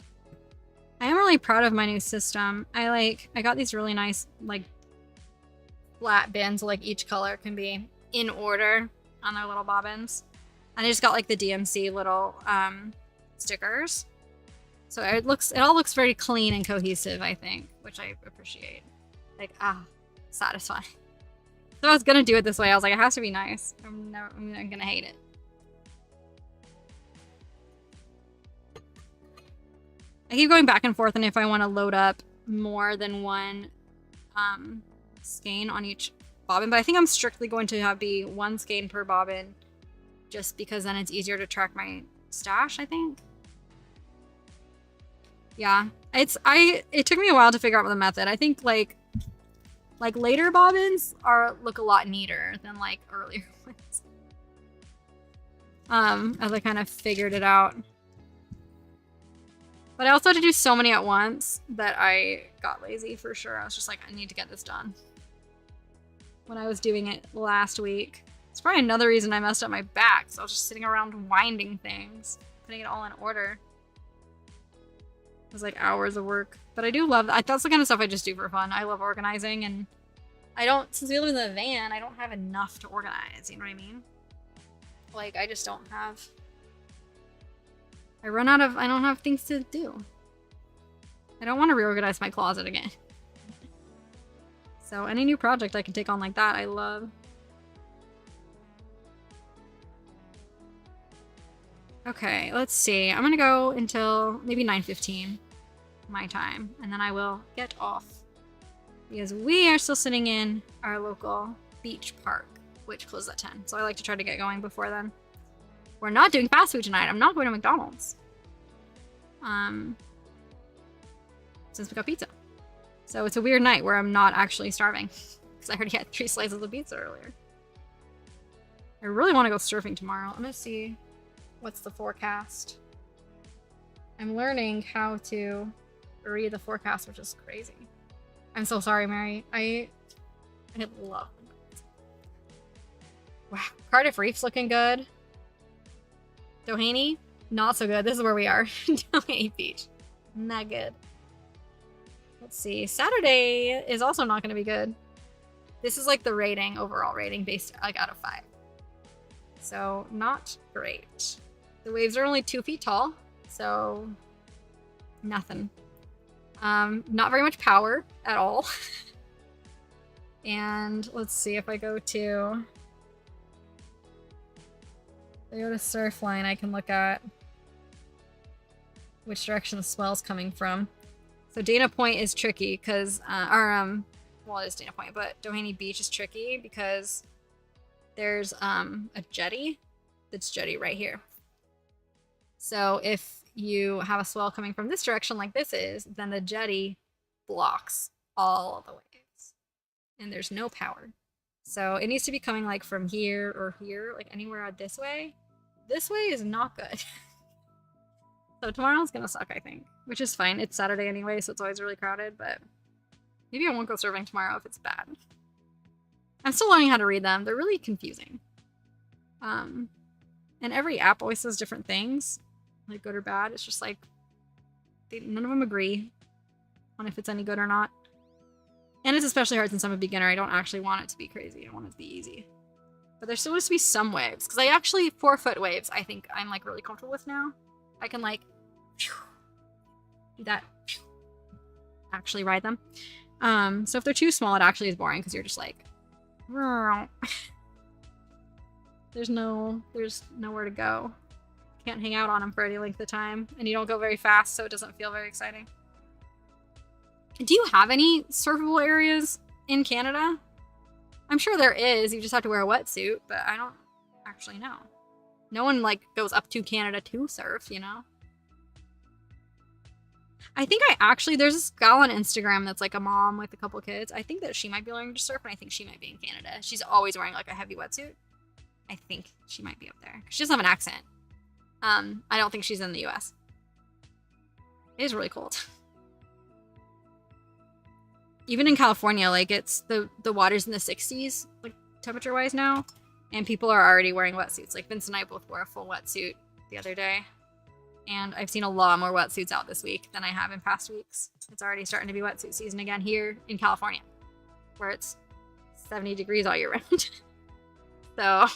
I am really proud of my new system. I got these really nice like flat bins, so like each color can be in order on their little bobbins. And I just got like the DMC little stickers. So it all looks very clean and cohesive, I think, which I appreciate. Like, satisfying. So I was gonna do it this way. I was like, it has to be nice. I'm gonna hate it. I keep going back and forth on if I want to load up more than one skein on each bobbin, but I think I'm strictly going to be one skein per bobbin, just because then it's easier to track my stash, I think. Yeah, it took me a while to figure out the method. I think like later bobbins look a lot neater than like earlier ones. As I kind of figured it out. But I also had to do so many at once that I got lazy for sure. I was just like, I need to get this done. When I was doing it last week. It's probably another reason I messed up my back. So I was just sitting around winding things, putting it all in order. It was like hours of work. But I do love that. That's the kind of stuff I just do for fun. I love organizing, and I don't, since we live in the van, I don't have enough to organize. You know what I mean? Like, I just don't have, I don't have things to do. I don't want to reorganize my closet again. So any new project I can take on like that, I love. Okay, let's see. I'm gonna go until maybe 9:15 my time, and then I will get off. Because we are still sitting in our local beach park, which closes at 10. So I like to try to get going before then. We're not doing fast food tonight. I'm not going to McDonald's. Since we got pizza. So it's a weird night where I'm not actually starving. Because I already had 3 slices of pizza earlier. I really want to go surfing tomorrow. I'm going to see what's the forecast. I'm learning how to read the forecast, which is crazy. I'm so sorry, Mary. I love it. Wow. Cardiff Reef's looking good. Doheny, not so good. This is where we are. Doheny Beach. Not good. Let's see. Saturday is also not going to be good. This is like the rating, overall rating, based like out of 5. So not great. The waves are only 2 feet tall, so nothing. Not very much power at all. And let's see if I go to Surfline, I can look at which direction the swell's coming from. So Dana Point is tricky because, well, it is Dana Point, but Doheny Beach is tricky because there's a jetty that's jetty right here. So if you have a swell coming from this direction like this is, then the jetty blocks all of the waves. And there's no power. So it needs to be coming like from here or here, like anywhere out this way. This way is not good. So tomorrow's gonna suck, I think. Which is fine. It's Saturday anyway, so it's always really crowded, but maybe I won't go surfing tomorrow if it's bad. I'm still learning how to read them. They're really confusing. And every app always says different things, like good or bad. It's just like none of them agree on if it's any good or not. And it's especially hard since I'm a beginner. I don't actually want it to be crazy. I want it to be easy. But there's supposed to be some waves, because I actually 4-foot waves I think I'm like really comfortable with now. I can like do that, actually ride them. So if they're too small, it actually is boring because you're just like there's nowhere to go. Can't hang out on them for any length of time, and you don't go very fast, so it doesn't feel very exciting. Do you have any surfable areas in Canada? I'm sure there is. You just have to wear a wetsuit, but I don't actually know. No one like goes up to Canada to surf, you know? I think there's this gal on Instagram that's like a mom with a couple kids. I think that she might be learning to surf, and I think she might be in Canada. She's always wearing like a heavy wetsuit. I think she might be up there. She doesn't have an accent. I don't think she's in the US. It is really cold. Even in California, like it's the water's in the 60s, like temperature wise now, and people are already wearing wetsuits. Like Vince and I both wore a full wetsuit the other day, and I've seen a lot more wetsuits out this week than I have in past weeks. It's already starting to be wetsuit season again here in California, where it's 70 degrees all year round. So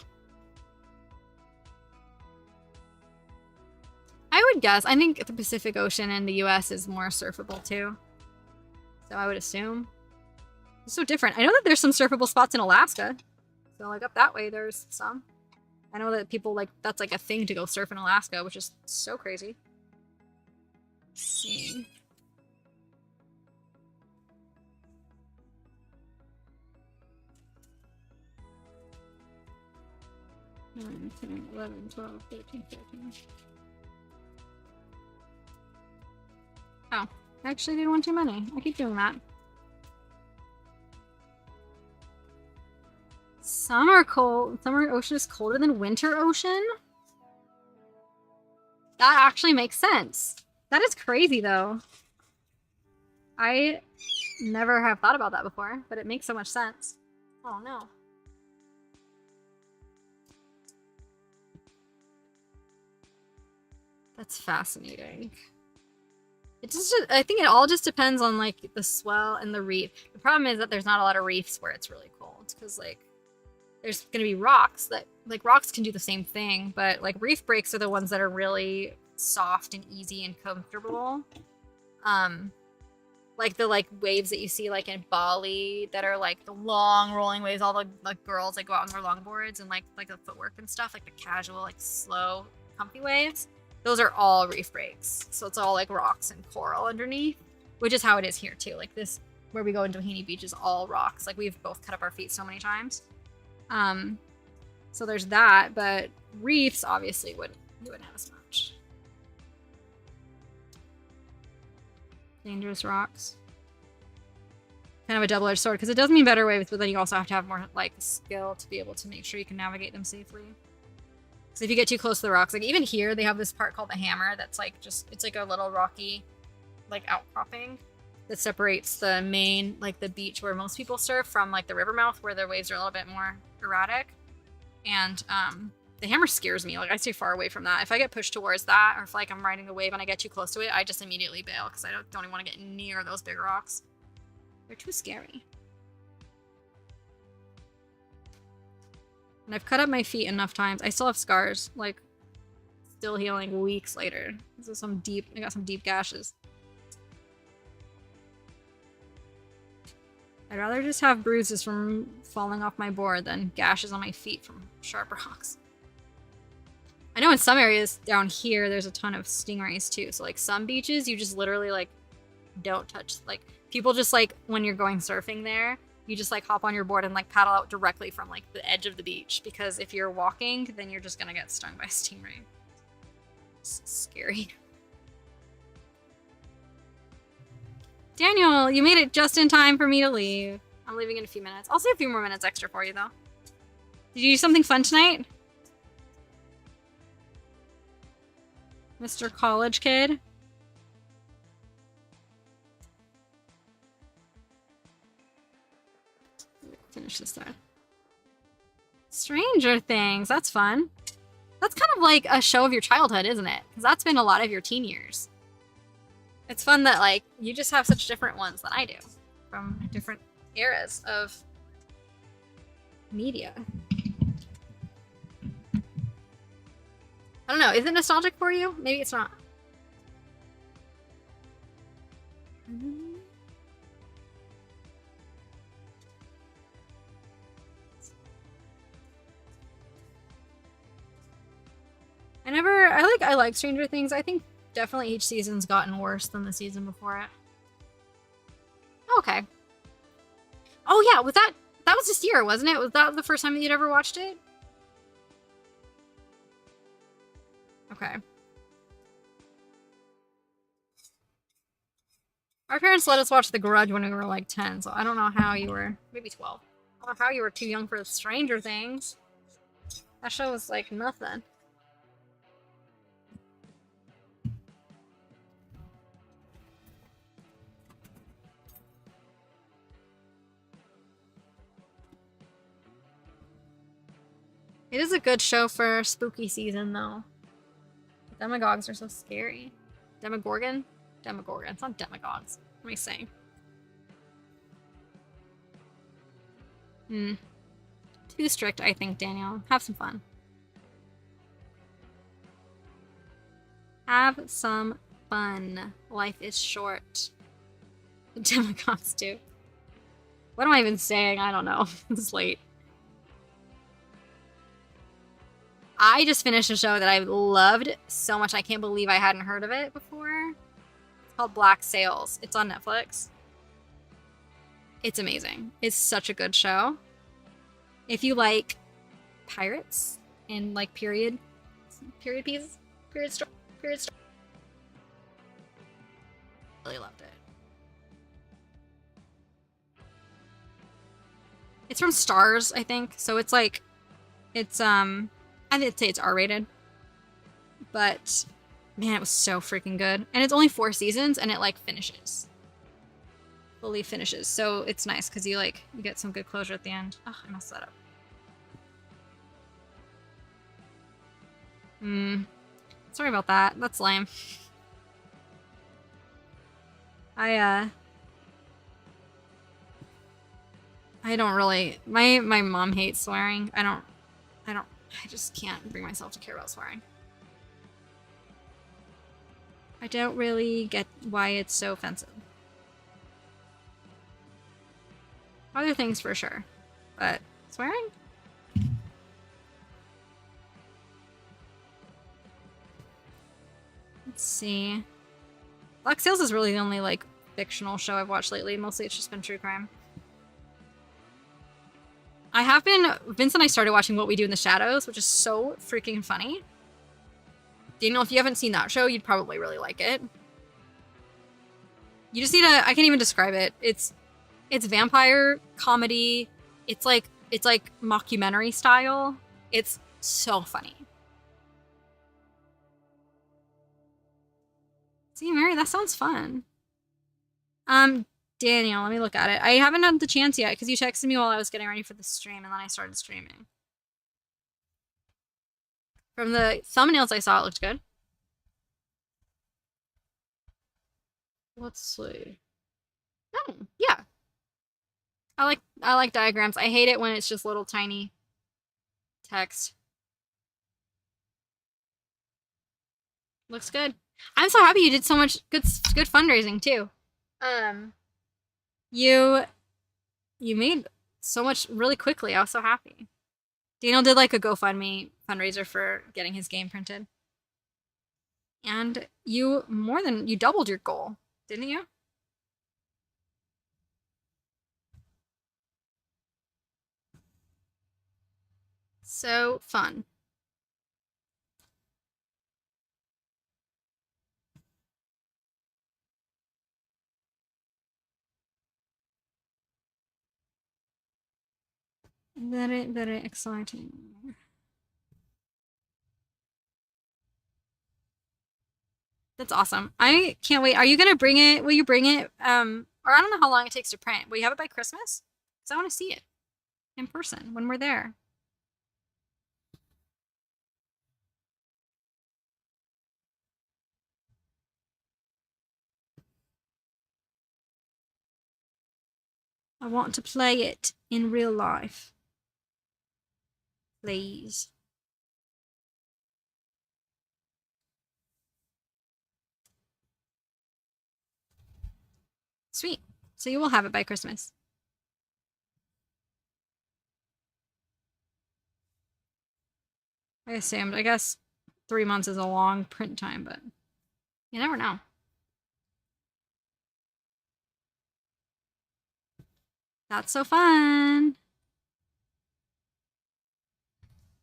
I would guess, I think the Pacific Ocean in the US is more surfable too. So I would assume. It's so different. I know that there's some surfable spots in Alaska. So like up that way there's some. I know that people like, that's like a thing to go surf in Alaska, which is so crazy. Let's see. Nine, 10, 11, 12, 13, 14. Oh, I actually didn't want too many. I keep doing that. Summer ocean is colder than winter ocean? That actually makes sense. That is crazy though. I never have thought about that before, but it makes so much sense. Oh no. That's fascinating. It just, I think it all just depends on like the swell and the reef. The problem is that there's not a lot of reefs where it's really cold because like there's gonna be rocks that like rocks can do the same thing, but like reef breaks are the ones that are really soft and easy and comfortable. Like the like waves that you see like in Bali that are like the long rolling waves, all the like girls that go out on their longboards and like the footwork and stuff, like the casual, like slow, comfy waves. Those are all reef breaks. So it's all like rocks and coral underneath, which is how it is here too. Like this, where we go into Doheny Beach is all rocks. Like we've both cut up our feet so many times. So there's that, but reefs obviously you wouldn't have as much. Dangerous rocks. Kind of a double-edged sword because it does mean better waves, but then you also have to have more like skill to be able to make sure you can navigate them safely. So if you get too close to the rocks, like even here they have this part called the hammer that's like it's like a little rocky like outcropping that separates the main like the beach where most people surf from like the river mouth where the waves are a little bit more erratic. And the hammer scares me. Like I stay far away from that. If I get pushed towards that, or if like I'm riding a wave and I get too close to it, I just immediately bail because I don't even want to get near those big rocks. They're too scary. And I've cut up my feet enough times. I still have scars, like still healing weeks later. This is I got some deep gashes. I'd rather just have bruises from falling off my board than gashes on my feet from sharp rocks. I know in some areas down here, there's a ton of stingrays too. So like some beaches, you just literally like don't touch, like people just like when you're going surfing there, you just like hop on your board and like paddle out directly from like the edge of the beach. Because if you're walking, then you're just gonna get stung by a stingray. It's scary. Daniel, you made it just in time for me to leave. I'm leaving in a few minutes. I'll say a few more minutes extra for you, though. Did you do something fun tonight? Mr. College Kid? Finish this side. Stranger Things. That's fun. That's kind of like a show of your childhood, isn't it? Because that's been a lot of your teen years. It's fun that, like, you just have such different ones than I do. From different eras of media. I don't know. Is it nostalgic for you? Maybe it's not. I like Stranger Things. I think definitely each season's gotten worse than the season before it. Okay. Oh yeah, that was this year, wasn't it? Was that the first time that you'd ever watched it? Okay. Our parents let us watch The Grudge when we were like 10, so I don't know how you were, maybe 12. I don't know how you were too young for Stranger Things. That show was like nothing. It is a good show for spooky season, though. Demagogues are so scary. Demogorgon? Demogorgon. It's not demagogues. What am I saying? Too strict, I think, Daniel. Have some fun. Have some fun. Life is short. The demagogues do. What am I even saying? I don't know. It's late. I just finished a show that I loved so much. I can't believe I hadn't heard of it before. It's called Black Sails. It's on Netflix. It's amazing. It's such a good show. If you like pirates and like period pieces, period story, really loved it. It's from Stars, I think. So it's like, it's I'd say it's R-rated, but man, it was so freaking good. And it's only 4 seasons, and it like fully finishes. So it's nice because you get some good closure at the end. Oh, I messed that up. Sorry about that. That's lame. I don't really, my mom hates swearing. I just can't bring myself to care about swearing. I don't really get why it's so offensive. Other things for sure, but swearing? Let's see. Black Sails is really the only, like, fictional show I've watched lately. Mostly it's just been true crime. Vince and I started watching What We Do in the Shadows, which is so freaking funny. Daniel, if you haven't seen that show, you'd probably really like it. You just need I can't even describe it. It's vampire comedy. It's like mockumentary style. It's so funny. See, Mary, that sounds fun. Daniel, let me look at it. I haven't had the chance yet because you texted me while I was getting ready for the stream and then I started streaming. From the thumbnails I saw, it looked good. Let's see. Oh, yeah. I like diagrams. I hate it when it's just little tiny text. Looks good. I'm so happy you did so much good fundraising too. You made so much really quickly. I was so happy. Daniel did like a GoFundMe fundraiser for getting his game printed. And you doubled your goal, didn't you? So fun. Very, very exciting. That's awesome. I can't wait. Are you gonna bring it? Will you bring it? Or I don't know how long it takes to print. Will you have it by Christmas? Because I want to see it in person when we're there. I want to play it in real life. Please. Sweet. So you will have it by Christmas. I assumed. I guess 3 months is a long print time, but you never know. That's so fun.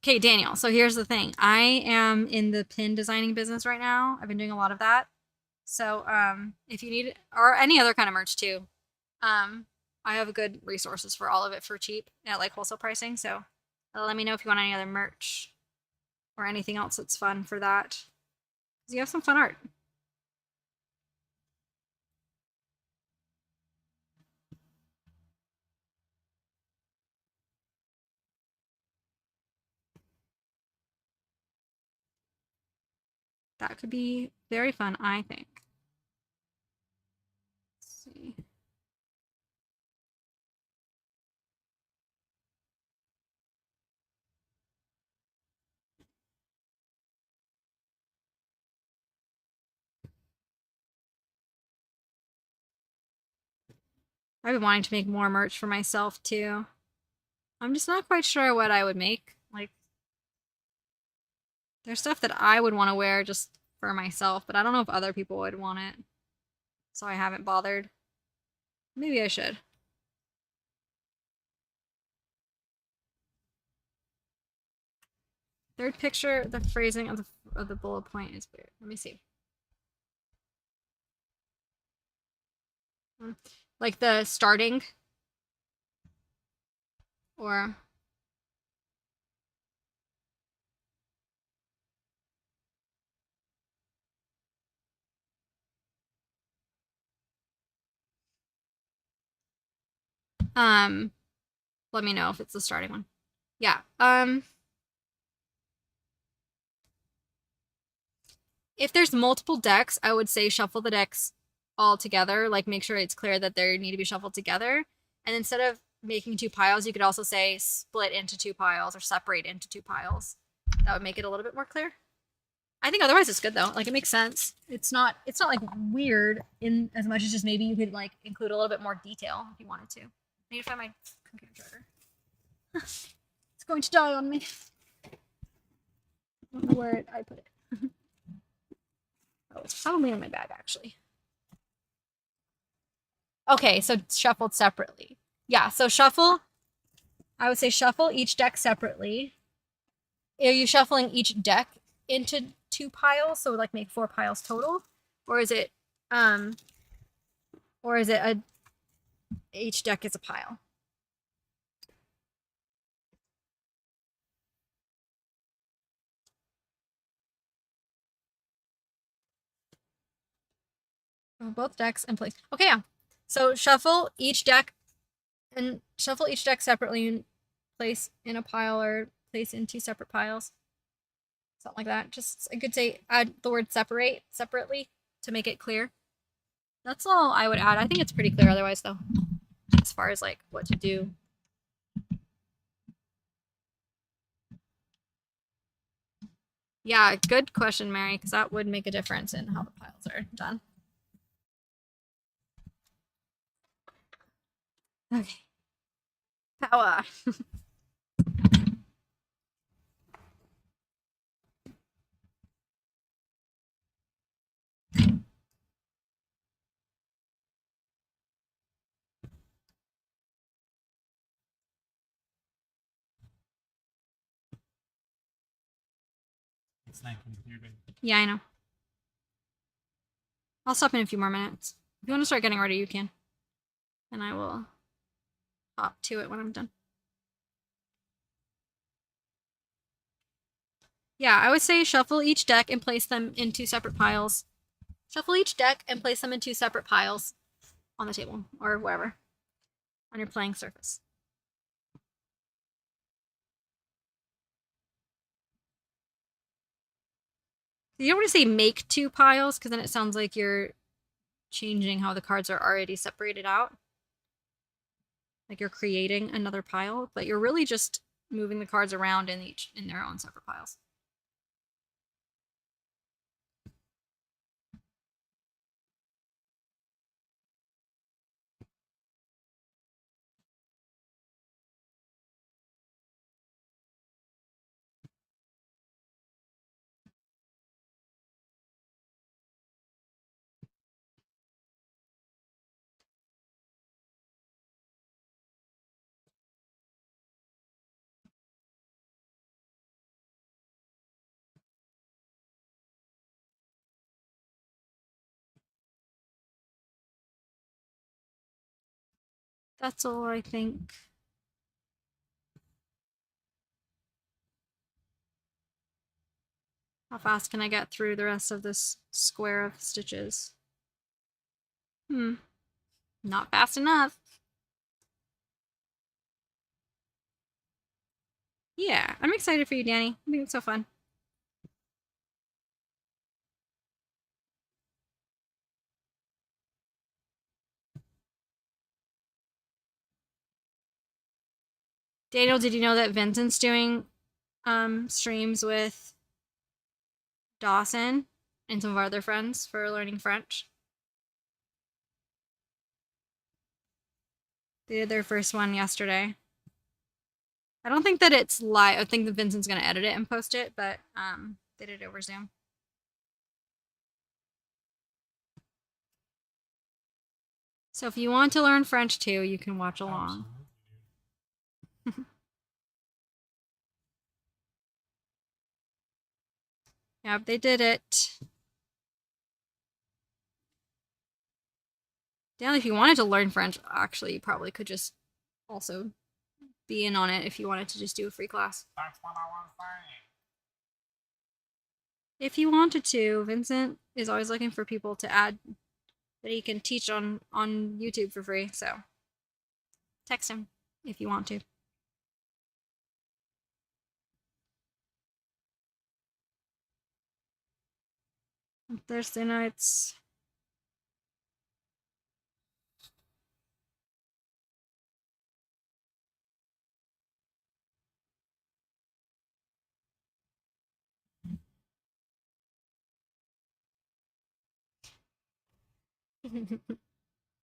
Okay, Daniel. So here's the thing. I am in the pin designing business right now. I've been doing a lot of that. So if you need or any other kind of merch too, I have good resources for all of it for cheap at like wholesale pricing. So let me know if you want any other merch or anything else that's fun for that. Because you have some fun art. That could be very fun, I think. Let's see. I've been wanting to make more merch for myself too. I'm just not quite sure what I would make. Like, there's stuff that I would want to wear just for myself, but I don't know if other people would want it. So I haven't bothered. Maybe I should. Third picture, the phrasing of the bullet point is weird. Let me see. Like the starting or let me know if it's the starting one. Yeah. If there's multiple decks, I would say shuffle the decks all together. Like make sure it's clear that they need to be shuffled together. And instead of making two piles, you could also say split into two piles or separate into two piles. That would make it a little bit more clear. I think otherwise it's good though. Like it makes sense. It's not like weird in as much as just maybe you could like include a little bit more detail if you wanted to. I need to find my computer charger. It's going to die on me. I don't know where I put it. Oh, it's probably in my bag actually. Okay, so shuffled separately. Yeah, so shuffle. I would say shuffle each deck separately. Are you shuffling each deck into two piles, so like make 4 piles total, or is it a each deck is a pile? Oh, both decks in place. Okay, yeah. So shuffle each deck separately and place in a pile or place in 2 separate piles. Something like that. Just I could say add the word separately to make it clear. That's all I would add. I think it's pretty clear otherwise though. As far as like what to do. Yeah, good question, Mary, because that would make a difference in how the piles are done. Okay. Power. It's 9:23. Yeah, I know. I'll stop in a few more minutes. If you want to start getting ready, you can. And I will hop to it when I'm done. Yeah, I would say shuffle each deck and place them in 2 separate piles. Shuffle each deck and place them in 2 separate piles on the table or wherever on your playing surface. You don't want to say make 2 piles because then it sounds like you're changing how the cards are already separated out. Like you're creating another pile, but you're really just moving the cards around in their own separate piles. That's all I think. How fast can I get through the rest of this square of stitches? Not fast enough. Yeah, I'm excited for you, Danny. I think it's so fun. Daniel, did you know that Vincent's doing streams with Dawson and some of our other friends for learning French? They did their first one yesterday. I don't think that it's live. I think that Vincent's gonna edit it and post it, but they did it over Zoom. So if you want to learn French too, you can watch along. Yep, they did it. Dan, if you wanted to learn French, actually, you probably could just also be in on it if you wanted to just do a free class. That's what I was saying. If you wanted to, Vincent is always looking for people to add that he can teach on YouTube for free. So text him if you want to. On Thursday nights.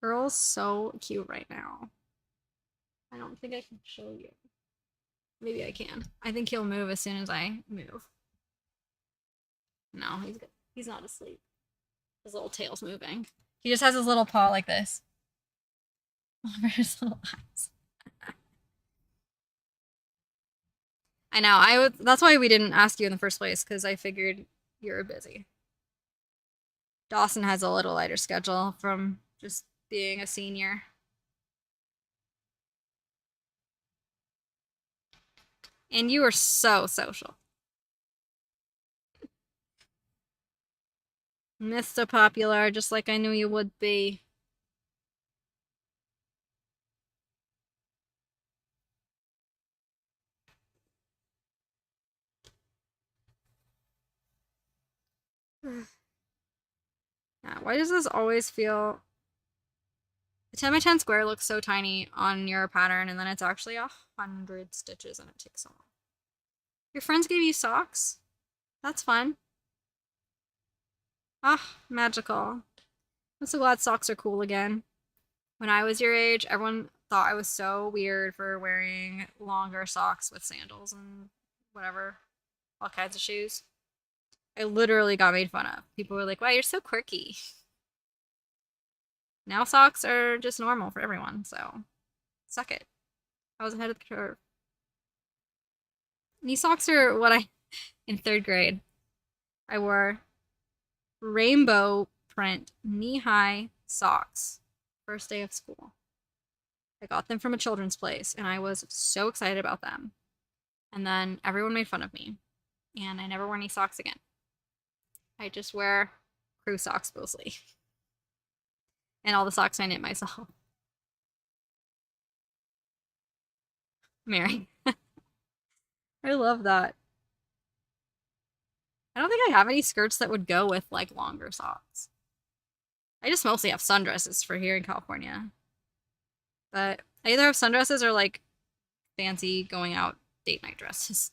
Earl's so cute right now. I don't think I can show you. Maybe I can. I think he'll move as soon as I move. No, he's good. He's not asleep. His little tail's moving. He just has his little paw like this over his little eyes. I know. That's why we didn't ask you in the first place, because I figured you were busy. Dawson has a little lighter schedule from just being a senior. And you are so social. Mr. Popular, just like I knew you would be. Yeah, why does this always feel... The 10 by 10 square looks so tiny on your pattern, and then it's actually 100 stitches, and it takes so long. Your friends gave you socks? That's fun. Ah, magical. I'm so glad socks are cool again. When I was your age, everyone thought I was so weird for wearing longer socks with sandals and whatever, all kinds of shoes. I literally got made fun of. People were like, wow, you're so quirky. Now socks are just normal for everyone, so suck it. I was ahead of the curve. Knee socks are what in 3rd grade, I wore rainbow print knee-high socks first day of school. I got them from a children's place, and I was so excited about them. And then everyone made fun of me, and I never wore knee socks again. I just wear crew socks mostly. And all the socks I knit myself. Mary. I love that. I don't think I have any skirts that would go with like longer socks. I just mostly have sundresses for here in California. But I either have sundresses or like fancy going out date night dresses.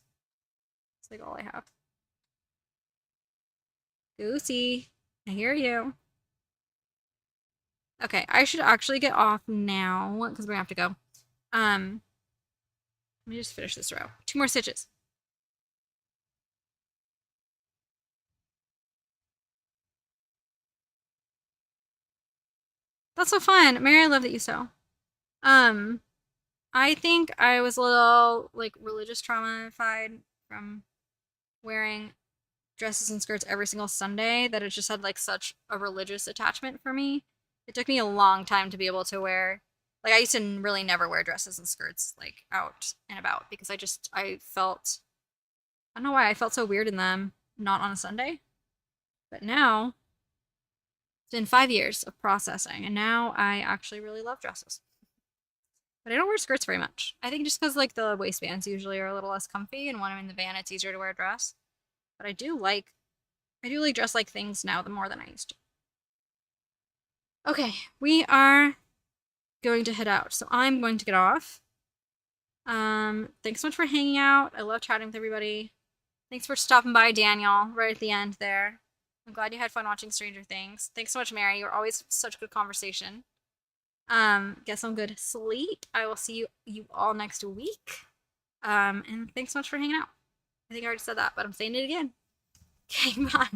It's like all I have. Goosey, I hear you. Okay, I should actually get off now because we're gonna have to go. Let me just finish this row. 2 more stitches. That's so fun. Mary, I love that you sew. I think I was a little like religious traumatized from wearing dresses and skirts every single Sunday that it just had like such a religious attachment for me. It took me a long time to be able to wear, like I used to really never wear dresses and skirts like out and about because I felt, I don't know why I felt so weird in them, not on a Sunday. But now it's been 5 years of processing, and now I actually really love dresses. But I don't wear skirts very much. I think just because like the waistbands usually are a little less comfy, and when I'm in the van, it's easier to wear a dress. But I do like dress like things now the more than I used to. Okay, we are going to head out, so I'm going to get off. Thanks so much for hanging out. I love chatting with everybody. Thanks for stopping by, Daniel, right at the end there. I'm glad you had fun watching Stranger Things. Thanks so much, Mary. You're always such good conversation. Get some good sleep. I will see you all next week. And thanks so much for hanging out. I think I already said that, but I'm saying it again. Okay, bye.